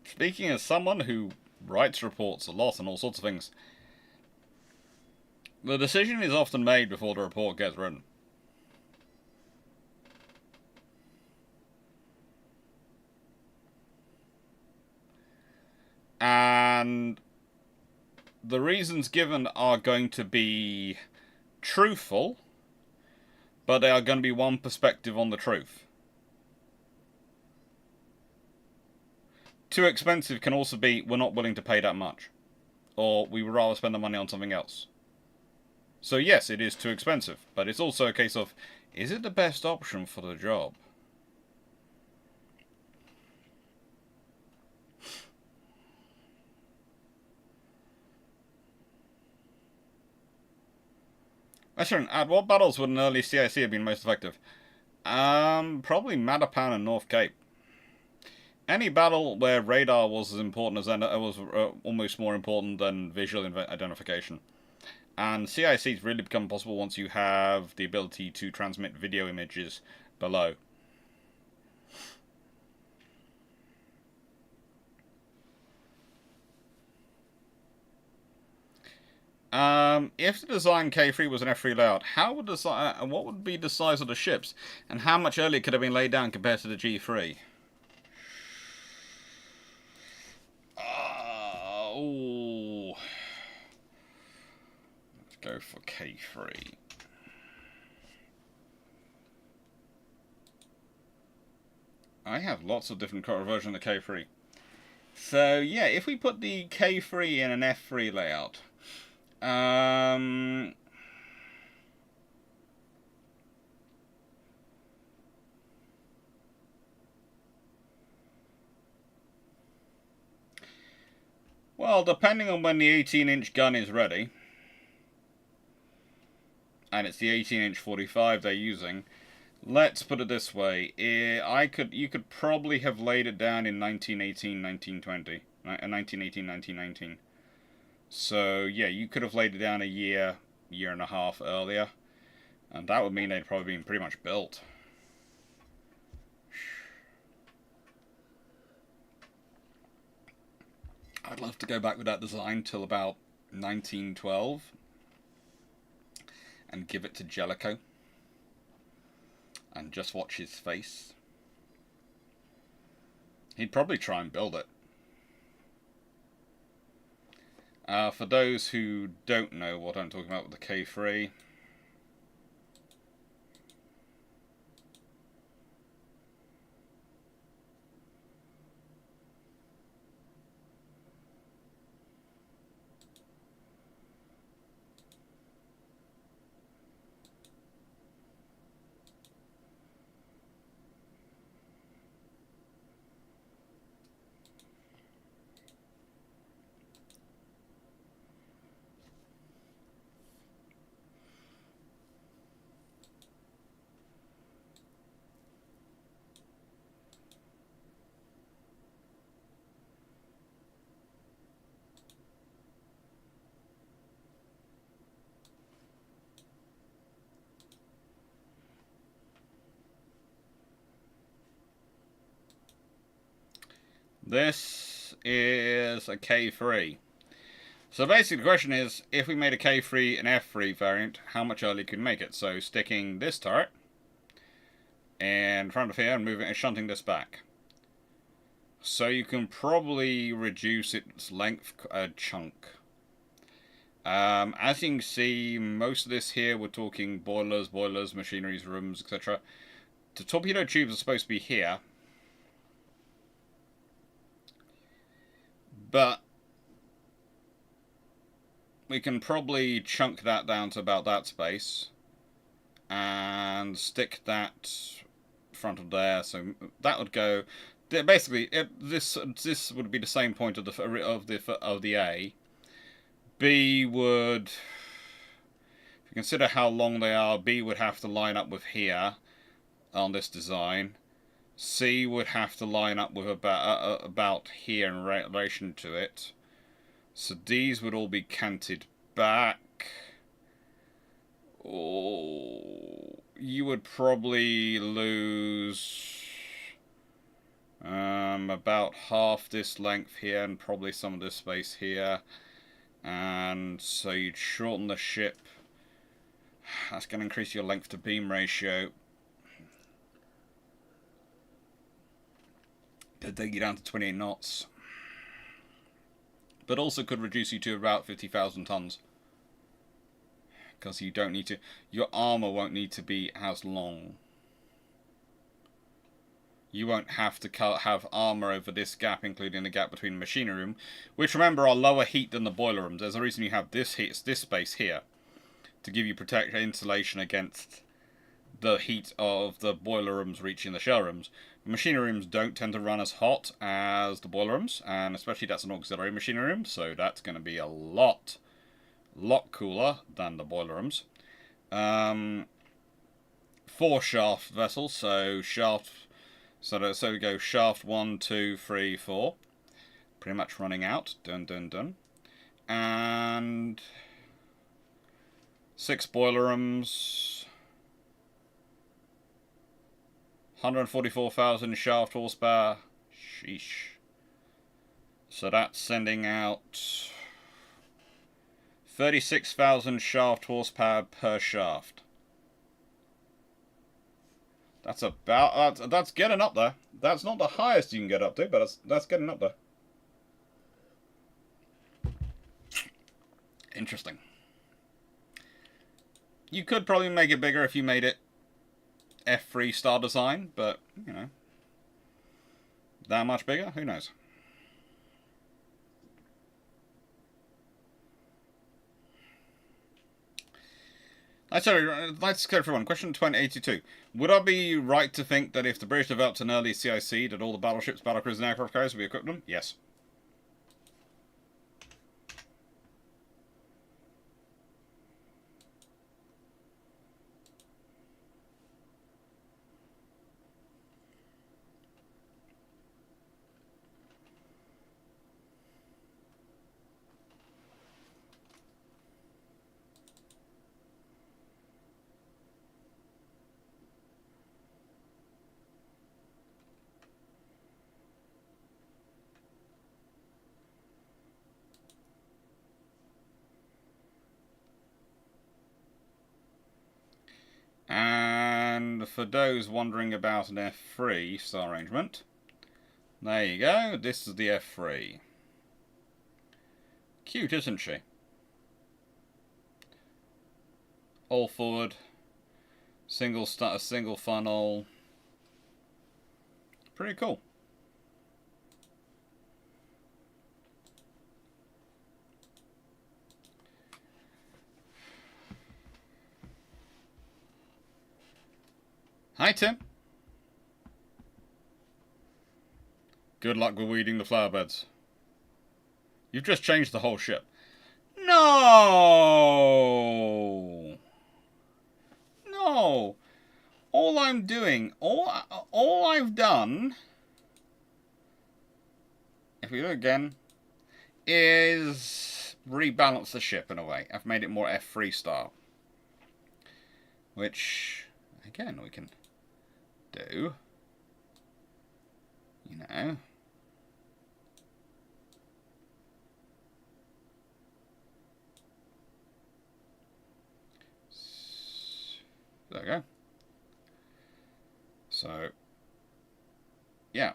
speaking as someone who writes reports a lot and all sorts of things, the decision is often made before the report gets written. And the reasons given are going to be truthful, but they are going to be one perspective on the truth. Too expensive can also be, we're not willing to pay that much. Or we would rather spend the money on something else. So yes, it is too expensive, but it's also a case of, is it the best option for the job? Question, at what battles would an early CIC have been most effective? Probably Matapan and North Cape. Any battle where radar was as important as almost more important than visual identification. And CIC's really become possible once you have the ability to transmit video images below. If the design K3 was an F3 layout, how would what would be the size of the ships, and how much earlier could have been laid down compared to the G3? Oh, let's go for K3. I have lots of different versions of the K3. So yeah, if we put the K3 in an F3 layout, well, depending on when the 18-inch gun is ready, and it's the 18-inch 45 they're using, let's put it this way: you could probably have laid it down in 1918, 1920, 1918, 1919. So yeah, you could have laid it down a year and a half earlier, and that would mean they'd probably been pretty much built. I'd love to go back with that design till about 1912 and give it to Jellicoe and just watch his face. He'd probably try and build it. For those who don't know what I'm talking about with the K3, this is a K3. So basically the question is, if we made a K3 and F3 variant, how much earlier could we make it? So sticking this turret in front of here and moving and shunting this back. So you can probably reduce its length a chunk. As you can see, most of this here, we're talking boilers, machineries, rooms, etc. The torpedo tubes are supposed to be here. But we can probably chunk that down to about that space and stick that front of there. So that would go. Basically, this would be the same point of the A. B would, if you consider how long they are, B would have to line up with here on this design. C would have to line up with about here in relation to it. So these would all be canted back. Oh, you would probably lose about half this length here and probably some of this space here. And so you'd shorten the ship. That's going to increase your length to beam ratio. Could take you down to 28 knots. But also could reduce you to about 50,000 tons. Because you don't need to... Your armor won't need to be as long. You won't have to have armor over this gap, including the gap between the machinery room, which, remember, are lower heat than the boiler rooms. There's a reason you have this space here, to give you insulation against the heat of the boiler rooms reaching the shell rooms. Machinery rooms don't tend to run as hot as the boiler rooms, and especially that's an auxiliary machinery room, so that's going to be a lot cooler than the boiler rooms. 4 shaft vessels, so shaft. So we go shaft 1, 2, 3, 4. Pretty much running out. Dun dun dun. And 6 boiler rooms. 144,000 shaft horsepower. Sheesh. So that's sending out 36,000 shaft horsepower per shaft. That's about that's getting up there. That's not the highest you can get up to, but that's getting up there. Interesting. You could probably make it bigger if you made it F3 star design, but you know, that much bigger? Who knows? Let's go for one. Question 2082. Would I be right to think that if the British developed an early CIC, that all the battleships, battlecruisers, and aircraft carriers would be equipped with them? Yes. And for those wondering about an F3 star arrangement, there you go. This is the F3. Cute, isn't she? All forward, single funnel. Pretty cool. Hi, Tim. Good luck with weeding the flower beds. You've just changed the whole ship. No! No! All I'm doing, all I've done, if we do it again, is rebalance the ship in a way. I've made it more F3 style. Which, again, we can do, you know. There we go. So, yeah,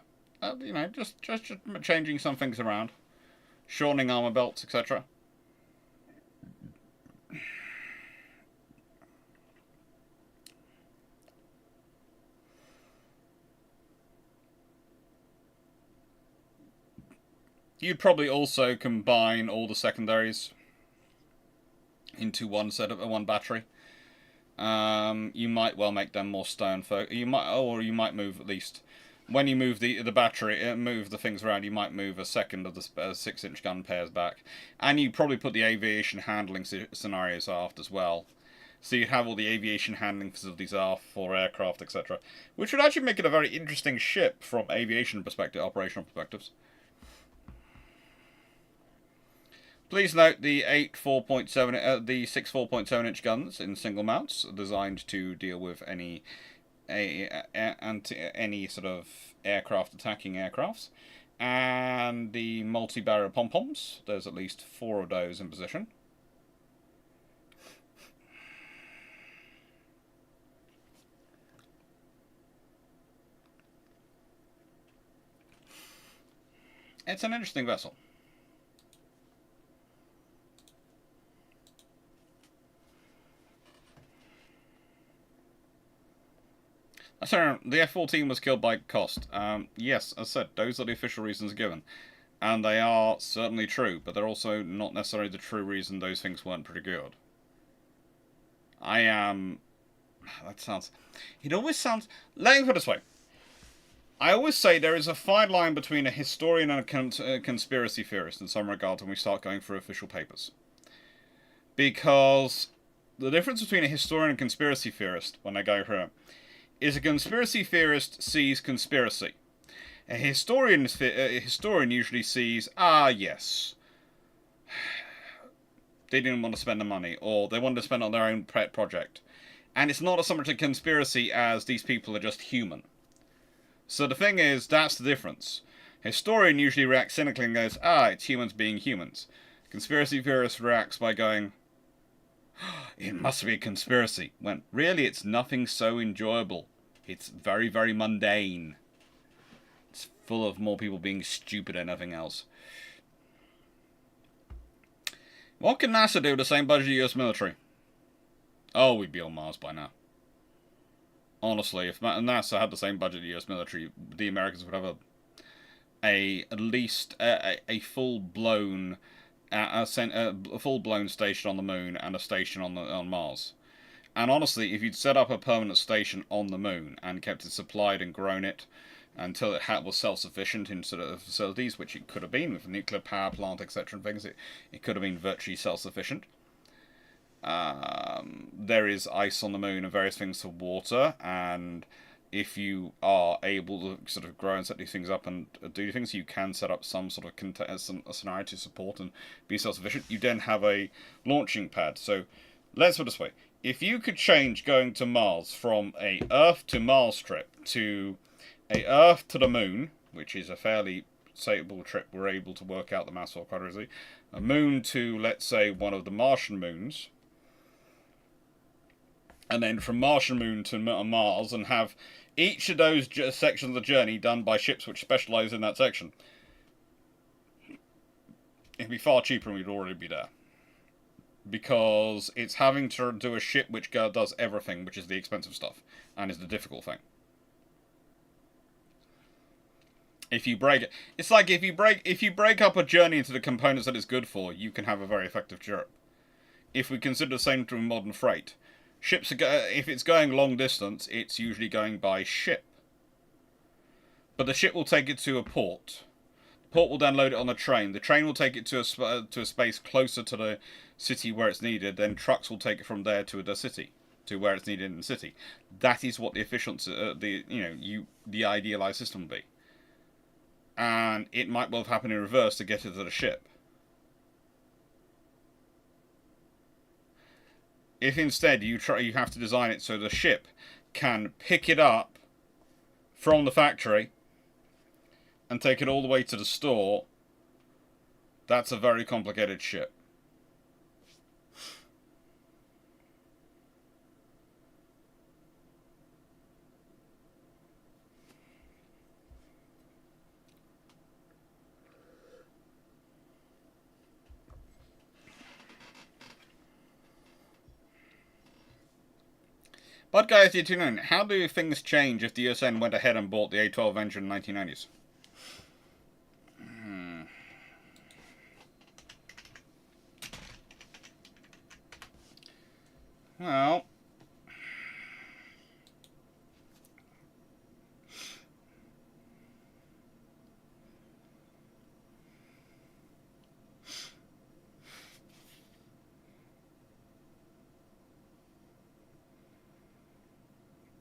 you know, just changing some things around, shortening armor belts, etc. You'd probably also combine all the secondaries into one battery. You might well make them more stone folk. You might move at least when you move the battery, move the things around. You might move a second of the 6-inch gun pairs back, and you probably put the aviation handling scenarios aft as well. So you'd have all the aviation handling facilities aft for aircraft, etc., which would actually make it a very interesting ship from aviation perspective, operational perspectives. Please note the 6 4.7 inch guns in single mounts, designed to deal with any sort of aircraft attacking aircrafts, and the multi-barrel pom-poms. There's at least 4 of those in position. It's an interesting vessel. So, the F-14 was killed by cost. Yes, as I said, those are the official reasons given. And they are certainly true, but they're also not necessarily the true reason those things weren't pretty good. That sounds... It always sounds... Let me put it this way. I always say there is a fine line between a historian and a conspiracy theorist in some regard when we start going through official papers. Because the difference between a historian and conspiracy theorist, when they go through it, is a conspiracy theorist sees conspiracy. A historian usually sees, yes, They didn't want to spend the money, or they wanted to spend it on their own pet project. And it's not so much a conspiracy as these people are just human. So the thing is, that's the difference. Historian usually reacts cynically and goes, it's humans being humans. Conspiracy theorist reacts by going, it must be a conspiracy. When really it's nothing so enjoyable. It's very, very mundane. It's full of more people being stupid than anything else. What can NASA do with the same budget as the US military? Oh, we'd be on Mars by now. Honestly, if NASA had the same budget as the US military, the Americans would have at least a full-blown station on the moon and a station on Mars. And honestly, if you'd set up a permanent station on the moon and kept it supplied and grown it until it was self-sufficient in sort of facilities, which it could have been with a nuclear power plant, etc. and things, it could have been virtually self-sufficient. There is ice on the moon and various things for water, and if you are able to sort of grow and set these things up and do things, you can set up some sort of a scenario to support and be self-sufficient. You then have a launching pad. So let's put it this way. If you could change going to Mars from a Earth to Mars trip to a Earth to the moon, which is a fairly stable trip, we're able to work out the mass quite easily, a moon to, let's say, one of the Martian moons, and then from Martian moon to Mars, and have each of those sections of the journey done by ships which specialise in that section, it'd be far cheaper and we'd already be there. Because it's having to do a ship which does everything, which is the expensive stuff, and is the difficult thing. If you break it, it's like if you break up a journey into the components that it's good for, you can have a very effective trip. If we consider the same through modern freight, ships if it's going long distance, it's usually going by ship. But the ship will take it to a port. The port will then load it on a train. The train will take it to a space closer to the city where it's needed. Then trucks will take it from there to the city, to where it's needed in the city. That is what the efficiency, the idealized system will be. And it might well have happened in reverse to get it to the ship. If instead you have to design it so the ship can pick it up from the factory and take it all the way to the store, that's a very complicated ship. But guys, did you know, how do things change if the USN went ahead and bought the A-12 engine in the 1990s? Well,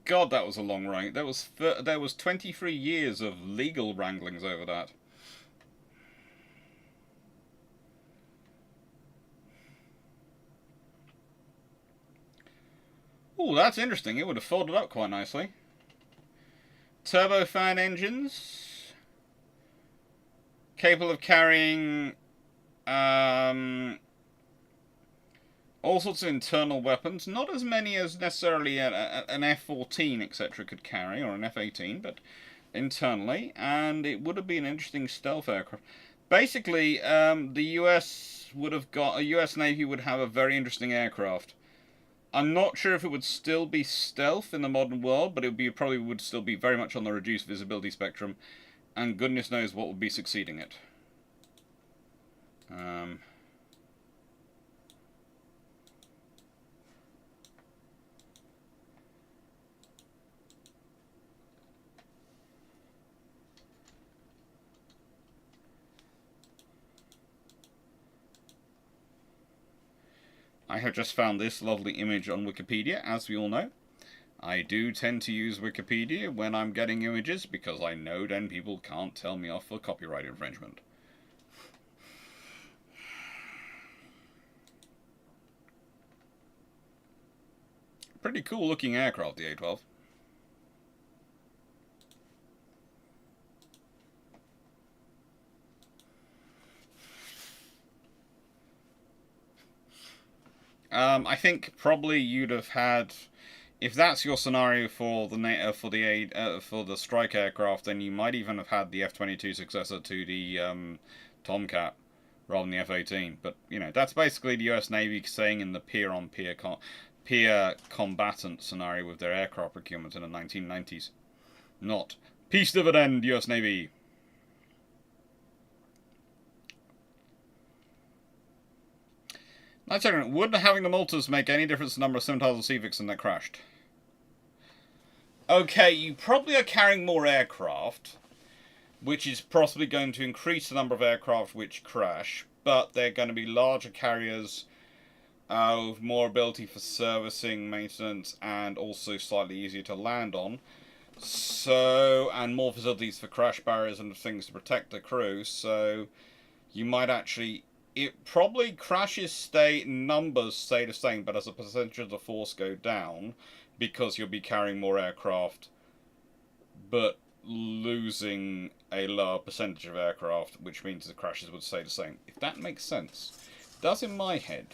God, that was a long run. There was 23 years of legal wranglings over that. Oh, that's interesting. It would have folded up quite nicely. Turbofan engines, capable of carrying all sorts of internal weapons, not as many as necessarily an F-14, etc. could carry, or an F-18, but internally, and it would have been an interesting stealth aircraft. Basically, the US Navy would have a very interesting aircraft. I'm not sure if it would still be stealth in the modern world, but it probably would still be very much on the reduced visibility spectrum, and goodness knows what would be succeeding it. I have just found this lovely image on Wikipedia, as we all know. I do tend to use Wikipedia when I'm getting images, because I know then people can't tell me off for copyright infringement. pretty cool looking aircraft, the A-12. I think probably you'd have had, if that's your scenario for the strike aircraft, then you might even have had the F-22 successor to the Tomcat rather than the F-18. But you know, that's basically the U.S. Navy saying in the peer combatant scenario with their aircraft procurement in the 1990s, not peace dividend, U.S. Navy. Nice segment. Would having the Maltas make any difference to the number of Scimitars or Civics that crashed? Okay, you probably are carrying more aircraft, which is possibly going to increase the number of aircraft which crash, but they're going to be larger carriers with more ability for servicing, maintenance, and also slightly easier to land on. So, and more facilities for crash barriers and things to protect the crew, so you might actually... It probably numbers stay the same, but as a percentage of the force go down, because you'll be carrying more aircraft, but losing a lower percentage of aircraft, which means the crashes would stay the same. If that makes sense. It does in my head.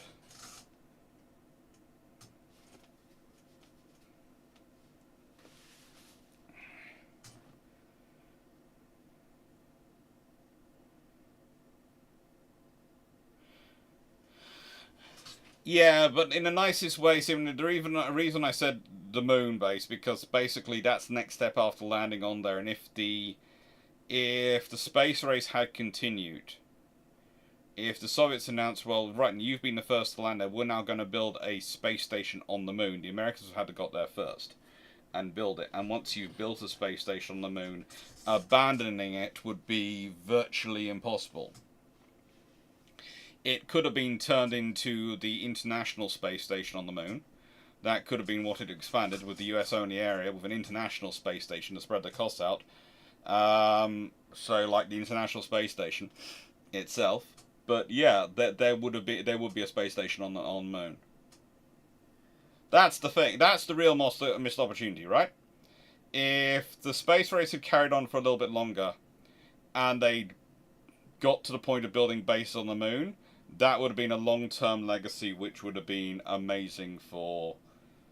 Yeah, but in the nicest way, the reason I said the moon base, because basically that's the next step after landing on there, and if the space race had continued, if the Soviets announced, well, right, you've been the first to land there, we're now going to build a space station on the moon, the Americans had to got there first and build it, and once you've built a space station on the moon, abandoning it would be virtually impossible. It could have been turned into the International Space Station on the moon. That could have been what it expanded with the US-only area with an international space station to spread the costs out. So, like the International Space Station itself. But yeah, there would be a space station on the moon. That's the thing. That's the real missed opportunity, right? If the space race had carried on for a little bit longer, and they got to the point of building bases on the moon, that would have been a long-term legacy which would have been amazing for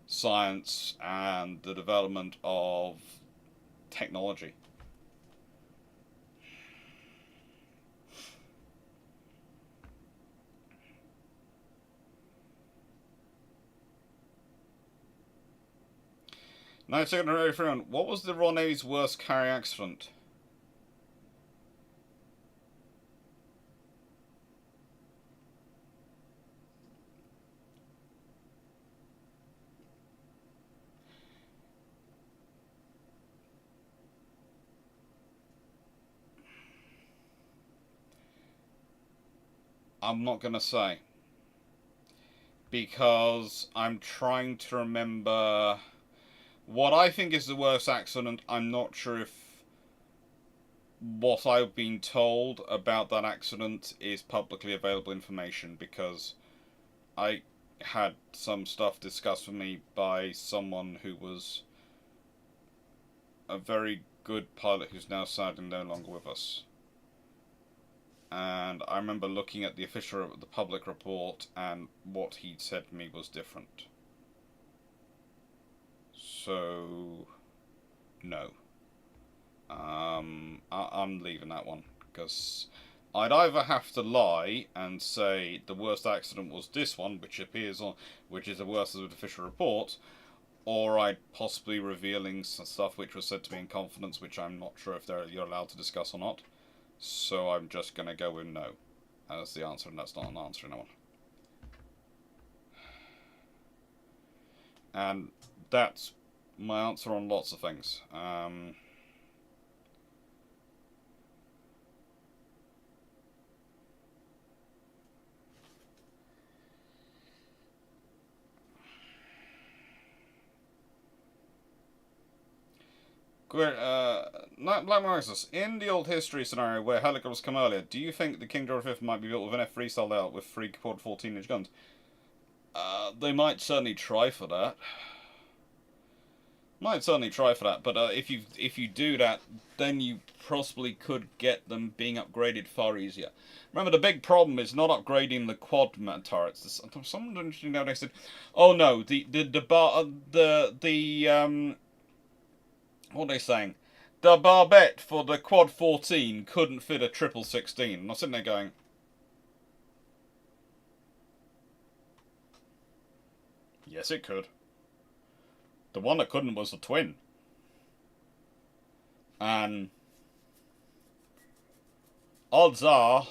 science and the development of technology. Now, secondary friend, what was the Royal Navy's worst carrier accident? I'm not going to say. Because I'm trying to remember what I think is the worst accident. I'm not sure if what I've been told about that accident is publicly available information, because I had some stuff discussed with me by someone who was a very good pilot who's now sadly no longer with us. And I remember looking at the public report, and what he'd said to me was different. So, no. I'm leaving that one, because I'd either have to lie and say the worst accident was this one, which is the worst of the official report, or I'd possibly revealing some stuff which was said to me in confidence, which I'm not sure if you're allowed to discuss or not. So I'm just going to go with no. That's the answer, and that's not an answer, no one. And that's my answer on lots of things. Black Marxus, in the old history scenario where helicopters come earlier, do you think the King George V might be built with an F3 style layout with 3 quad 14-inch guns? They might certainly try for that. Might certainly try for that, but if you do that, then you possibly could get them being upgraded far easier. Remember, the big problem is not upgrading the quad turrets. Someone interesting nowadays said, "Oh no, what are they saying? The barbette for the quad 14 couldn't fit a triple 16." And I'm sitting there going, "Yes, it could. The one that couldn't was the twin." And odds are,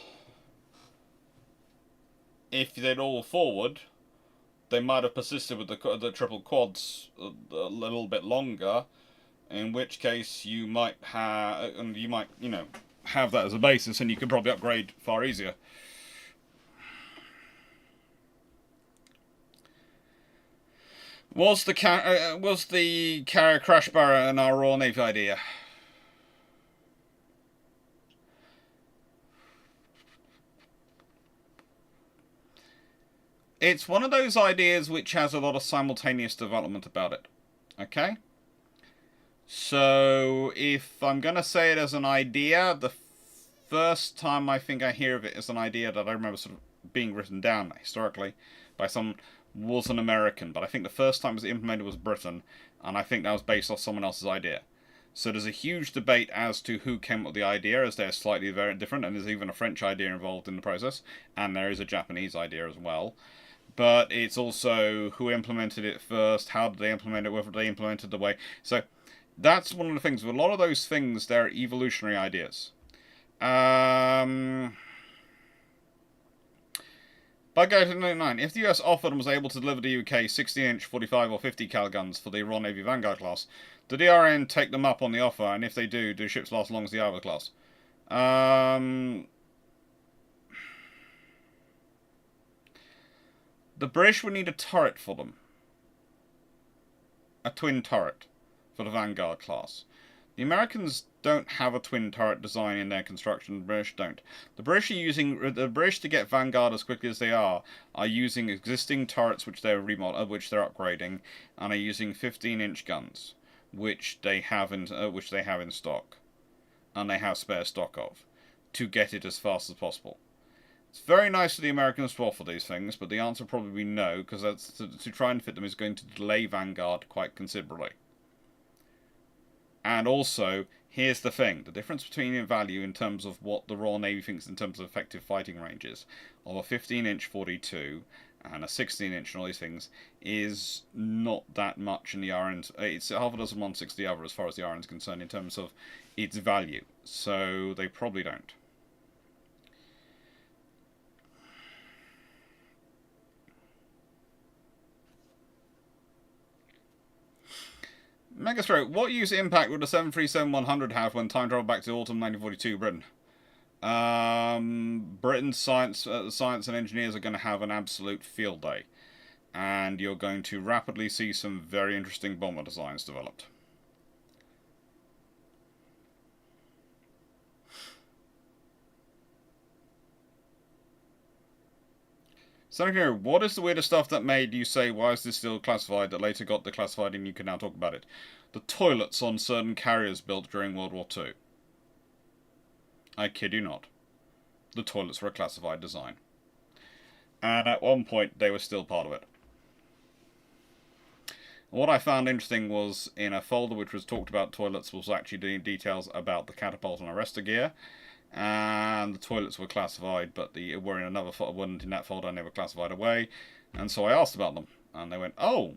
if they'd all forward, they might have persisted with the triple quads a little bit longer. In which case, you might have, and you might, have that as a basis, and you could probably upgrade far easier. Was the carrier crash barrier an our Royal Navy idea? It's one of those ideas which has a lot of simultaneous development about it. Okay? So, if I'm going to say it as an idea, the first time I think I hear of it as an idea that I remember sort of being written down historically by someone was an American, but I think the first time it was implemented was Britain, and I think that was based off someone else's idea. So there's a huge debate as to who came up with the idea, as they're slightly very different, and there's even a French idea involved in the process, and there is a Japanese idea as well. But it's also who implemented it first, how did they implement it, whether they implemented the way. So that's one of the things. With a lot of those things, they're evolutionary ideas. By going to 99, if the US offered and was able to deliver the UK 16-inch 45 or 50 cal guns for the Royal Navy Vanguard class, do the RN take them up on the offer? And if they do ships last as long as the Iowa class? The British would need a turret for them. A twin turret for the Vanguard class. The Americans don't have a twin turret design in their construction. The British don't. The British to get Vanguard as quickly as they are using existing turrets which they're upgrading, and are using 15-inch guns, which they have in stock, and they have spare stock of, to get it as fast as possible. It's very nice for the Americans to offer these things, but the answer will probably be no, because to try and fit them is going to delay Vanguard quite considerably. And also, here's the thing. The difference between value in terms of what the Royal Navy thinks in terms of effective fighting ranges of a 15-inch 42 and a 16-inch and all these things is not that much in the RNs. It's half a dozen 1/6 the other as far as the RN's concerned in terms of its value. So they probably don't. Megastroke, what use impact would the 737-100 have when time travel back to autumn 1942 Britain? Britain's science and engineers are going to have an absolute field day. And you're going to rapidly see some very interesting bomber designs developed. So, what is the weirdest stuff that made you say, why is this still classified, that later got declassified and you can now talk about it? The toilets on certain carriers built during World War II. I kid you not. The toilets were a classified design. And at one point, they were still part of it. What I found interesting was, in a folder which was talked about toilets, was actually doing details about the catapult and arrestor gear. And the toilets were classified, but they were in another folder, weren't in that folder, and they were classified away. And so I asked about them, and they went, "Oh,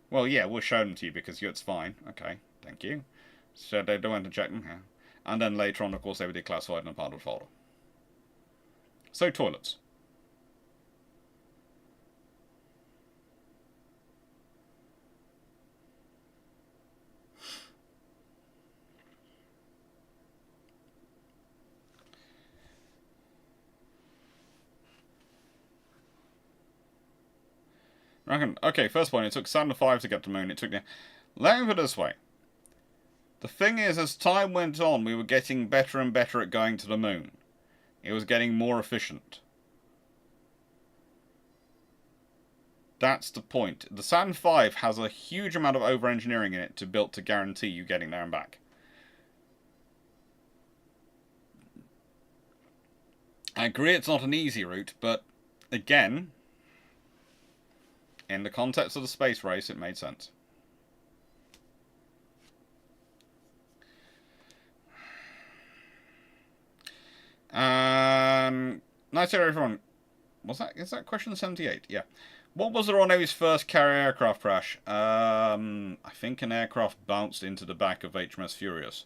well, yeah, we'll show them to you because it's fine." Okay, thank you. So they went to check them, yeah. And then later on, of course, they were declassified in a part of the folder. So toilets. Okay, first point, it took Saturn V to get to the moon. Let me put it this way. The thing is, as time went on, we were getting better and better at going to the moon. It was getting more efficient. That's the point. The Saturn V has a huge amount of over-engineering in it to build to guarantee you getting there and back. I agree it's not an easy route, but again, in the context of the space race, it made sense. Nice area, everyone. Is that question 78? Yeah. What was the Royal Navy's first carrier aircraft crash? I think an aircraft bounced into the back of HMS Furious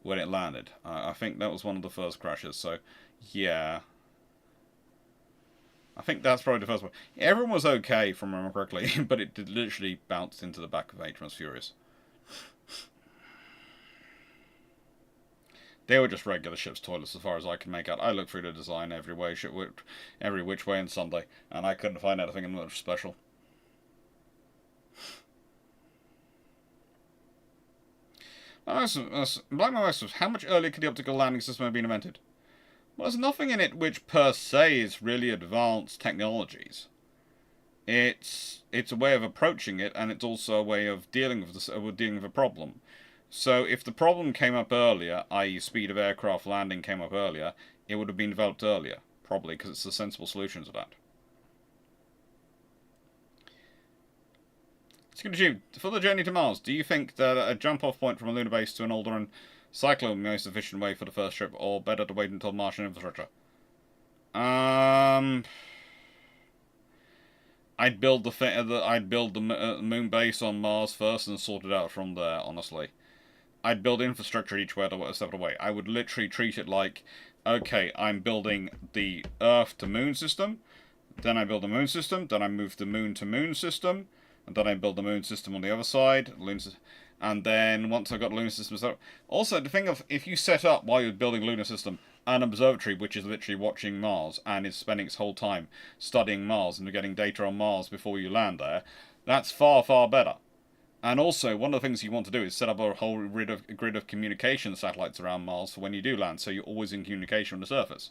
when it landed. I think that was one of the first crashes, so yeah. I think that's probably the first one. Everyone was okay, if I remember correctly, but it did literally bounce into the back of HMS Furious. They were just regular ship's toilets as far as I can make out. I looked through the design every which way and Sunday, and I couldn't find anything much special. Black Mesa, how much earlier could the optical landing system have been invented? Well, there's nothing in it which per se is really advanced technologies. It's a way of approaching it, and it's also a way of dealing with a problem. So if the problem came up earlier, i.e. speed of aircraft landing came up earlier, it would have been developed earlier, probably because it's a sensible solution to that. For the journey to Mars, do you think that a jump-off point from a lunar base to an Alderaan cyclone would be the most efficient way for the first trip, or better to wait until Martian infrastructure? I'd build the moon base on Mars first and sort it out from there, honestly. I'd build infrastructure each way a step away. I would literally treat it like, okay, I'm building the Earth to Moon system, then I build the Moon system, then I move the Moon to Moon system, and then I build the Moon system on the other side, and then once I've got the lunar system set up. Also, the thing of, if you set up, while you're building a lunar system, an observatory which is literally watching Mars and is spending its whole time studying Mars and getting data on Mars before you land there, that's far, far better. And also, one of the things you want to do is set up a whole grid of communication satellites around Mars for when you do land, so you're always in communication with the surface.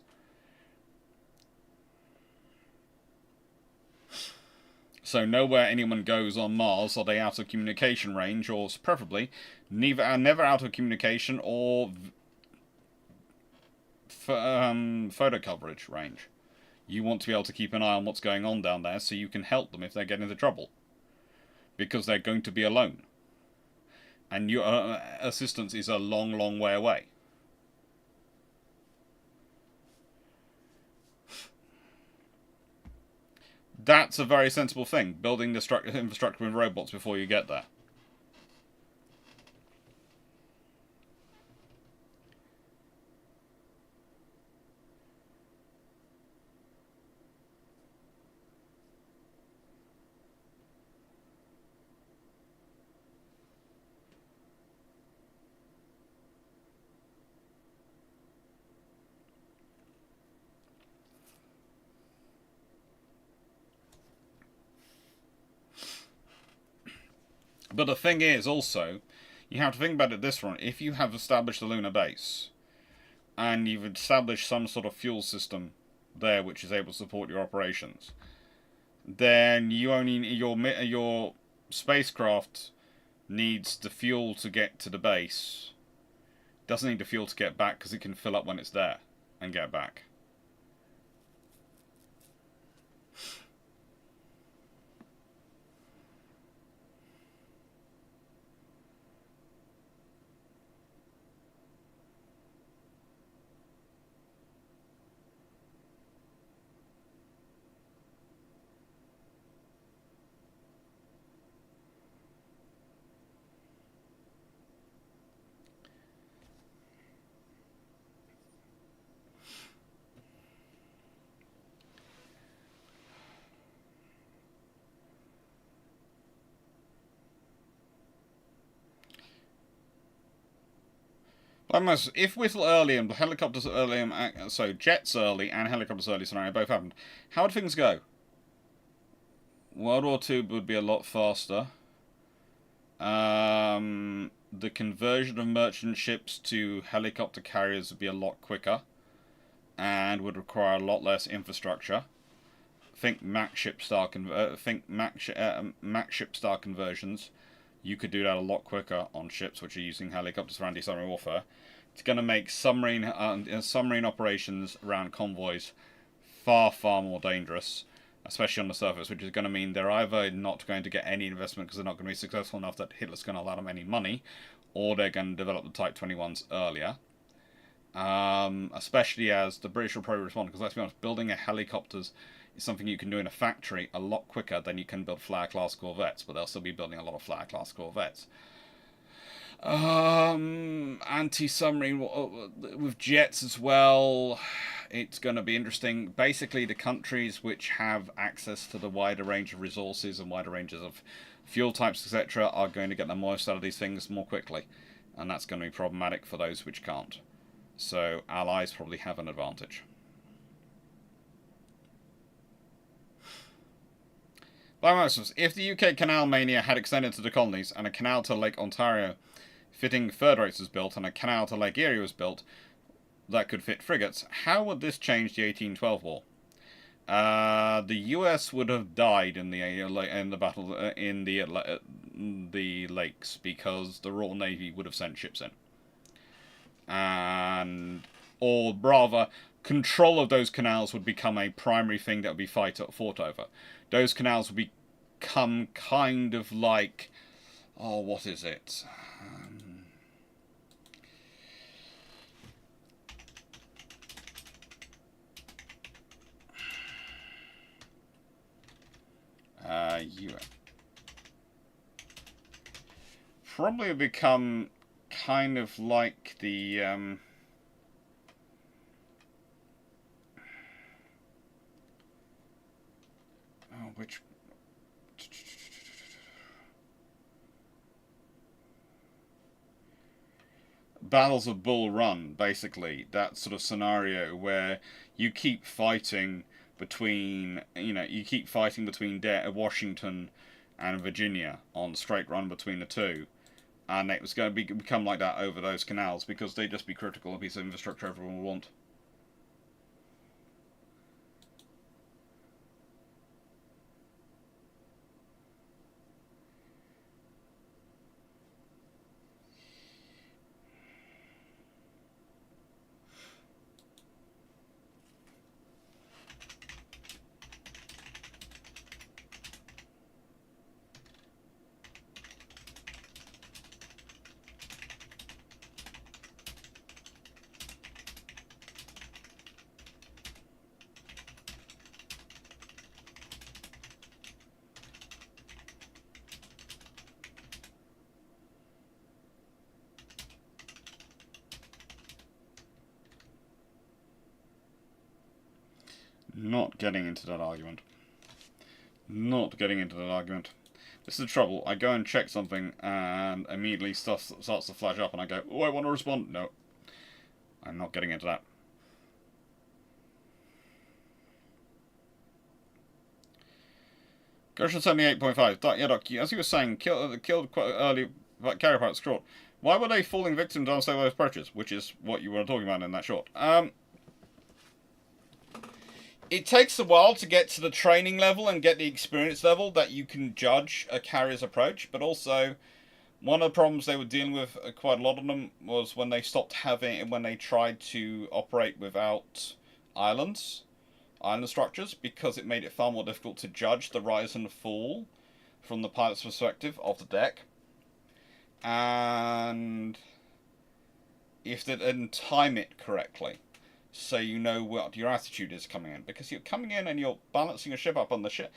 So nowhere anyone goes on Mars are they out of communication range, or preferably never out of communication or photo coverage range. You want to be able to keep an eye on what's going on down there so you can help them if they get into trouble. Because they're going to be alone. And your assistance is a long, long way away. That's a very sensible thing, building the infrastructure with robots before you get there. But the thing is, also, you have to think about it this way. If you have established a lunar base, and you've established some sort of fuel system there which is able to support your operations, then your spacecraft needs the fuel to get to the base. Doesn't need the fuel to get back because it can fill up when it's there and get back. If Whittle early and helicopters early, so jets early and helicopters early scenario both happened, how would things go? World War II would be a lot faster. The conversion of merchant ships to helicopter carriers would be a lot quicker, and would require a lot less infrastructure. think Mac ship star Mac ship star conversions. You could do that a lot quicker on ships which are using helicopters for anti-submarine warfare. It's going to make submarine operations around convoys far more dangerous, especially on the surface, which is going to mean they're either not going to get any investment because they're not going to be successful enough that Hitler's going to allow them any money, or they're going to develop the Type 21s earlier. Especially as the British will probably respond, because let's be honest, building a helicopters is something you can do in a factory a lot quicker than you can build Flyer-class corvettes, but they'll still be building a lot of Flyer-class corvettes. Anti-submarine with jets as well. It's going to be interesting. Basically, the countries which have access to the wider range of resources and wider ranges of fuel types, etc., are going to get the most out of these things more quickly, and that's going to be problematic for those which can't. So, allies probably have an advantage. If the UK canal mania had extended to the colonies, and a canal to Lake Ontario fitting third rates was built, and a canal to Lake Erie was built that could fit frigates, how would this change the 1812 war? The US would have died in the battle in the lakes, because the Royal Navy would have sent ships in, or rather, control of those canals would become a primary thing that would be fought over. Those canals would become kind of like, oh, what is it? Probably become kind of like the which Battles of Bull Run, basically that sort of scenario where you keep fighting between Washington and Virginia on straight run between the two, and it was going to become like that over those canals because they'd just be critical, a piece of infrastructure everyone would want. Not getting into that argument. This is the trouble. I go and check something, and immediately stuff starts to flash up, and I go, oh, I want to respond. No. I'm not getting into that. Gershon 78.5. Yeah, Doc, as you were saying, killed quite early carrier pilots short. Why were they falling victim to unstabilized approaches? Which is what you were talking about in that short. It takes a while to get to the training level and get the experience level that you can judge a carrier's approach, but also one of the problems they were dealing with, quite a lot of them, was when they tried to operate without island structures, because it made it far more difficult to judge the rise and fall from the pilot's perspective of the deck. And if they didn't time it correctly, so you know what your attitude is coming in, because you're coming in and you're balancing a ship up on the ship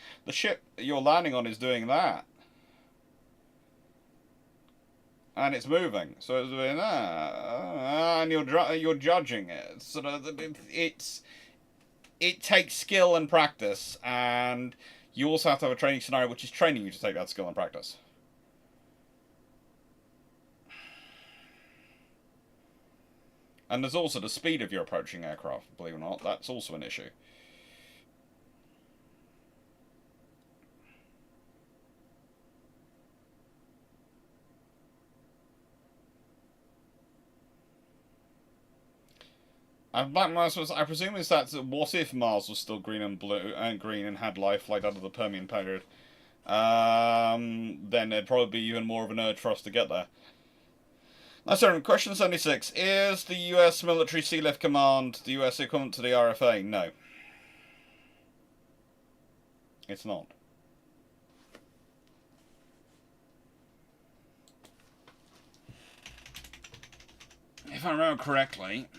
you're landing on is doing that, and it's moving, so it's doing that, and you're judging it. Sort of, it takes skill and practice, and you also have to have a training scenario which is training you to take that skill and practice. And there's also the speed of your approaching aircraft, believe it or not. That's also an issue. And Black Mars was, I presume, is that what if Mars was still green and blue and green and had life like out of the Permian period? Then there'd probably be even more of an urge for us to get there. Now, sorry, question 76. Is the US Military Sea Lift Command the US equivalent to the RFA? No. It's not. If I remember correctly,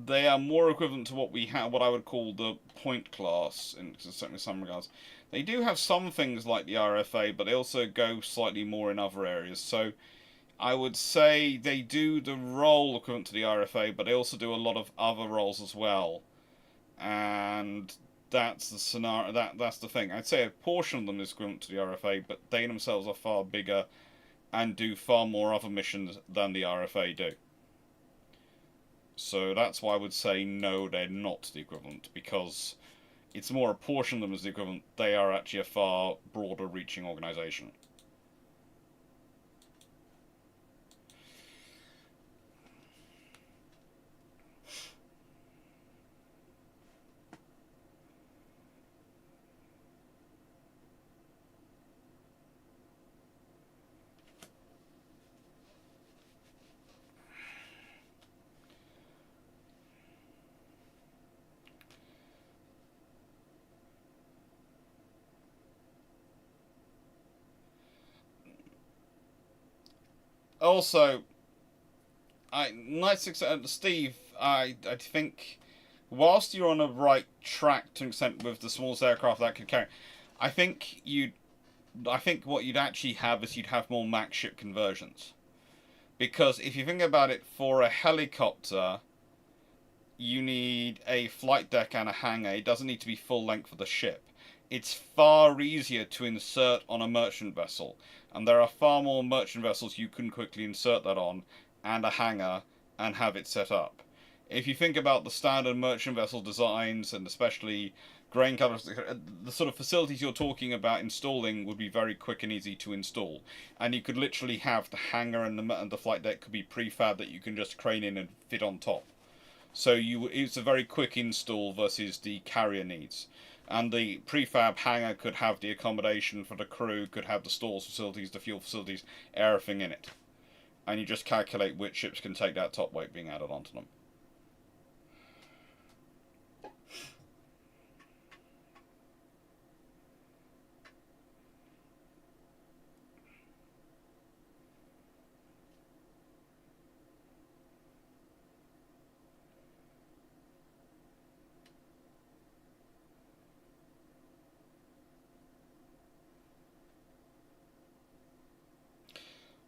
they are more equivalent to what we have, what I would call the point class, in certainly some regards. They do have some things like the RFA, but they also go slightly more in other areas. So I would say they do the role equivalent to the RFA, but they also do a lot of other roles as well. And that's the scenario. That's the thing. I'd say a portion of them is equivalent to the RFA, but they themselves are far bigger and do far more other missions than the RFA do. So that's why I would say no, they're not the equivalent, because it's more a portion of them as the equivalent. They are actually a far broader reaching organisation. Also, Steve, I think, whilst you're on the right track to an extent with the smallest aircraft that could carry, I think what you'd actually have is you'd have more max ship conversions, because if you think about it, for a helicopter, you need a flight deck and a hangar. It doesn't need to be full length for the ship. It's far easier to insert on a merchant vessel, and there are far more merchant vessels you can quickly insert that on, and a hangar, and have it set up. If you think about the standard merchant vessel designs, and especially grain cutters, the sort of facilities you're talking about installing would be very quick and easy to install, and you could literally have the hangar and the flight deck could be prefab that you can just crane in and fit on top. So it's a very quick install versus the carrier needs. And the prefab hangar could have the accommodation for the crew, could have the stores facilities, the fuel facilities, everything in it. And you just calculate which ships can take that top weight being added onto them.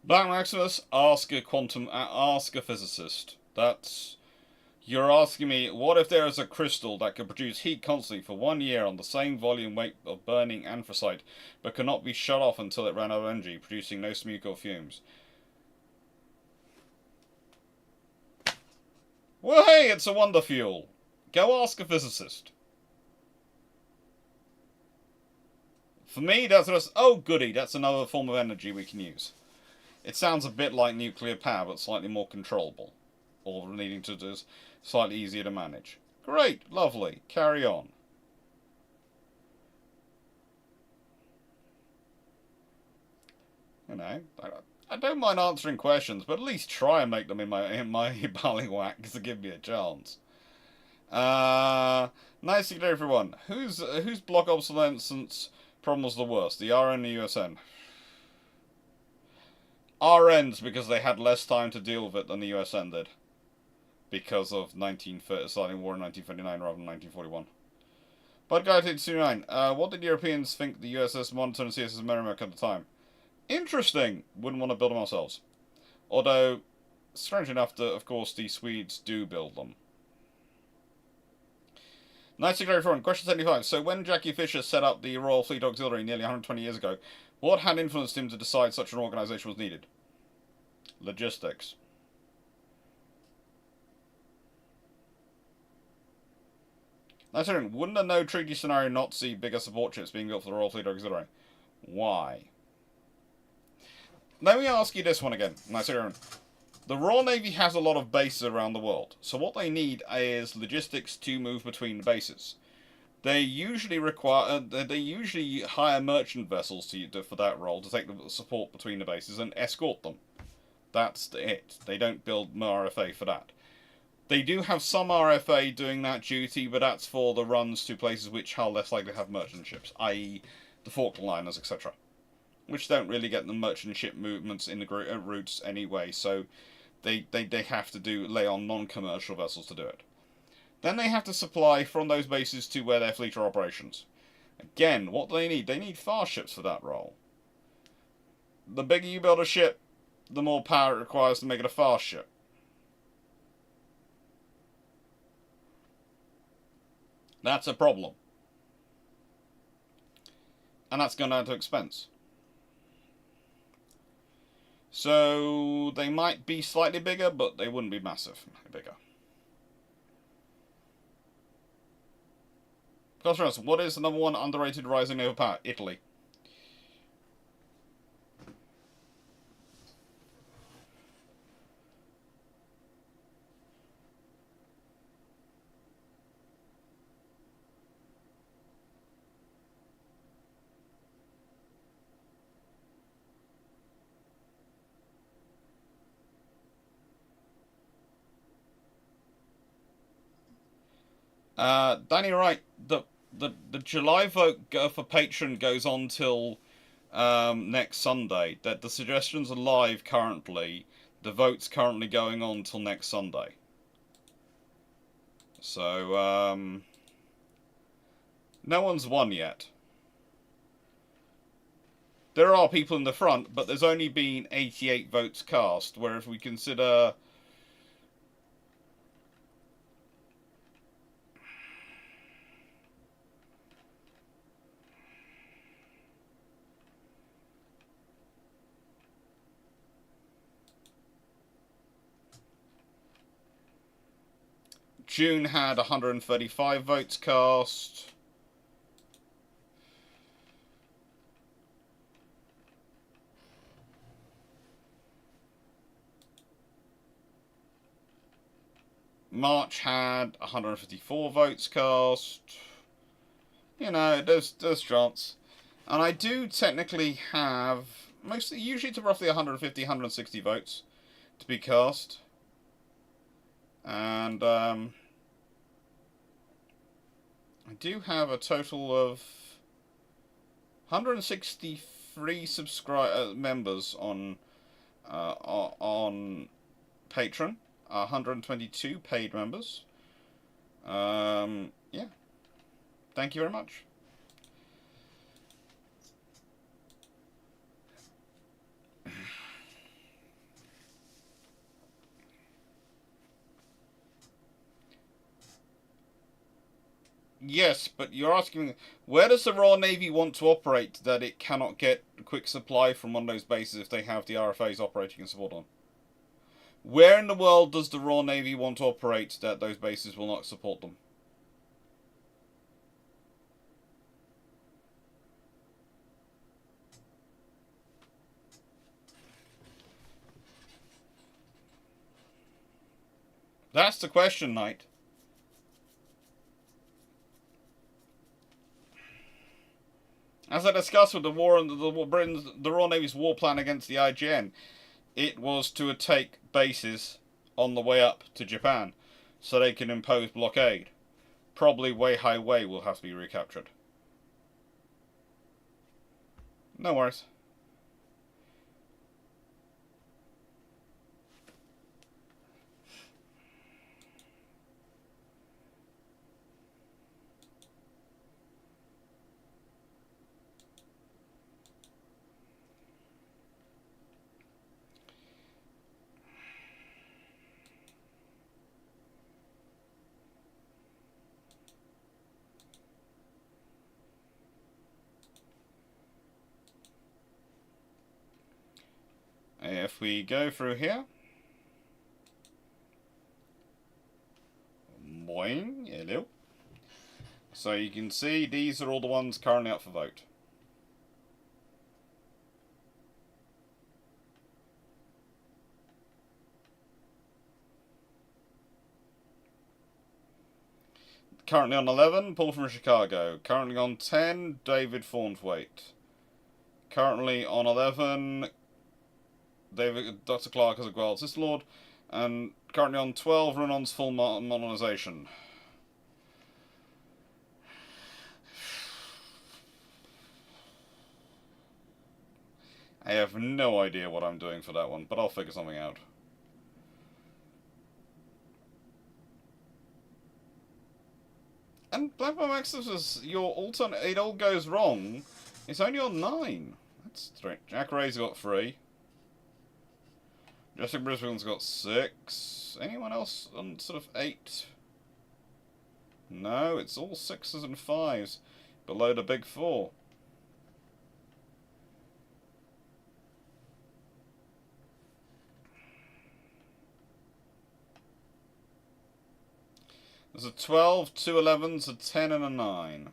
Black Maximus, ask a physicist. You're asking me, what if there is a crystal that could produce heat constantly for 1 year on the same volume weight of burning anthracite, but cannot be shut off until it ran out of energy, producing no smoke or fumes? Well, hey, it's a wonder fuel. Go ask a physicist. For me, that's just, oh goody, that's another form of energy we can use. It sounds a bit like nuclear power, but slightly more controllable. Or needing to do slightly easier to manage. Great, lovely, carry on. You know, I don't mind answering questions, but at least try and make them in my ballywhack to give me a chance. Nice to get everyone. Whose block obsolescence problem was the worst? The RN or the USN? RNs, because they had less time to deal with it than the USN did. Because of starting war in 1939 rather than 1941. But Guy 229, what did Europeans think the USS Monitor and CSS Merrimack at the time? Interesting. Wouldn't want to build them ourselves. Although, strange enough that, of course, the Swedes do build them. Nice to go forward. Question 75. So when Jackie Fisher set up the Royal Fleet Auxiliary nearly 120 years ago, what had influenced him to decide such an organisation was needed? Logistics. That's right. Wouldn't a no treaty scenario not see bigger support ships being built for the Royal Fleet Auxiliary? Why? Let me ask you this one again. Nice hearing. The Royal Navy has a lot of bases around the world, so what they need is logistics to move between the bases. They usually require, they usually hire merchant vessels for that role to take the support between the bases and escort them. That's it. They don't build RFA for that. They do have some RFA doing that duty, but that's for the runs to places which are less likely to have merchant ships, i.e. the Falkland liners, etc. Which don't really get the merchant ship movements in the routes anyway, so they have to lay on non-commercial vessels to do it. Then they have to supply from those bases to where their fleet are operations. Again, what do they need? They need fast ships for that role. The bigger you build a ship, the more power it requires to make it a fast ship. That's a problem. And that's going down to expense. So they might be slightly bigger, but they wouldn't be massive bigger. Cosmos, what is the number one underrated rising naval power? Italy. Danny Wright, the July vote for patron goes on till next Sunday. That the suggestions are live currently. The vote's currently going on till next Sunday. So no one's won yet. There are people in the front, but there's only been 88 votes cast. Where if we consider June had 135 votes cast. March had 154 votes cast. You know, there's chance. And I do technically have usually to roughly 150, 160 votes to be cast. And I do have a total of 163 members on Patreon, 122 paid members. Yeah. Thank you very much. Yes, but you're asking, where does the Royal Navy want to operate that it cannot get quick supply from one of those bases if they have the RFAs operating and support on? Where in the world does the Royal Navy want to operate that those bases will not support them? That's the question, Knight. As I discussed with the Royal Navy's war plan against the IGN, it was to take bases on the way up to Japan, so they can impose blockade. Probably Weihai Wei will have to be recaptured. No worries. If we go through here, boing, hello.
So you can see these are all the ones currently up for vote. Currently on 11, Paul from Chicago. Currently on 10, David Thornthwaite. Currently on 11, Dr. Clarke as a Gwalt Sister Lord. And currently on 12, Runon's full modernization. I have no idea what I'm doing for that one, but I'll figure something out. And Black Bomb Exodus is your alternate. It all goes wrong. It's only on 9. That's strange. Jack Ray's got 3. Jessica Brisbane's got 6. Anyone else on sort of 8? No, it's all 6s and 5s below the big 4. There's a 12, 2 11s, a 10 and a 9.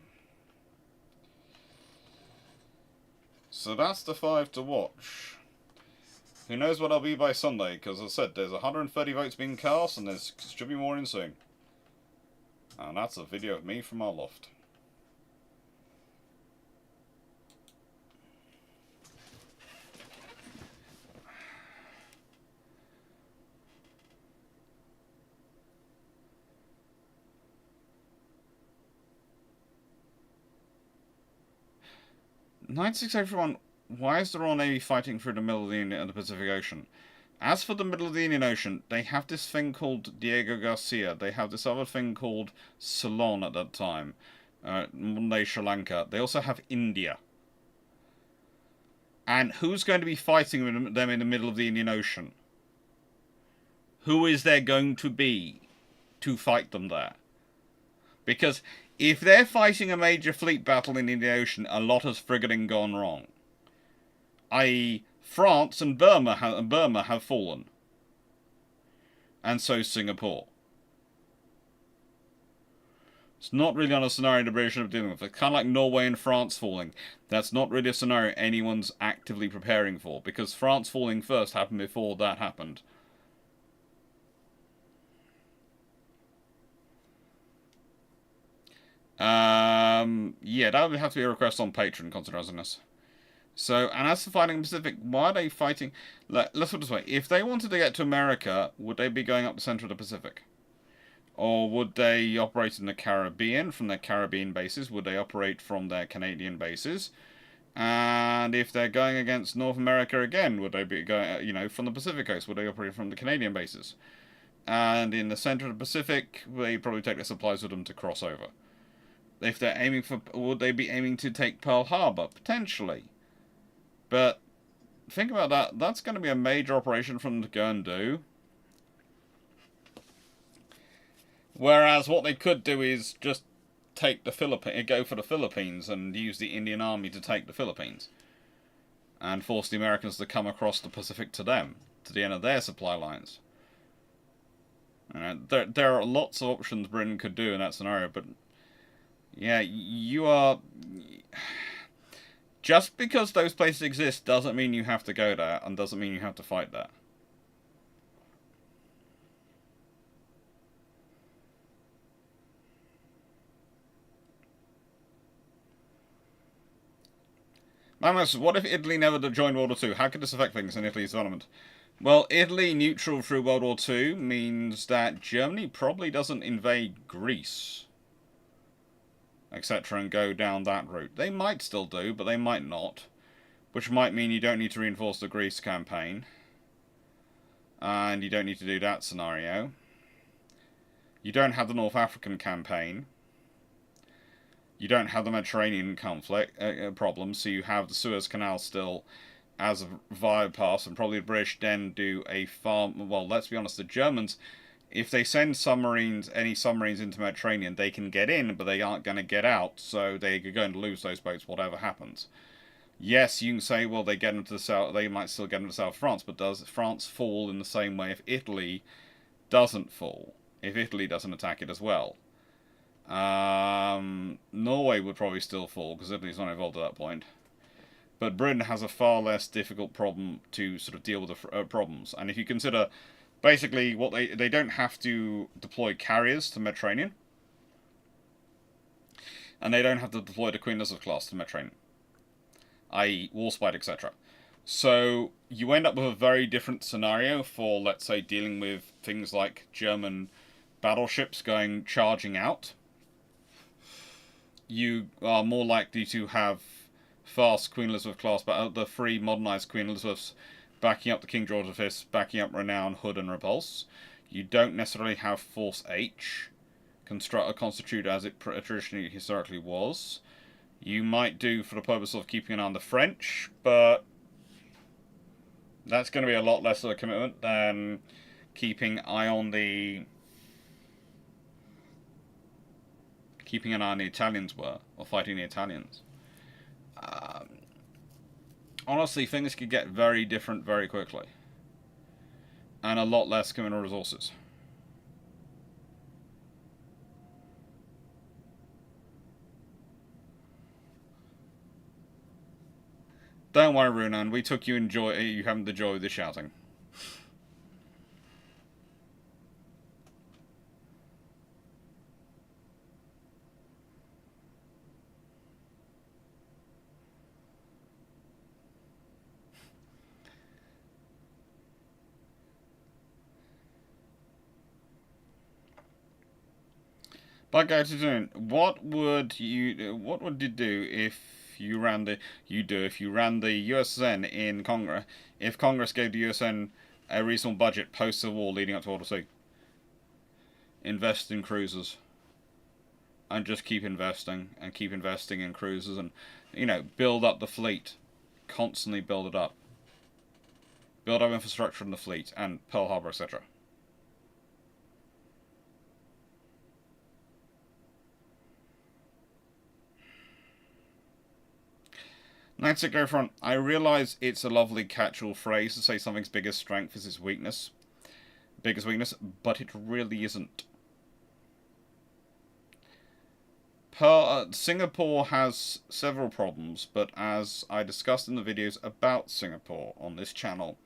So that's the 5 to watch. Who knows what I'll be by Sunday, because as I said, there's 130 votes being cast and there should be more in soon. And that's a video of me from our loft. Everyone, why is the Royal Navy fighting through the middle of the Pacific Ocean? As for the middle of the Indian Ocean, they have this thing called Diego Garcia. They have this other thing called Ceylon at that time. Modern day Sri Lanka. They also have India. And who's going to be fighting them in the middle of the Indian Ocean? Who is there going to be to fight them there? Because if they're fighting a major fleet battle in the Indian Ocean, a lot has friggin' gone wrong. I.e., France and Burma have fallen. And so Singapore. It's not really on a scenario the British are dealing with. It's kind of like Norway and France falling. That's not really a scenario anyone's actively preparing for, because France falling first happened before that happened. Yeah, that would have to be a request on Patreon, considering this. So, and as for fighting Pacific, why are they fighting? Let's put it this way. If they wanted to get to America, would they be going up the center of the Pacific? Or would they operate in the Caribbean, from their Caribbean bases? Would they operate from their Canadian bases? And if they're going against North America again, would they be going, from the Pacific coast? Would they operate from the Canadian bases? And in the center of the Pacific, they probably take their supplies with them to cross over. If they're aiming for, would they be aiming to take Pearl Harbor? Potentially. But think about that. That's going to be a major operation for them to go and do. Whereas what they could do is just take the go for the Philippines and use the Indian Army to take the Philippines. And force the Americans to come across the Pacific to them, to the end of their supply lines. There are lots of options Britain could do in that scenario, but yeah, you are... Just because those places exist doesn't mean you have to go there, and doesn't mean you have to fight there. Magnus, what if Italy never joined World War II? How could this affect things in Italy's development? Well, Italy neutral through World War II means that Germany probably doesn't invade Greece, etc., and go down that route. They might still do, but they might not. Which might mean you don't need to reinforce the Greece campaign. And you don't need to do that scenario. You don't have the North African campaign. You don't have the Mediterranean conflict problem, so you have the Suez Canal still as a bypass, and probably the British then do a far... Well, let's be honest, the Germans, if they send any submarines into the Mediterranean, they can get in, but they aren't going to get out, so they're going to lose those boats, whatever happens. Yes, you can say, well, they get into the south, they might still get into South France, but does France fall in the same way if Italy doesn't fall? If Italy doesn't attack it as well?
Norway would probably still fall because Italy's not involved at that point. But Britain has a far less difficult problem to sort of deal with the problems. And if you consider, basically, what they don't have to deploy carriers to Mediterranean, and they don't have to deploy the Queen Elizabeth class to Mediterranean, i.e. Warspite, etc. So you end up with a very different scenario for, let's say, dealing with things like German battleships charging out. You are more likely to have fast Queen Elizabeth class, but the three modernised Queen Elizabeths backing up the King George V, backing up Renown, Hood, and Repulse. You don't necessarily have Force H constituted as it traditionally historically was. You might do for the purpose of keeping an eye on the French, but that's going to be a lot less of a commitment than keeping an eye on the Italians were, or fighting the Italians. Honestly, things could get very different very quickly, and a lot less communal resources. Don't worry, Runan, we took you having the joy of the shouting. But go to doing, what would you do if you ran the USN in Congress? If Congress gave the USN a reasonable budget post the war leading up to World War II, invest in cruisers, and just keep investing in cruisers, and build up the fleet, constantly build it up, build up infrastructure in the fleet and Pearl Harbor, etc. Knights at Go Front. I realise it's a lovely catch-all phrase to say something's biggest strength is its weakness. Biggest weakness, but it really isn't. Singapore has several problems, but as I discussed in the videos about Singapore on this channel,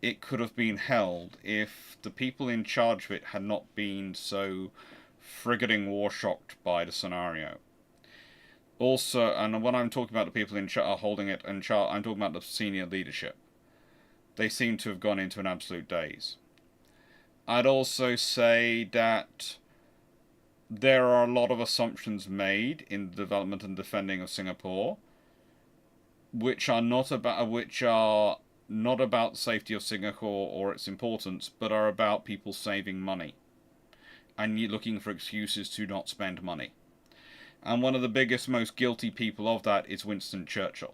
it could have been held if the people in charge of it had not been so frigating war-shocked by the scenario. Also, and when I'm talking about the people holding it in charge, I'm talking about the senior leadership. They seem to have gone into an absolute daze. I'd also say that there are a lot of assumptions made in the development and defending of Singapore, which are not about the safety of Singapore or its importance, but are about people saving money and looking for excuses to not spend money. And one of the biggest, most guilty people of that is Winston Churchill.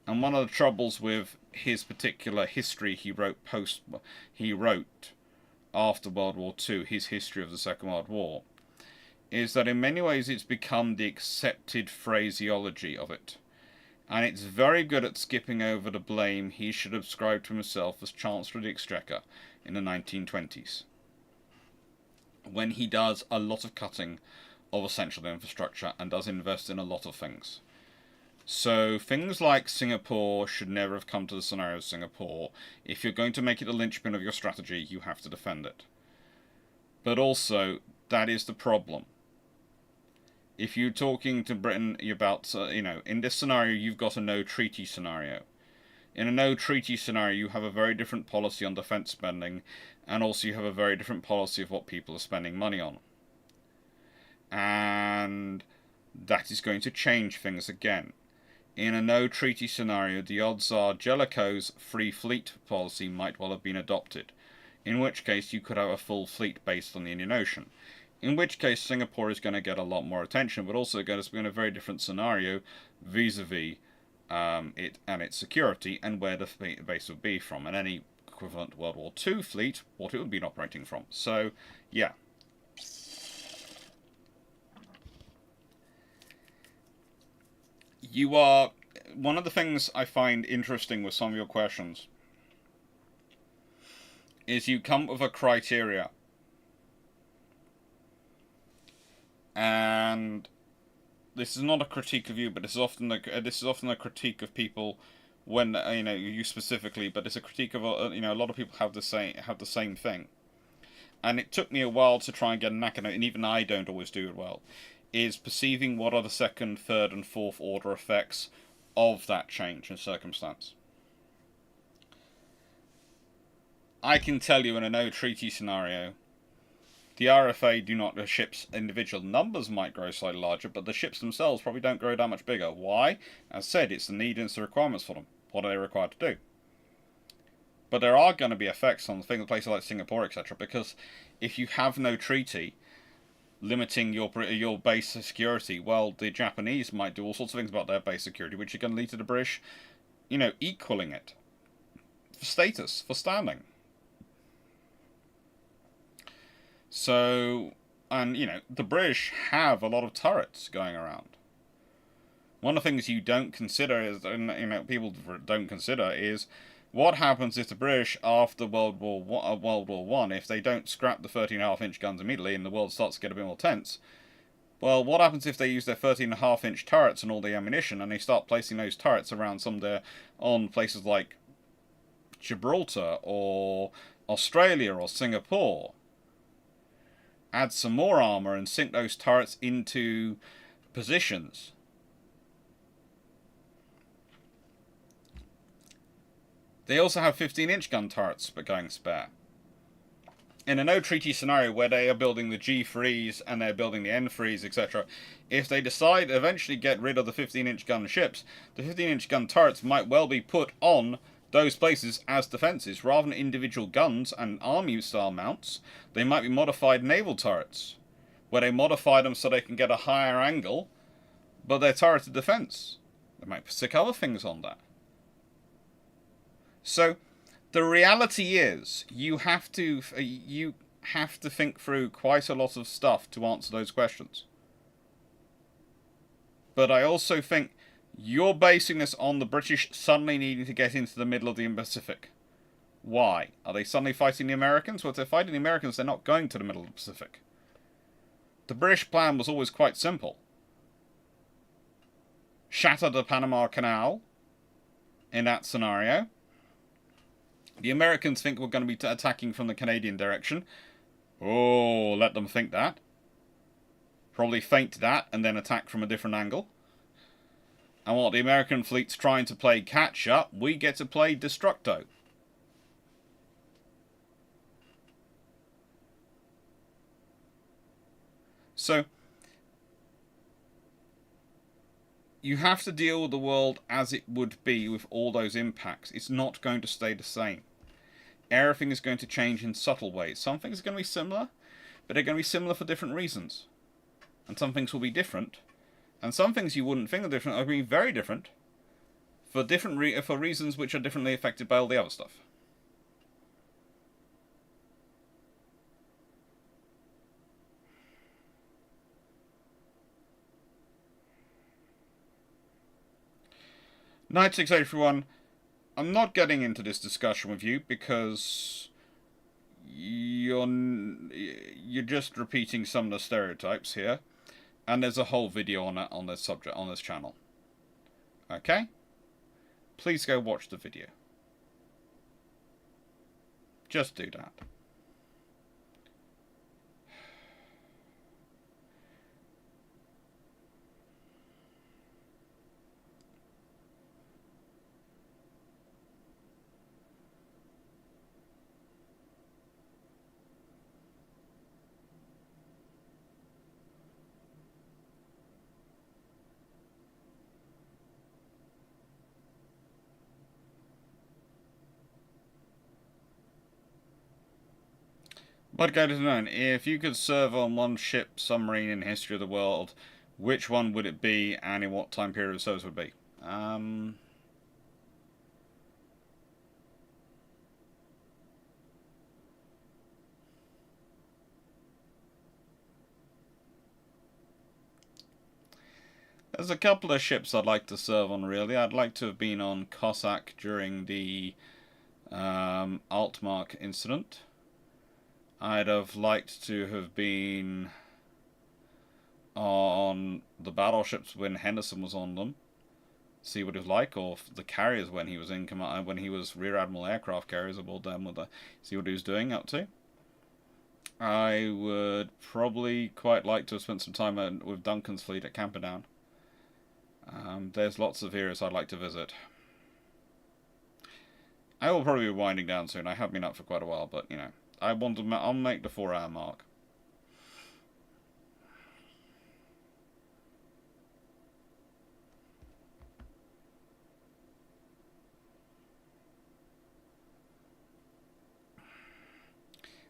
And one of the troubles with his particular history he wrote after World War II, his history of the Second World War, is that in many ways it's become the accepted phraseology of it. And it's very good at skipping over the blame he should ascribe to himself as Chancellor of the Exchequer in the 1920s, when he does a lot of cutting of essential infrastructure and does invest in a lot of things. So things like Singapore should never have come to the scenario of Singapore. If you're going to make it the linchpin of your strategy, you have to defend it. But also, that is the problem. If you're talking to Britain about, in this scenario, you've got a no-treaty scenario. In a no-treaty scenario, you have a very different policy on defence spending, and also you have a very different policy of what people are spending money on. And that is going to change things again. In a no-treaty scenario, the odds are Jellicoe's free fleet policy might well have been adopted, in which case you could have a full fleet based on the Indian Ocean. In which case Singapore is going to get a lot more attention, but also going to be in a very different scenario vis-a-vis it and its security and where the base would be from, and any equivalent World War II fleet, what it would be operating from. So, yeah. One of the things I find interesting with some of your questions is you come up with a criteria And this is not a critique of you, but this is often a critique of people when you specifically. But it's a critique of a lot of people have the same thing. And it took me a while to try and get a knack at it, and even I don't always do it well. Is perceiving what are the second, third, and fourth order effects of that change in circumstance. I can tell you in a no treaty scenario, the RFA do not. The ships' individual numbers might grow slightly larger, but the ships themselves probably don't grow that much bigger. Why? As said, it's the need and it's the requirements for them. What are they required to do? But there are going to be effects on places like Singapore, etc. Because if you have no treaty limiting your base security, well, the Japanese might do all sorts of things about their base security, which are going to lead to the British, equaling it for status, for standing. So, and the British have a lot of turrets going around. One of the things you don't consider is, people don't consider is what happens if the British after World War One, if they don't scrap the 13.5-inch guns immediately and the world starts to get a bit more tense. Well, what happens if they use their 13.5-inch turrets and all the ammunition, and they start placing those turrets around on places like Gibraltar or Australia or Singapore? Add some more armor and sink those turrets into positions. They also have 15-inch gun turrets but going spare. In a no-treaty scenario where they are building the G3s and they're building the N3s, etc., if they decide to eventually get rid of the 15-inch gun ships, the 15-inch gun turrets might well be put on those places as defences. Rather than individual guns and army-style mounts, they might be modified naval turrets, where they modify them so they can get a higher angle, but they're turreted defence. They might stick other things on that. So, the reality is, you have to think through quite a lot of stuff to answer those questions. But I also think you're basing this on the British suddenly needing to get into the middle of the Pacific. Why? Are they suddenly fighting the Americans? Well, if they're fighting the Americans, they're not going to the middle of the Pacific. The British plan was always quite simple. Shatter the Panama Canal in that scenario. The Americans think we're going to be attacking from the Canadian direction. Oh, let them think that. Probably feint that and then attack from a different angle. And while the American fleet's trying to play catch-up, we get to play Destructo. So, you have to deal with the world as it would be with all those impacts. It's not going to stay the same. Everything is going to change in subtle ways. Some things are going to be similar, but they're going to be similar for different reasons. And some things will be different. And some things you wouldn't think are different are going to be very different for reasons which are differently affected by all the other stuff. Night 681, I'm not getting into this discussion with you because you're just repeating some of the stereotypes here, and there's a whole video on this subject on this channel. Okay? Please go watch the video. Just do that. But go to know, if you could serve on one ship submarine in the history of the world, which one would it be and in what time period of service would it be? There's a couple of ships I'd like to serve on, really. I'd like to have been on Cossack during the Altmark incident. I'd have liked to have been on the battleships when Henderson was on them. See what it was like, or the carriers when he was in command, when he was Rear Admiral aircraft carriers aboard them. See what he was doing up to. I would probably quite like to have spent some time with Duncan's fleet at Camperdown. There's lots of areas I'd like to visit. I will probably be winding down soon. I have been up for quite a while, but you know, I'll make the 4-hour mark.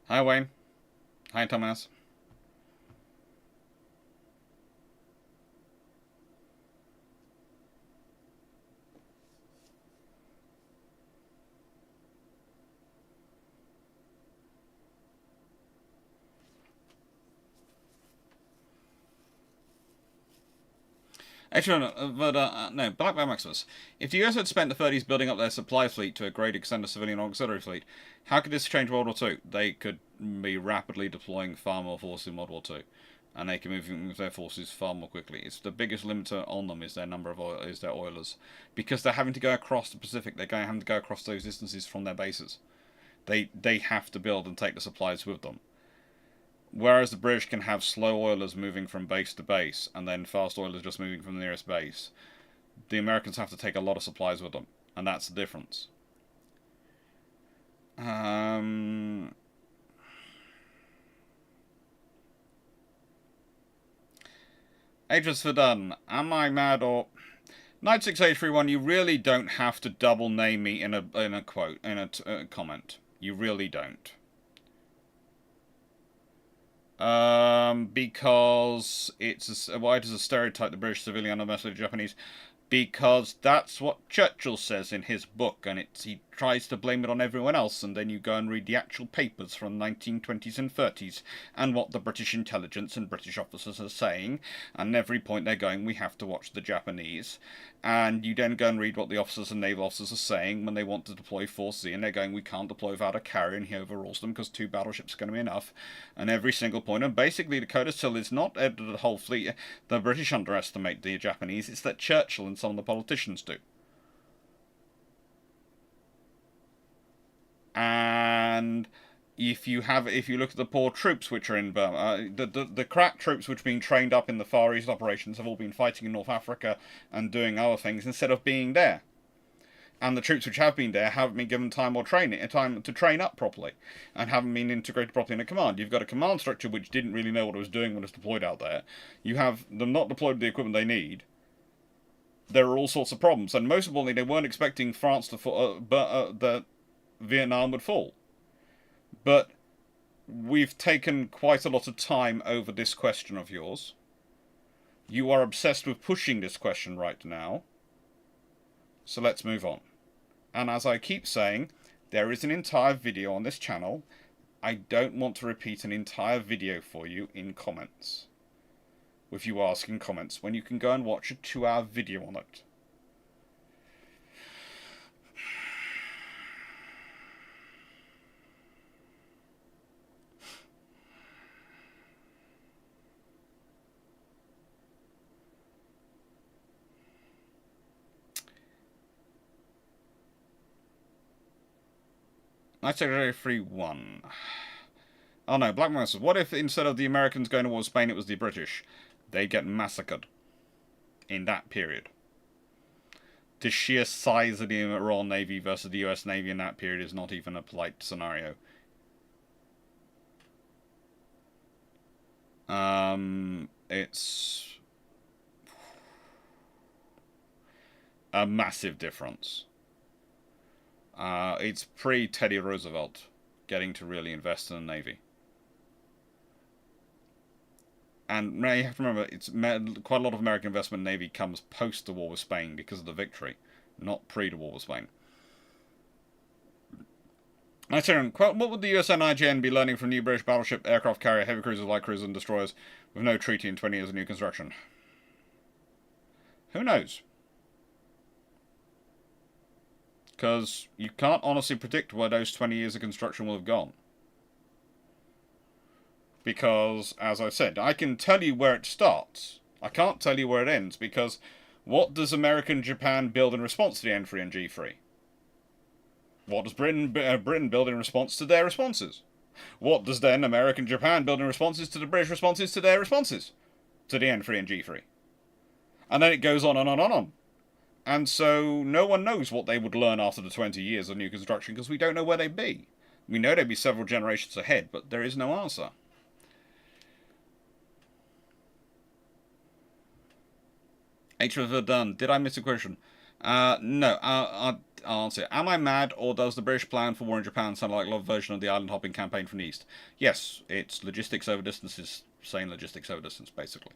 Hi, Wayne. Hi, Thomas. Actually, no, Black Maximus. If the US had spent the 30s building up their supply fleet to a great extent of civilian auxiliary fleet, how could this change World War II? They could be rapidly deploying far more forces in World War II, and they can move their forces far more quickly. It's the biggest limiter on them is their number of oilers, because they're having to go across the Pacific. They're having to go across those distances from their bases. They have to build and take the supplies with them. Whereas the British can have slow oilers moving from base to base, and then fast oilers just moving from the nearest base, the Americans have to take a lot of supplies with them, and that's the difference. Aegis Verdun, am I mad or... Knight 6831, you really don't have to double name me in a quote, in a comment. You really don't. Because why does a stereotype the British civilian and mostly the Japanese? Because that's what Churchill says in his book, and he tries to blame it on everyone else, and then you go and read the actual papers from the 1920s and 30s, and what the British intelligence and British officers are saying, and every point they're going, we have to watch the Japanese, and you then go and read what the officers and naval officers are saying when they want to deploy Force Z, and they're going, we can't deploy without a carrier, and he overrules them because 2 battleships are going to be enough, and every single point, and basically the codicil is not the whole fleet, the British underestimate the Japanese, it's that Churchill and some of the politicians do. And if you look at the poor troops which are in Burma, the crack troops which are being trained up in the Far East operations have all been fighting in North Africa and doing other things instead of being there. And the troops which have been there haven't been given time to train up properly, and haven't been integrated properly in a command. You've got a command structure which didn't really know what it was doing when it was deployed out there. You have them not deployed the equipment they need. There are all sorts of problems, and most importantly, they weren't expecting France to fall, that Vietnam would fall. But we've taken quite a lot of time over this question of yours. You are obsessed with pushing this question right now. So let's move on. And as I keep saying, there is an entire video on this channel. I don't want to repeat an entire video for you in comments. With you asking comments, when you can go and watch a 2-hour video on it. Knight 6831. Oh no, Black Masters. What if instead of the Americans going to war with Spain, it was the British? They get massacred in that period. The sheer size of the Royal Navy versus the US Navy in that period is not even a polite scenario. It's a massive difference. It's pre-Teddy Roosevelt getting to really invest in the Navy. And now you have to remember, it's quite a lot of American investment in the Navy comes post the war with Spain because of the victory, not pre the war with Spain. What would the USN IJN be learning from new British battleship, aircraft carrier, heavy cruisers, light cruisers, and destroyers with no treaty in 20 years of new construction? Who knows? Because you can't honestly predict where those 20 years of construction will have gone.
Because, as I said, I can tell you where it starts. I can't tell you where it ends, because what does America and Japan build in response to the N3 and G3? What does Britain build in response to their responses? What does then America and Japan build in responses to the British responses to their responses to the N3 and G3? And then it goes on and on and on. And so no one knows what they would learn after the 20 years of new construction, because we don't know where they'd be. We know they'd be several generations ahead, but there is no answer. HF done. Did I miss a question? No. I'll answer it. Am I mad, or does the British plan for war in Japan sound like a lot of version of the island hopping campaign from the East? Yes, it's logistics over distance is saying logistics over distance, basically.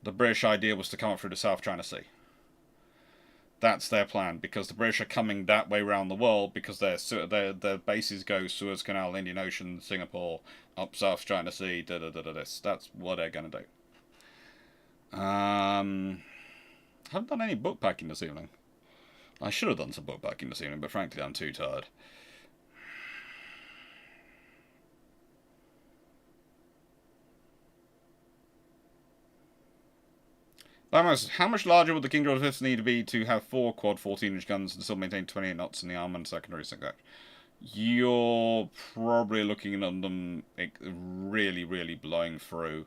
The British idea was to come up through the South China Sea. That's their plan, because the British are coming that way around the world, because their bases go Suez Canal, Indian Ocean, Singapore, up South China Sea, this. That's what they're going to do. Haven't done any book packing this evening. I should have done some book packing this evening, but frankly I'm too tired. How much larger would the King George V need to be to have 4 quad 14-inch guns and still maintain 28 knots in the arm and secondary sector? You're probably looking at them really, really blowing through.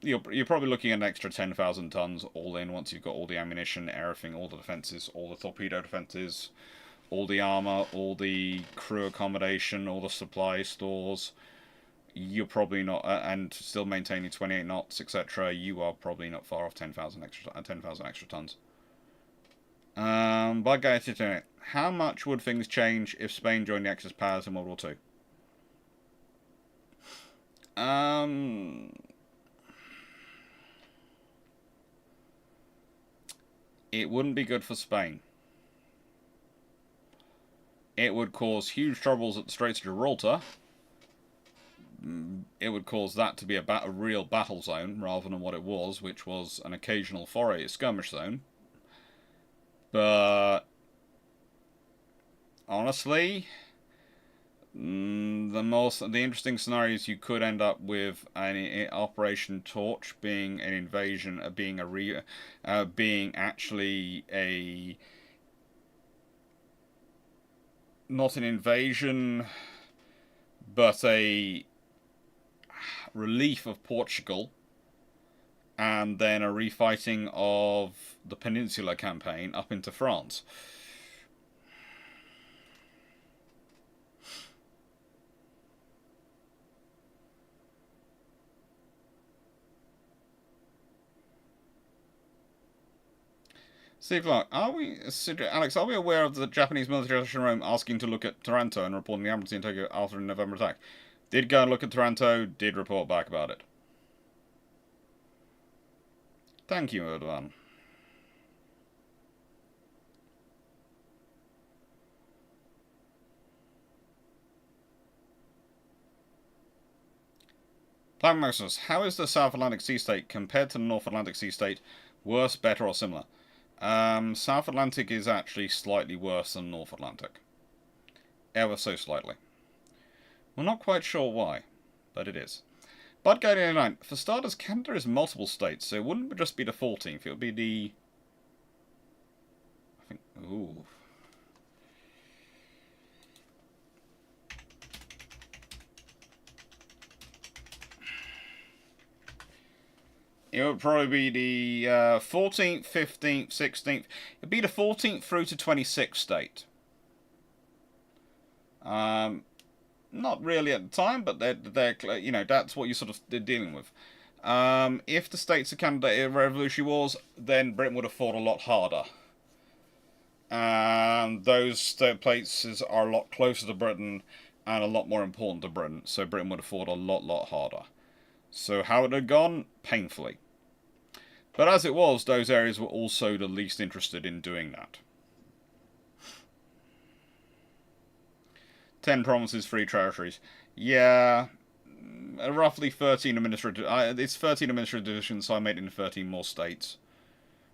You're probably looking at an extra 10,000 tons all in once you've got all the ammunition, everything, all the defences, all the torpedo defences, all the armour, all the crew accommodation, all the supply stores. You're probably not, and still maintaining 28 knots, etc. You are probably not far off 10,000 extra tons. By guy to how much would things change if Spain joined the Axis powers in World War II? It wouldn't be good for Spain. It would cause huge troubles at the Straits of Gibraltar. It would cause that to be a real battle zone rather than what it was, which was an occasional foray skirmish zone. But honestly, the interesting scenarios you could end up with an Operation Torch being an invasion, being actually not an invasion, but a relief of Portugal, and then a refighting of the Peninsula campaign up into France. Steve Clarke, Alex, are we aware of the Japanese military in Rome asking to look at Taranto and reporting the Admiralty in Tokyo after the November attack? Did go and look at Taranto, did report back about it. Thank you, Erdogan. Maximus, how is the South Atlantic Sea State compared to the North Atlantic Sea State? Worse, better, or similar? South Atlantic is actually slightly worse than North Atlantic. Ever so slightly. We're not quite sure why, but it is. Bud Guide 89, for starters, Canada is multiple states, so it wouldn't just be the 14th, it would be the... I think... Ooh... It would probably be the 14th, 15th, 16th. It'd be the 14th through to 26th state. Not really at the time, but they're you know, that's what they're dealing with. If the states of Canada in Revolutionary Wars, then Britain would have fought a lot harder. And those places are a lot closer to Britain and a lot more important to Britain, so Britain would have fought a lot harder. So how it had gone? Painfully. But as it was, those areas were also the least interested in doing that. 10 provinces, 3 territories. Yeah, roughly 13 administrative... it's 13 administrative divisions, so I made it into 13 more states.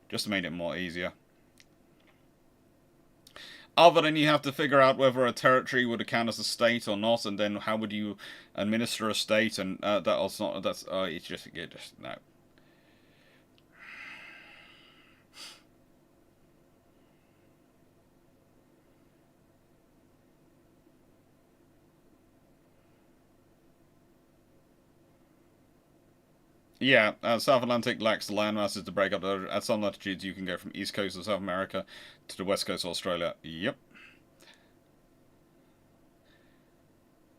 Just to make it more easier.
Other than you have to figure out whether a territory would count as a state or not, and then how would you administer a state, and that's not, that's, it's just, no. Yeah, South Atlantic lacks the land masses to break up. At some latitudes, you can go from east coast of South America to the west coast of Australia. Yep.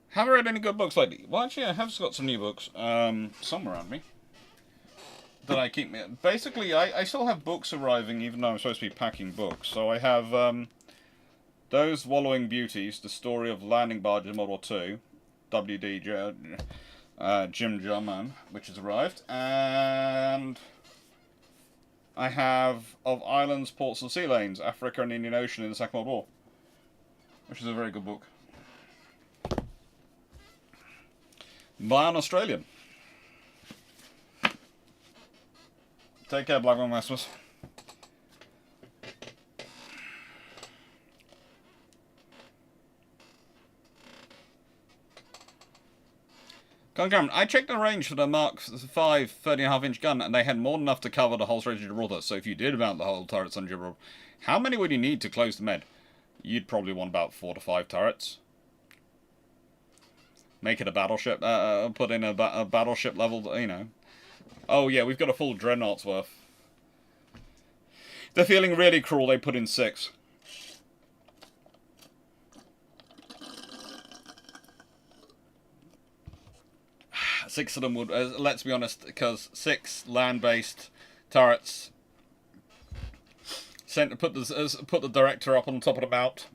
Haven't read any good books lately. Well, actually, I have got some new books somewhere around me that I keep. Basically, I still have books arriving, even though I'm supposed to be packing books. So I have Those Wallowing Beauties, the story of landing barges in World War II, W.D. Jim Jarman, which has arrived, and I have Of Islands, Ports and Sea Lanes, Africa and the Indian Ocean in the Second World War, which is a very good book. By an Australian. Take care, Blackburn Westmas. Cameron, I checked the range for the Mark 5 30.5-inch gun, and they had more than enough to cover the whole stretch of Gibraltar. So if you did mount the whole turrets on Gibraltar, how many would you need to close the med? You'd probably want about 4 to 5 turrets. Make it a battleship. Put in a battleship level, you know. Oh yeah, we've got a full dreadnought's worth. They're feeling really cruel. They put in 6. Six of them would, let's be honest, because 6 land-based turrets. Put the director up on top of the mount.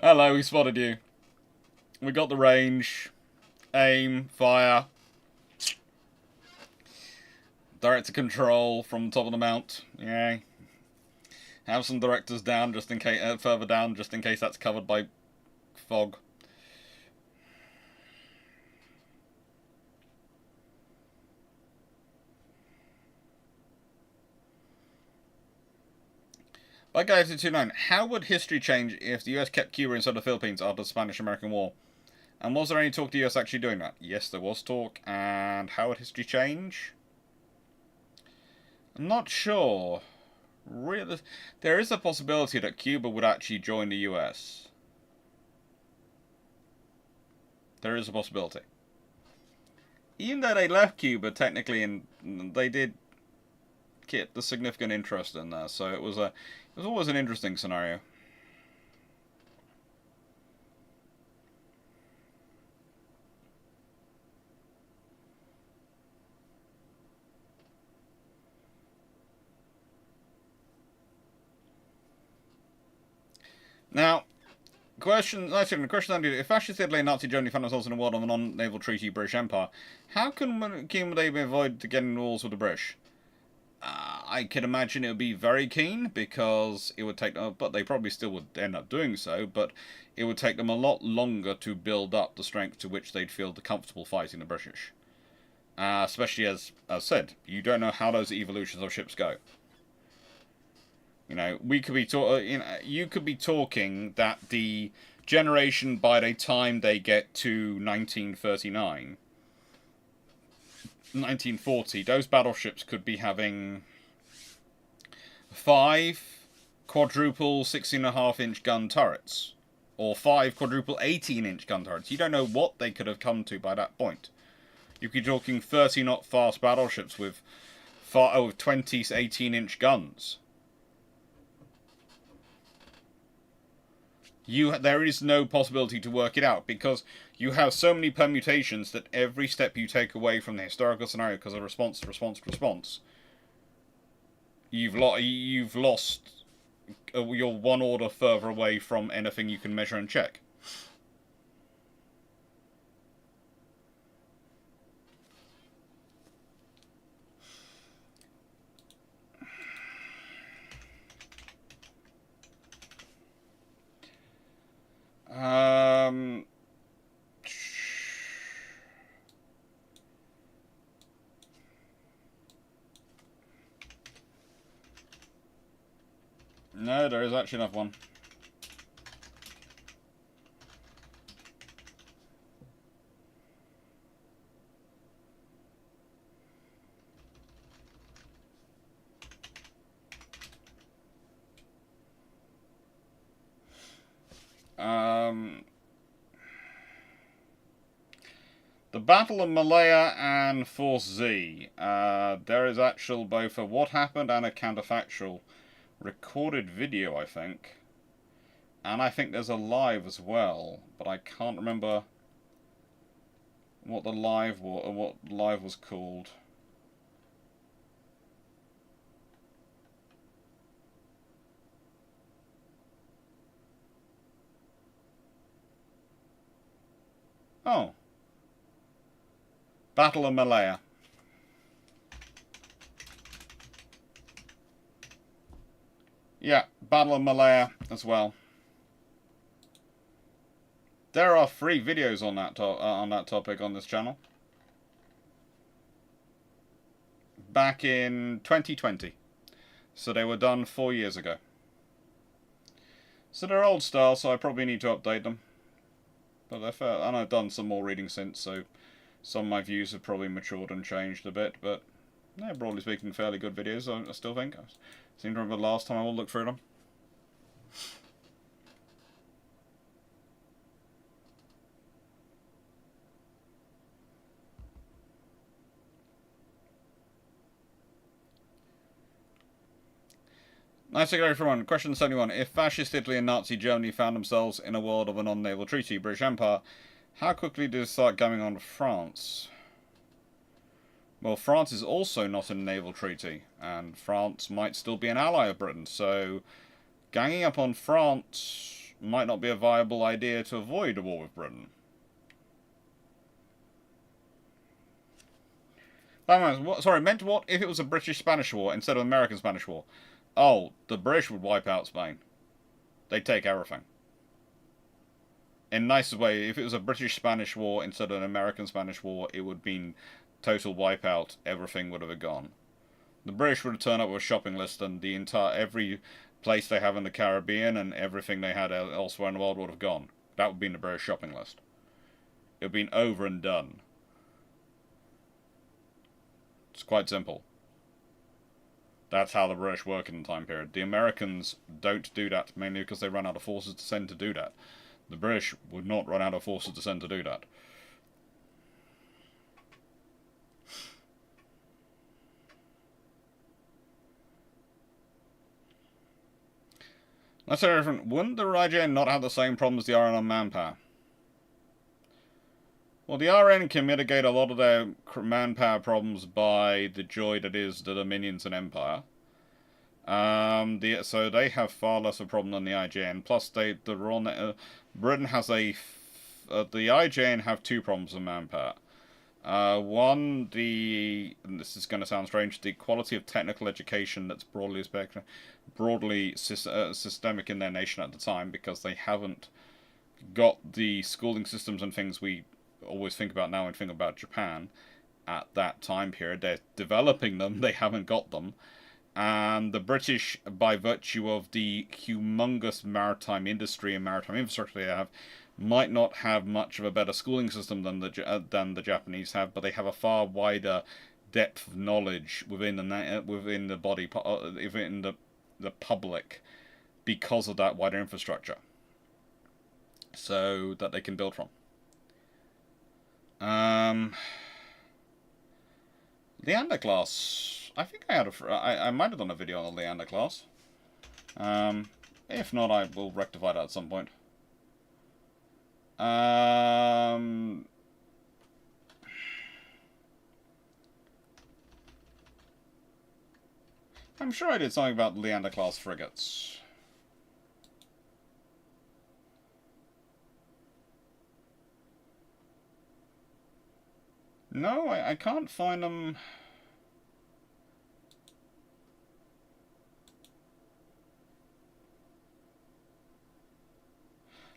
Hello, we spotted you. We got the range, aim, fire, director control from the top of the mount. Yay. Have some directors down just in case, further down, just in case that's covered by fog. By Guy229, how would history change if the US kept Cuba instead of the Philippines after the Spanish-American War? And was there any talk of the US actually doing that? Yes, there was talk. And how would history change? I'm not sure. Really, there is a possibility that Cuba would actually join the US. There is a possibility. Even though they left Cuba, technically, and they did get the significant interest in there, so it was always an interesting scenario. Now, question 90, if fascist Italy and Nazi Germany found themselves in a world of a non-naval treaty British Empire, how can they be avoided to get in wars with the British? I can imagine it would be very keen, because it would take them, but they probably still would end up doing so, but it would take them a lot longer to build up the strength to which they'd feel comfortable fighting the British. Especially as said, you don't know how those evolutions of ships go. You know, we could be you could be talking that the generation by the time they get to 1939, 1940, those battleships could be having 5 quadruple 16.5-inch gun turrets, or 5 quadruple 18-inch gun turrets. You don't know what they could have come to by that point. You could be talking 30-knot fast battleships with 20 18-inch guns. There is no possibility to work it out, because you have so many permutations that every step you take away from the historical scenario, because of response, you've lost. You're one order further away from anything you can measure and check. No, there is actually another one. The Battle of Malaya and Force Z. There is actual both a what happened and a counterfactual recorded video, I think. And I think there's a live as well, but I can't remember what the live was called. Oh. Battle of Malaya. Yeah, Battle of Malaya as well. There are 3 videos on that topic on this channel. Back in 2020. So they were done 4 years ago. So they're old style, so I probably need to update them. But they're fair, and I've done some more reading since, so some of my views have probably matured and changed a bit, but they're broadly speaking fairly good videos, I still think. I seem to remember the last time I will look through them. Nice to go everyone. Question 71. If Fascist Italy and Nazi Germany found themselves in a world of a non-naval treaty, British Empire, how quickly did it start going on to France? Well, France is also not in a naval treaty, and France might still be an ally of Britain, so ganging up on France might not be a viable idea to avoid a war with Britain. Sorry, meant what if it was a British-Spanish war instead of American-Spanish war? Oh, the British would wipe out Spain. They'd take everything. In the nicest way, if it was a British-Spanish war instead of an American-Spanish war, it would mean total wipeout. Everything would have gone. The British would have turned up with a shopping list, and every place they have in the Caribbean and everything they had elsewhere in the world would have gone. That would be in the British shopping list. It would have been over and done. It's quite simple. That's how the British work in the time period. The Americans don't do that, mainly because they run out of forces to send to do that. The British would not run out of forces to send to do that. Let's say different. Wouldn't the IJN not have the same problem as the RN on manpower? Well, the RN can mitigate a lot of their manpower problems by the joy that is the Dominions and Empire. So they have far less of a problem than the IJN. Plus, Britain has the IJN have 2 problems with manpower. One, and this is going to sound strange, the quality of technical education that's broadly systemic in their nation at the time, because they haven't got the schooling systems and things we always think about now and think about Japan at that time period. They're developing them, they haven't got them. And the British, by virtue of the humongous maritime industry and maritime infrastructure they have, might not have much of a better schooling system than the Japanese have, but they have a far wider depth of knowledge within the public because of that wider infrastructure, so that they can build from. Leander class. I think I might have done a video on the Leander class. If not, I will rectify that at some point. I'm sure I did something about Leander class frigates. No, I can't find them.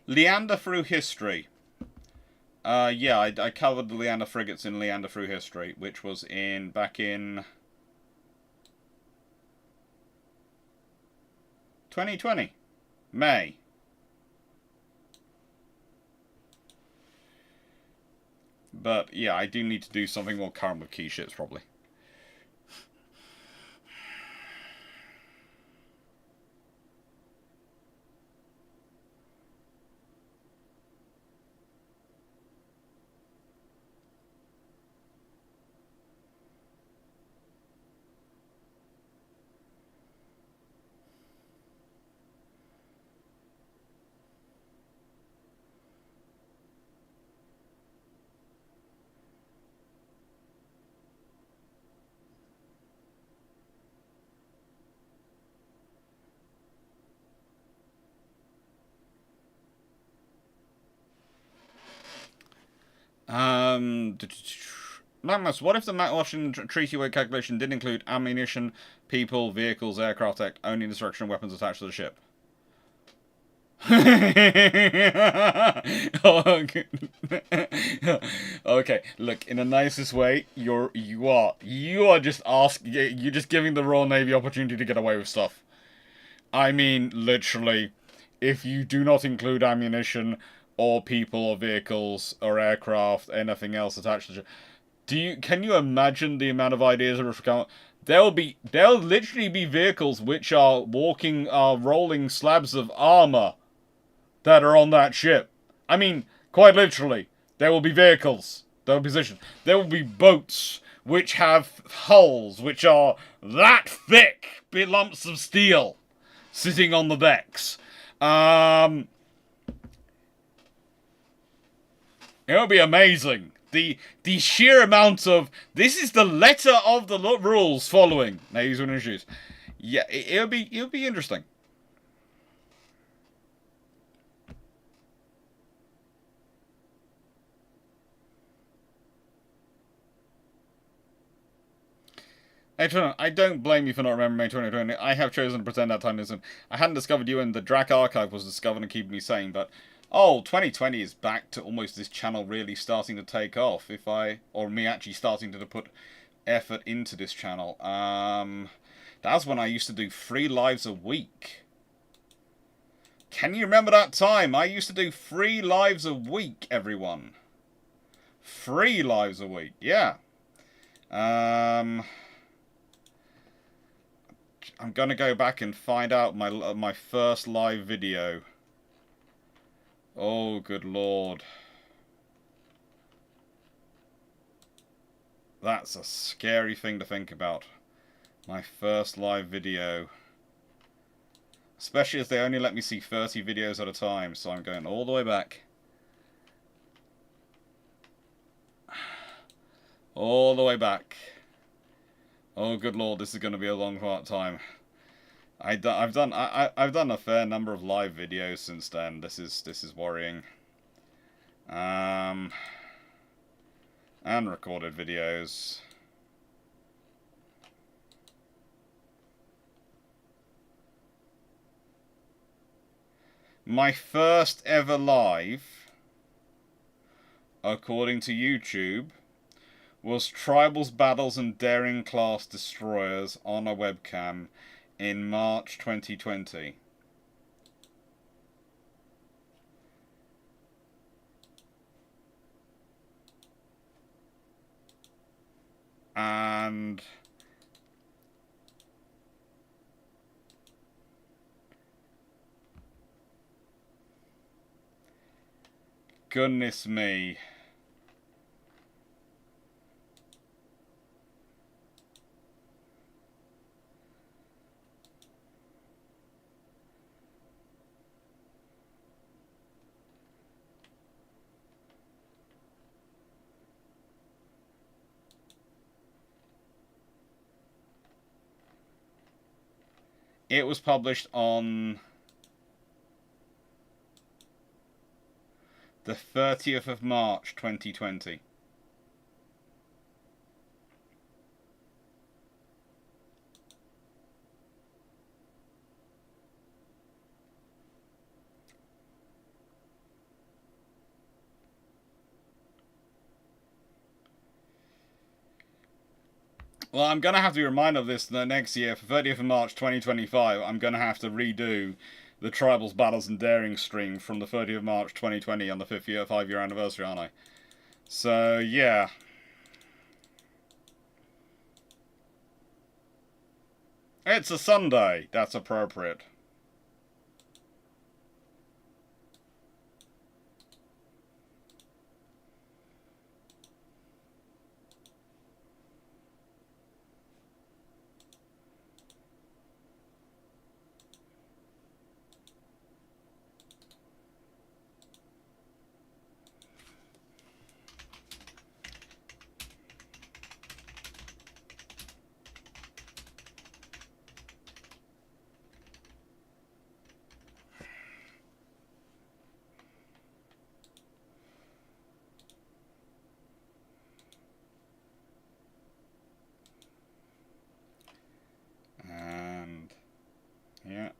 Leander Through History. Yeah, I covered the Leander frigates in Leander Through History, which was back in 2020. May. But, yeah, I do need to do something more current with key ships, probably. Magnus, what if the Washington Treaty weight calculation did include ammunition, people, vehicles, aircraft, only destruction weapons attached to the ship? Okay, look, in the nicest way, you are just you're just giving the Royal Navy opportunity to get away with stuff. I mean, literally, if you do not include ammunition or people or vehicles or aircraft, anything else attached to the ship, can you imagine the amount of ideas that are coming? There'll literally be vehicles which are rolling slabs of armor that are on that ship. I mean, quite literally, there will be vehicles that will be positioned. There will be boats which have hulls which are that thick, big lumps of steel sitting on the decks. It'll be amazing. The sheer amount of this is the letter of the rules following. Navies will introduce. Yeah, it'll be interesting. I don't blame you for not remembering May 2020. I have chosen to pretend that time isn't. I hadn't discovered you, and the Drac archive was discovered and keeping me sane, but 2020 is back to almost this channel really starting to take off. Or me actually starting to put effort into this channel. That's when I used to do 3 lives a week. Can you remember that time? I used to do 3 lives a week, everyone. 3 lives a week, yeah. I'm gonna go back and find out my first live video. Oh, good lord. That's a scary thing to think about. My first live video. Especially as they only let me see 30 videos at a time, so I'm going all the way back. All the way back. Oh, good lord, this is going to be a long time. I've done a fair number of live videos since then. This is worrying. And recorded videos. My first ever live, according to YouTube, was Tribals, Battles and Daring Class Destroyers on a webcam in March 2020. And goodness me. It was published on the 30th of March 2020. Well, I'm going to have to be reminded of this the next year. For 30th of March 2025, I'm going to have to redo the Tribals Battles and Daring stream from the 30th of March 2020 on the 5-year anniversary, aren't I? So, yeah. It's a Sunday. That's appropriate. And, yeah.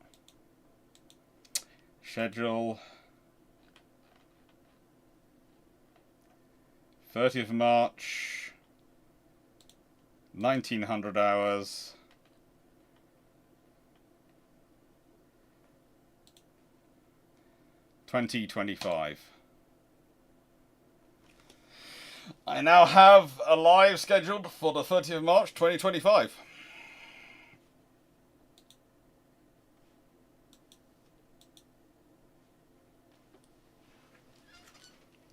Schedule. 30th of March. 1900 hours. 2025. I now have a live scheduled for the 30th of March 2025.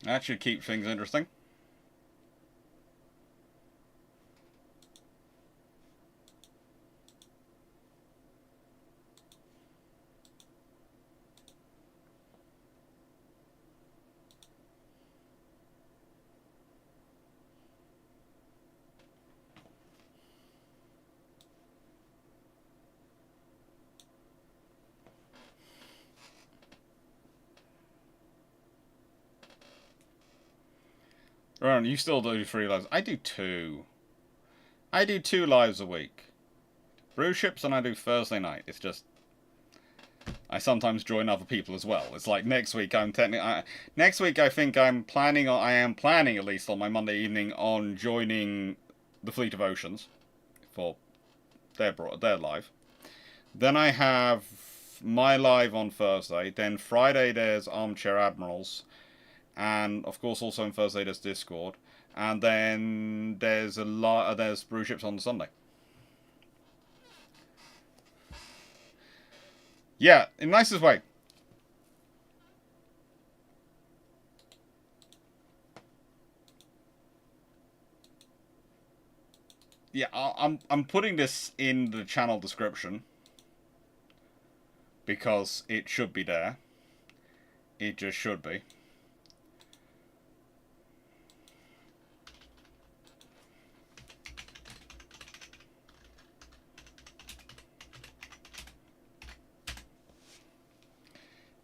That should keep things interesting. Ron, you still do 3 lives. I do 2. I do 2 lives a week. Bruships and I do Thursday night. It's just I sometimes join other people as well. It's like next week next week I think I am planning at least on my Monday evening on joining the Fleet of Oceans for their live. Then I have my live on Thursday. Then Friday there's Armchair Admirals. And of course, also on Thursday there's Discord, and then there's there's Bruships on Sunday. Yeah, in the nicest way. Yeah, I'm putting this in the channel description because it should be there. It just should be.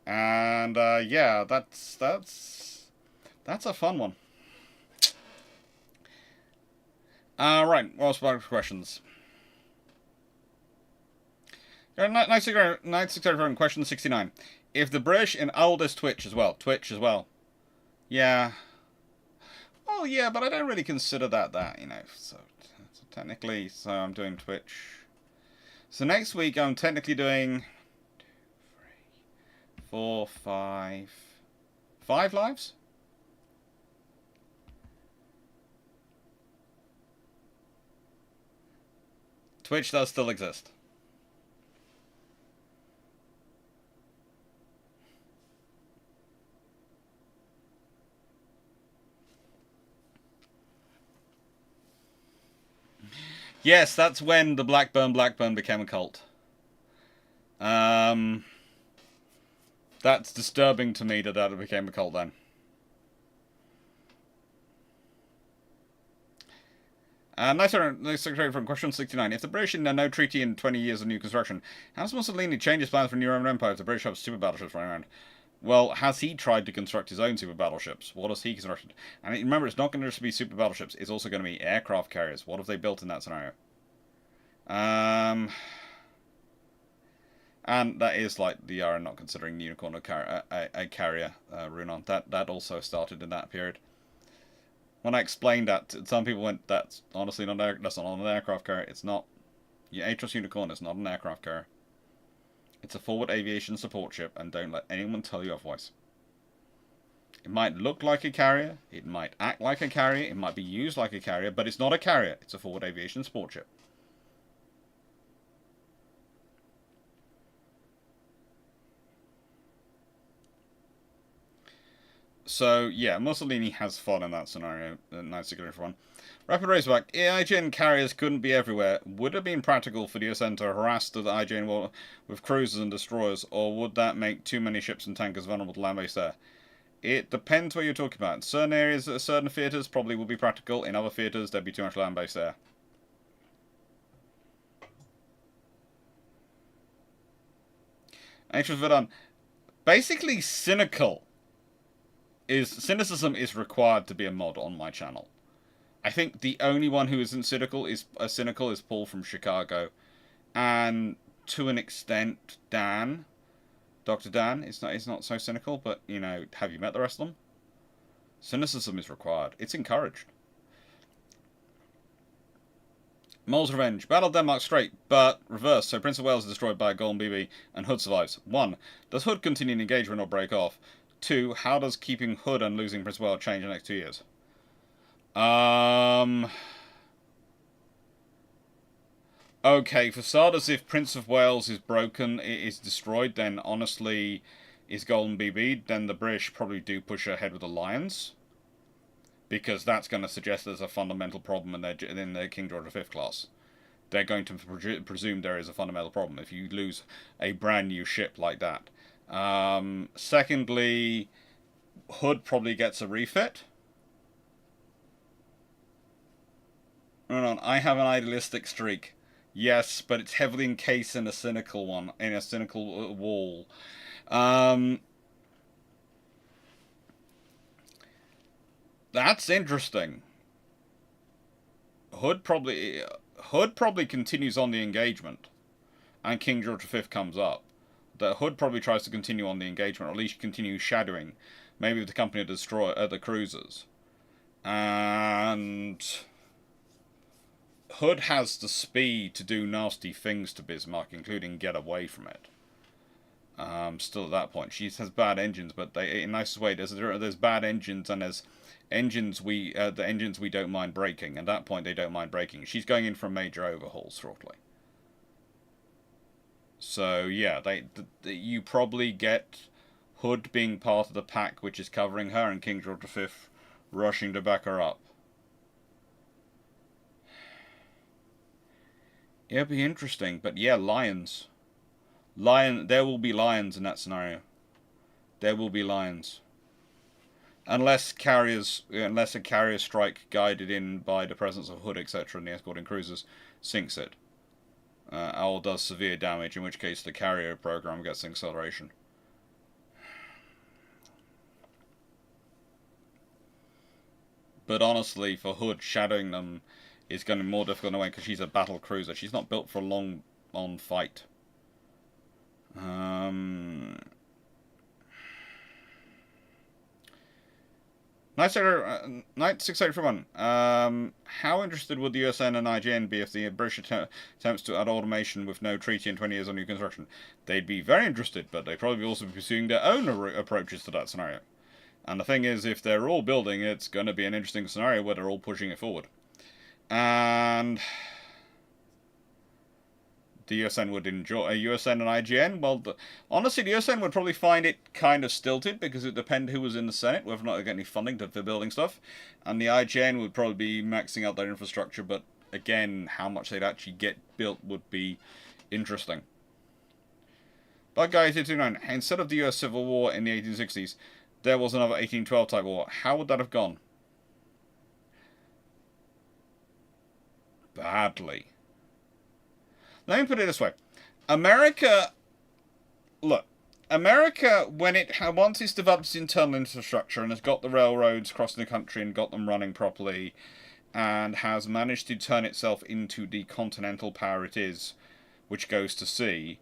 And yeah, that's a fun one. Right, what's about questions? Nice question 69. If the British in oldest Twitch as well. Yeah. Well, yeah, but I don't really consider that, you know. So technically, I'm doing Twitch. So next week I'm technically doing 4, 5 lives? Twitch does still exist. Yes, that's when the Blackburn became a cult. That's disturbing to me that it became a cult then. Nice secretary from question 69. If the British had no treaty in 20 years of new construction, how does Mussolini change his plans for a new Roman Empire if the British have super battleships running around? Well, has he tried to construct his own super battleships? What has he constructed? And remember, it's not going to just be super battleships, it's also going to be aircraft carriers. What have they built in that scenario? And that is like the Yara not considering Unicorn a carrier, Runon. That also started in that period. when I explained that, some people went, "That's honestly not that's not an aircraft carrier. It's not. Your Atros Unicorn is not an aircraft carrier. It's a forward aviation support ship, and don't let anyone tell you otherwise. It might look like a carrier, it might act like a carrier, it might be used like a carrier, but it's not a carrier. It's a forward aviation support ship." So, yeah, Mussolini has fun in that scenario. Nice to get everyone. Rapid Razorback. IJN carriers couldn't be everywhere. Would it have been practical for the USN to harass the IJN war with cruisers and destroyers, or would that make too many ships and tankers vulnerable to land-based air? It depends what you're talking about. In certain areas, certain theatres probably will be practical. In other theatres, there'd be too much land-based air. Anxious Verdun. Basically, cynicism required to be a mod on my channel. I think the only one who isn't cynical is Paul from Chicago, and to an extent Dan, Dr. Dan is not so cynical. But you know, have you met the rest of them? Cynicism is required. It's encouraged. Mole's Revenge. Battle Denmark straight, but reverse, so Prince of Wales is destroyed by a Golden BB and Hood survives. 1. Does Hood continue in engagement or break off? 2. How does keeping Hood and losing Prince of Wales change in the next 2 years? Okay, for starters, if Prince of Wales is broken, it is destroyed, then honestly, is Golden BB, then the British probably do push ahead with the Lions. Because that's going to suggest there's a fundamental problem in their King George V class. They're going to presume there is a fundamental problem if you lose a brand new ship like that. Secondly, Hood probably gets a refit. No, I have an idealistic streak. Yes, but it's heavily encased in a cynical one, in a cynical wall. That's interesting. Hood probably continues on the engagement, and King George V comes up. The Hood probably tries to continue on the engagement, or at least continue shadowing, maybe with the company of the cruisers. And Hood has the speed to do nasty things to Bismarck, including get away from it. Still at that point, she has bad engines, but in the nicest way, there's bad engines, and there's engines the engines we don't mind breaking. At that point, they don't mind breaking. She's going in for a major overhaul shortly. So yeah, you probably get Hood being part of the pack which is covering her, and King George V rushing to back her up. Yeah, it'd be interesting, but yeah, Lions. There will be Lions in that scenario. There will be Lions. Unless a carrier strike guided in by the presence of Hood, etc., and the escorting cruisers sinks it. Or does severe damage, in which case the carrier program gets an acceleration. But honestly, for Hood, shadowing them is going to be more difficult in a way because she's a battle cruiser. She's not built for a long fight. Knight 681. How interested would the USN and IJN be if the British attempts to add automation with no treaty in 20 years on new construction? They'd be very interested, but they'd probably also be pursuing their own approaches to that scenario. And the thing is, if they're all building, it's going to be an interesting scenario where they're all pushing it forward. And the USN would enjoy USN and IGN. Well, honestly, the USN would probably find it kind of stilted because it would depend who was in the Senate, whether or not they get any funding for building stuff. And the IGN would probably be maxing out their infrastructure, but again, how much they'd actually get built would be interesting. But guys, 829, instead of the US Civil War in the 1860s, there was another 1812 type war. How would that have gone? Badly. Let me put it this way. America, once it's developed its internal infrastructure and has got the railroads crossing the country and got them running properly, and has managed to turn itself into the continental power it is, which goes to sea,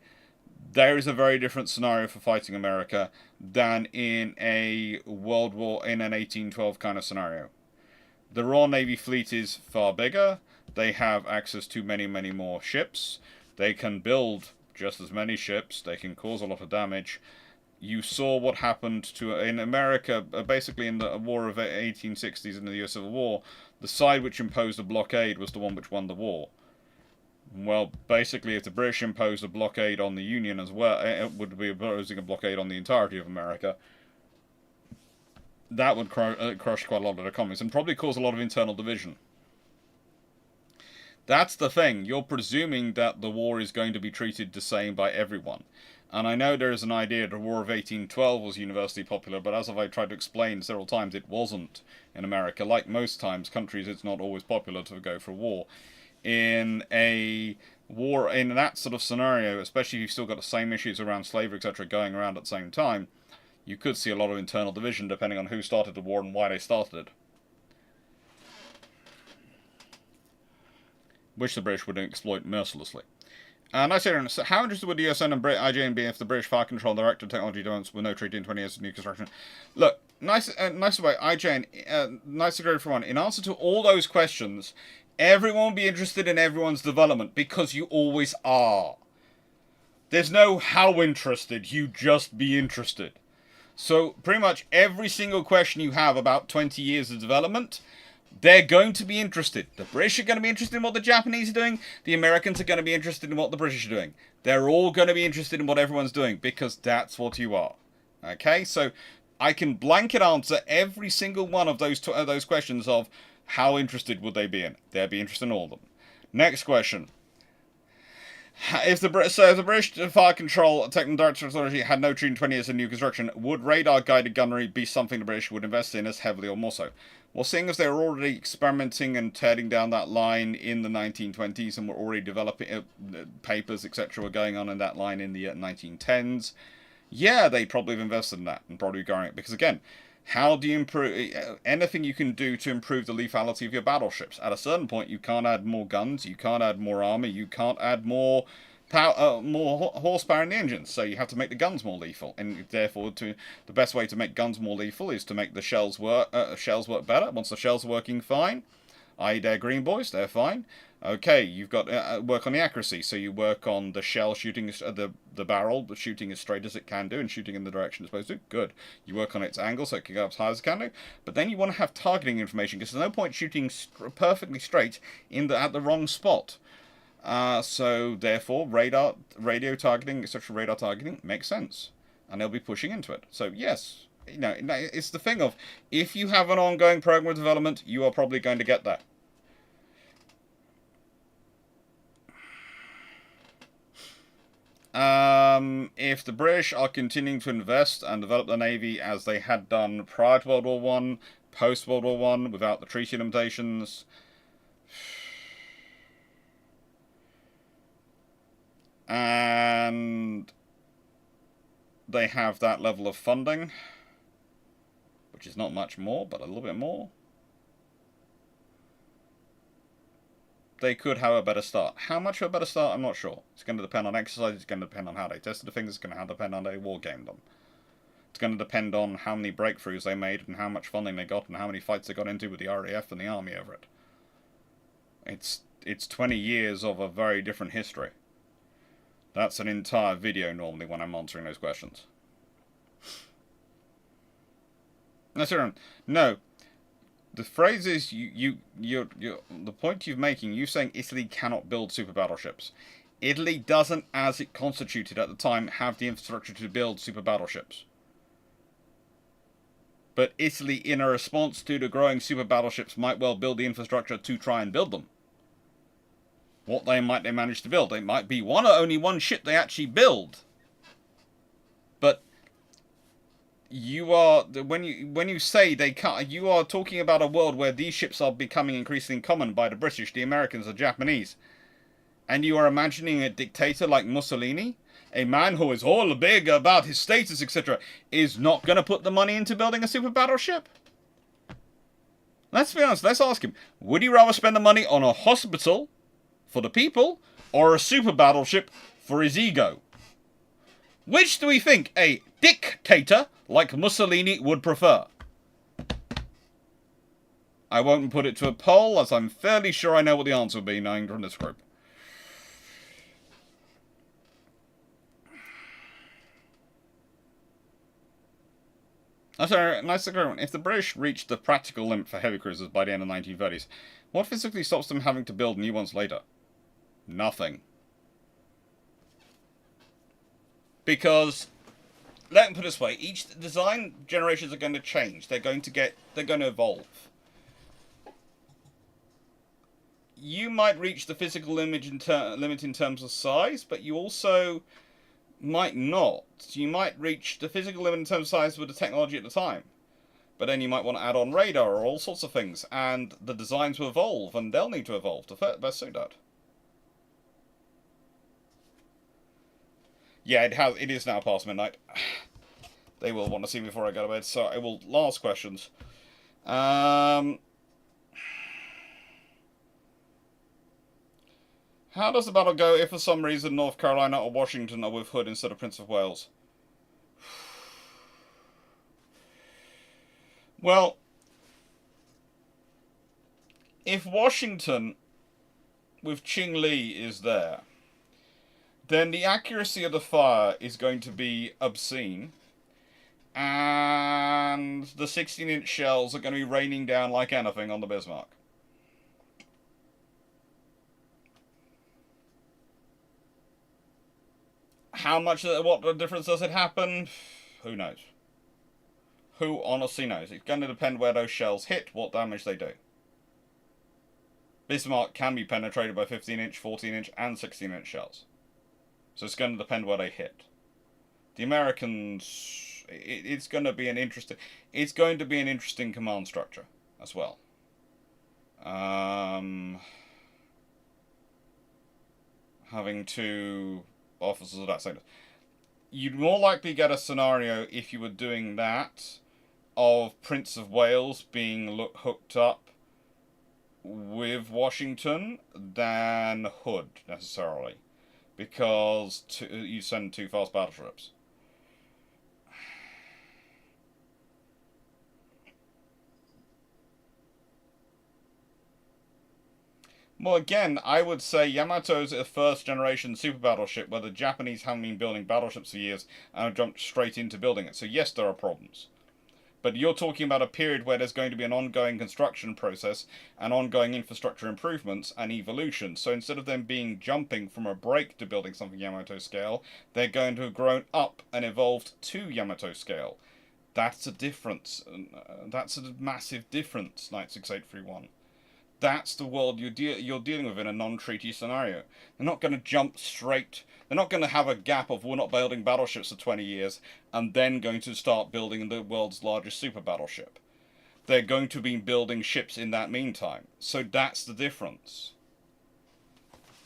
there is a very different scenario for fighting America than in a World War, in an 1812 kind of scenario.
The Royal Navy fleet is far bigger. They have access to many, many more ships. They can build just as many ships. They can cause a lot of damage. You saw what happened to in America, basically in the War of 1860s in the US Civil War. The side which imposed a blockade was the one which won the war. Well, basically, if the British imposed a blockade on the Union as well, it would be imposing a blockade on the entirety of America. That would crush quite a lot of economies and probably cause a lot of internal division. That's the thing. You're presuming that the war is going to be treated the same by everyone. And I know there is an idea the War of 1812 was universally popular, but as I've tried to explain several times, it wasn't in America. Like most times, countries, it's not always popular to go for war. In a war, in that sort of scenario, especially if you've still got the same issues around slavery, etc., going around at the same time, you could see a lot of internal division depending on who started the war and why they started it. Which the British would exploit mercilessly. Nice hearing. So how interested would the USN and IJN be if the British fire control director technology developments with no treaty in 20 years of new construction? Look, nice way, IJN, nice to go for one. In answer to all those questions, everyone will be interested in everyone's development because you always are. There's no how interested, you just be interested. So pretty much every single question you have about 20 years of development, they're going to be interested. The British are going to be interested in what the Japanese are doing. The Americans are going to be interested in what the British are doing. They're all going to be interested in what everyone's doing because that's what you are. Okay, so I can blanket answer every single one of those questions of how interested would they be in. They'd be interested in all of them. Next question. If the British Fire Control Technical Director Authority had no treaty in 20 years of new construction, would radar-guided gunnery be something the British would invest in as heavily or more so? Well, seeing as they were already experimenting and tearing down that line in the 1920s and were already developing papers, etc., were going on in that line in the 1910s, yeah, they probably have invested in that and probably going it. Because again, how do you improve anything you can do to improve the lethality of your battleships? At a certain point, you can't add more guns, you can't add more armor, you can't add more power, more horsepower in the engines. So you have to make the guns more lethal, and therefore, the best way to make guns more lethal is to make the shells work better. Once the shells are working fine, i.e., they're green boys, they're fine. Okay, you've got work on the accuracy, so you work on the shell shooting, the barrel shooting as straight as it can do and shooting in the direction it's supposed to. Good. You work on its angle so it can go up as high as it can do. But then you want to have targeting information because there's no point shooting perfectly straight at the wrong spot. So therefore, radio targeting, etc., radar targeting makes sense, and they'll be pushing into it. So yes, it's the thing of if you have an ongoing program of development, you are probably going to get there. If the British are continuing to invest and develop the Navy as they had done prior to World War One, post World War One, without the treaty limitations, and they have that level of funding, which is not much more, but a little bit more, they could have a better start. How much of a better start, I'm not sure. It's going to depend on exercise, it's going to depend on how they tested the things, it's going to depend on how they wargamed them. It's going to depend on how many breakthroughs they made and how much funding they got and how many fights they got into with the RAF and the Army over it. It's 20 years of a very different history. That's an entire video normally when I'm answering those questions. No. The phrase is the point you're making. You saying Italy cannot build super battleships. Italy doesn't, as it constituted at the time, have the infrastructure to build super battleships. But Italy, in a response to the growing super battleships, might well build the infrastructure to try and build them. What they manage to build? It might be only one ship they actually build. But when you say they can't, you are talking about a world where these ships are becoming increasingly common by the British, the Americans, the Japanese, and you are imagining a dictator like Mussolini, a man who is all big about his status, etc., is not going to put the money into building a super battleship. Let's be honest. Let's ask him: would he rather spend the money on a hospital for the people or a super battleship for his ego? Which do we think a dictator like Mussolini would prefer?
I won't put it to a poll, as I'm fairly sure I know what the answer will be, knowing from this group. Nice agreement. If the British reached the practical limit for heavy cruisers by the end of the 1930s, what physically stops them having to build new ones later? Nothing. Because, let me put it this way, each design generations are going to change. They're going to evolve. You might reach the physical limit in terms of size, but you also might not. You might reach the physical limit in terms of size with the technology at the time. But then you might want to add on radar or all sorts of things, and the designs will evolve, and they'll need to evolve to best suit that. Yeah, it is now past midnight. They will want to see me before I go to bed, so I will... Last questions. How does the battle go if for some reason North Carolina or Washington are with Hood instead of Prince of Wales? Well, if Washington with Ching Lee is there, then the accuracy of the fire is going to be obscene, and the 16-inch shells are going to be raining down like anything on the Bismarck. What difference does it happen? Who knows? Who honestly knows? It's going to depend where those shells hit, what damage they do. Bismarck can be penetrated by 15-inch, 14-inch, and 16-inch shells. So it's going to depend where they hit. The Americans, it's going to be an interesting command structure as well. Having two officers of that same. You'd more likely get a scenario if you were doing that of Prince of Wales being hooked up with Washington than Hood necessarily, because you send two fast battleships. Well, again, I would say Yamato's a first-generation super battleship where the Japanese haven't been building battleships for years and have jumped straight into building it. So yes, there are problems. But you're talking about a period where there's going to be an ongoing construction process and ongoing infrastructure improvements and evolution. So instead of them jumping from a break to building something Yamato scale, they're going to have grown up and evolved to Yamato scale. That's a difference. That's a massive difference, Knight 6831. That's the world you're dealing with in a non-treaty scenario. They're not going to jump straight. They're not going to have a gap of we're not building battleships for 20 years and then going to start building the world's largest super battleship. They're going to be building ships in that meantime. So that's the difference.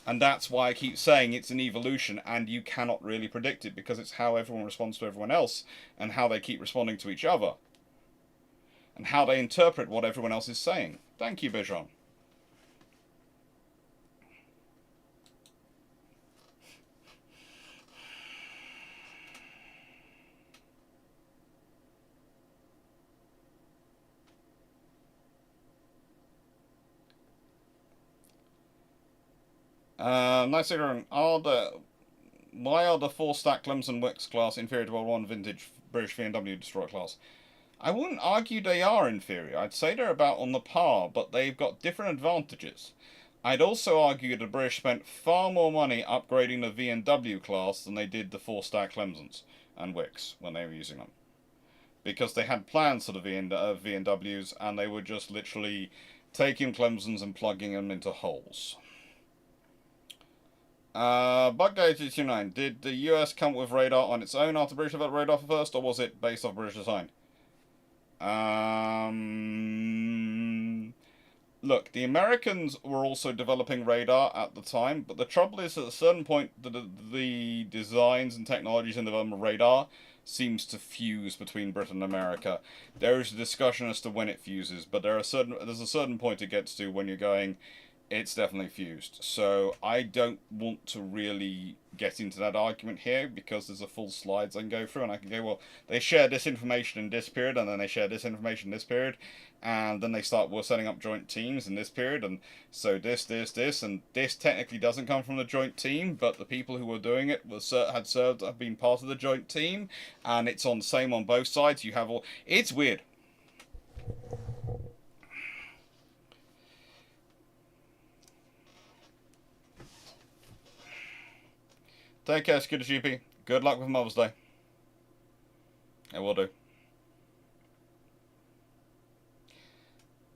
And that's why I keep saying it's an evolution and you cannot really predict it, because it's how everyone responds to everyone else and how they keep responding to each other and how they interpret what everyone else is saying. Thank you, Bijan. Nice figuring. Why are the 4-stack Clemson Wicks class inferior to World War I vintage British V&W destroyer class? I wouldn't argue they are inferior. I'd say they're about on the par, but they've got different advantages. I'd also argue the British spent far more money upgrading the V&W class than they did the 4-stack Clemsons and Wicks when they were using them. Because they had plans for the V&Ws, and they were just literally taking Clemsons and plugging them into holes. Bugguy229, did the US come with radar on its own after British developed radar first, or was it based off British design? Look, the Americans were also developing radar at the time, but the trouble is at a certain point the designs and technologies in the development of radar seems to fuse between Britain and America. There is a discussion as to when it fuses, but there's a certain point it gets to when you're going,
It's definitely fused. So I don't want to really get into that argument here because there's a full slides I can go through, and I can go, well, they share this information in this period, and then they share this information in this period, and then they start setting up joint teams in this period, and so this, and this technically doesn't come from the joint team, but the people who were doing it have been part of the joint team, and it's on the same on both sides. You have all. It's weird. Take care, Scooter GP. Good luck with Mother's Day. It will do.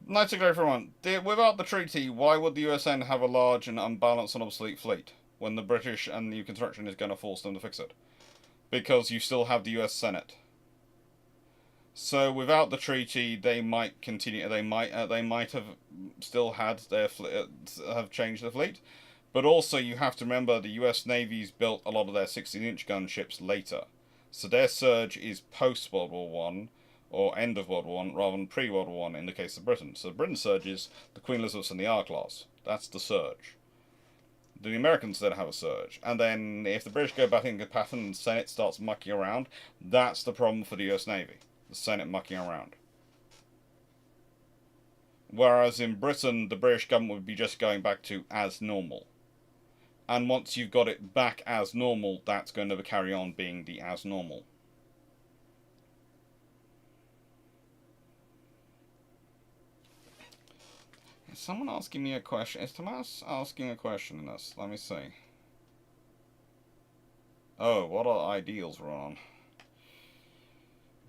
Nice to go, everyone. Without the treaty, why would the USN have a large and unbalanced and obsolete fleet when the British and new construction is going to force them to fix it? Because you still have the US Senate. So without the treaty, they might continue. They might have still had their have changed their fleet. But also, you have to remember the US Navy's built a lot of their 16-inch gunships later. So their surge is post-World War One, or end of World War One, rather than pre-World War One in the case of Britain. So Britain's surge is the Queen Elizabeth's and the R-class. That's the surge. The Americans then have a surge. And then if the British go back into pattern and the Senate starts mucking around, that's the problem for the US Navy. The Senate mucking around. Whereas in Britain, the British government would be just going back to as normal. And once you've got it back as normal, that's going to carry on being the as normal. Is someone asking me a question? Is Tomas asking a question in this? Let me see. Oh, what are ideals we're on?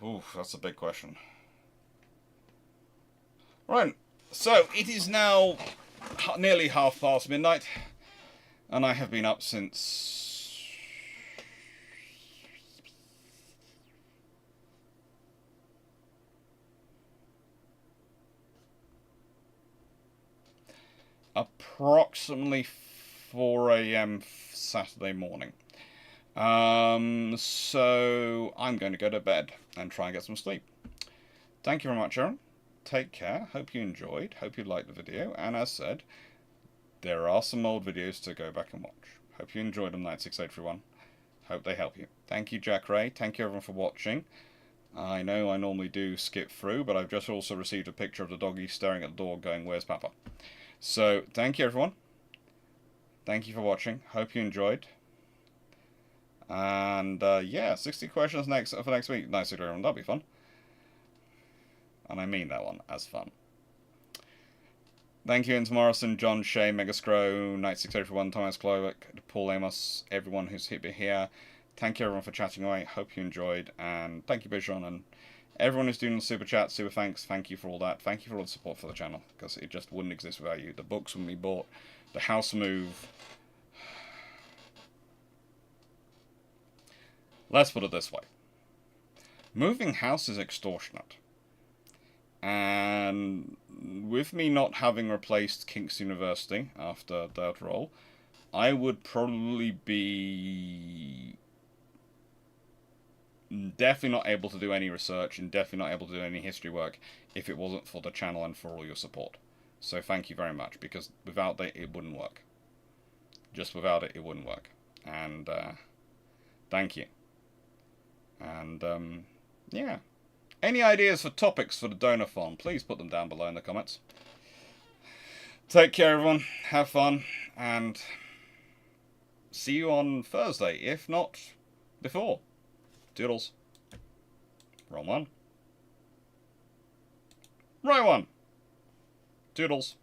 Oof, that's a big question. Right, so it is now nearly midnight. And I have been up since approximately 4 a.m. Saturday morning. So I'm going to go to bed and try and get some sleep. Thank you very much, Aaron. Take care. Hope you enjoyed. Hope you liked the video. And as said, there are some old videos to go back and watch. Hope you enjoyed them, Night 683 Hope they help you. Thank you, Jack Ray. Thank you, everyone, for watching. I know I normally do skip through, but I've just also received a picture of the doggy staring at the door going, "Where's Papa?" So, thank you, everyone. Thank you for watching. Hope you enjoyed. And, yeah, 60 questions for next week. Nice to everyone. That'll be fun. And I mean that one as fun. Thank you, Inns Morrison, John Shea, Megascrow, Knight681, Thomas Klovic, Paul Amos, everyone who's here. Thank you, everyone, for chatting away. Hope you enjoyed. And thank you, Bijon, and everyone who's doing the super chat, super thanks. Thank you for all that. Thank you for all the support for the channel, because it just wouldn't exist without you. The books wouldn't be bought. The house move. Let's put it this way. Moving house is extortionate. And with me not having replaced King's University after that role, I would probably be definitely not able to do any research and definitely not able to do any history work if it wasn't for the channel and for all your support. So thank you very much, because without that it wouldn't work. Just without it, it wouldn't work. And thank you. And yeah. Any ideas for topics for the Donathon, please put them down below in the comments. Take care, everyone. Have fun. And see you on Thursday, if not before. Doodles. Wrong one. Right one. Doodles.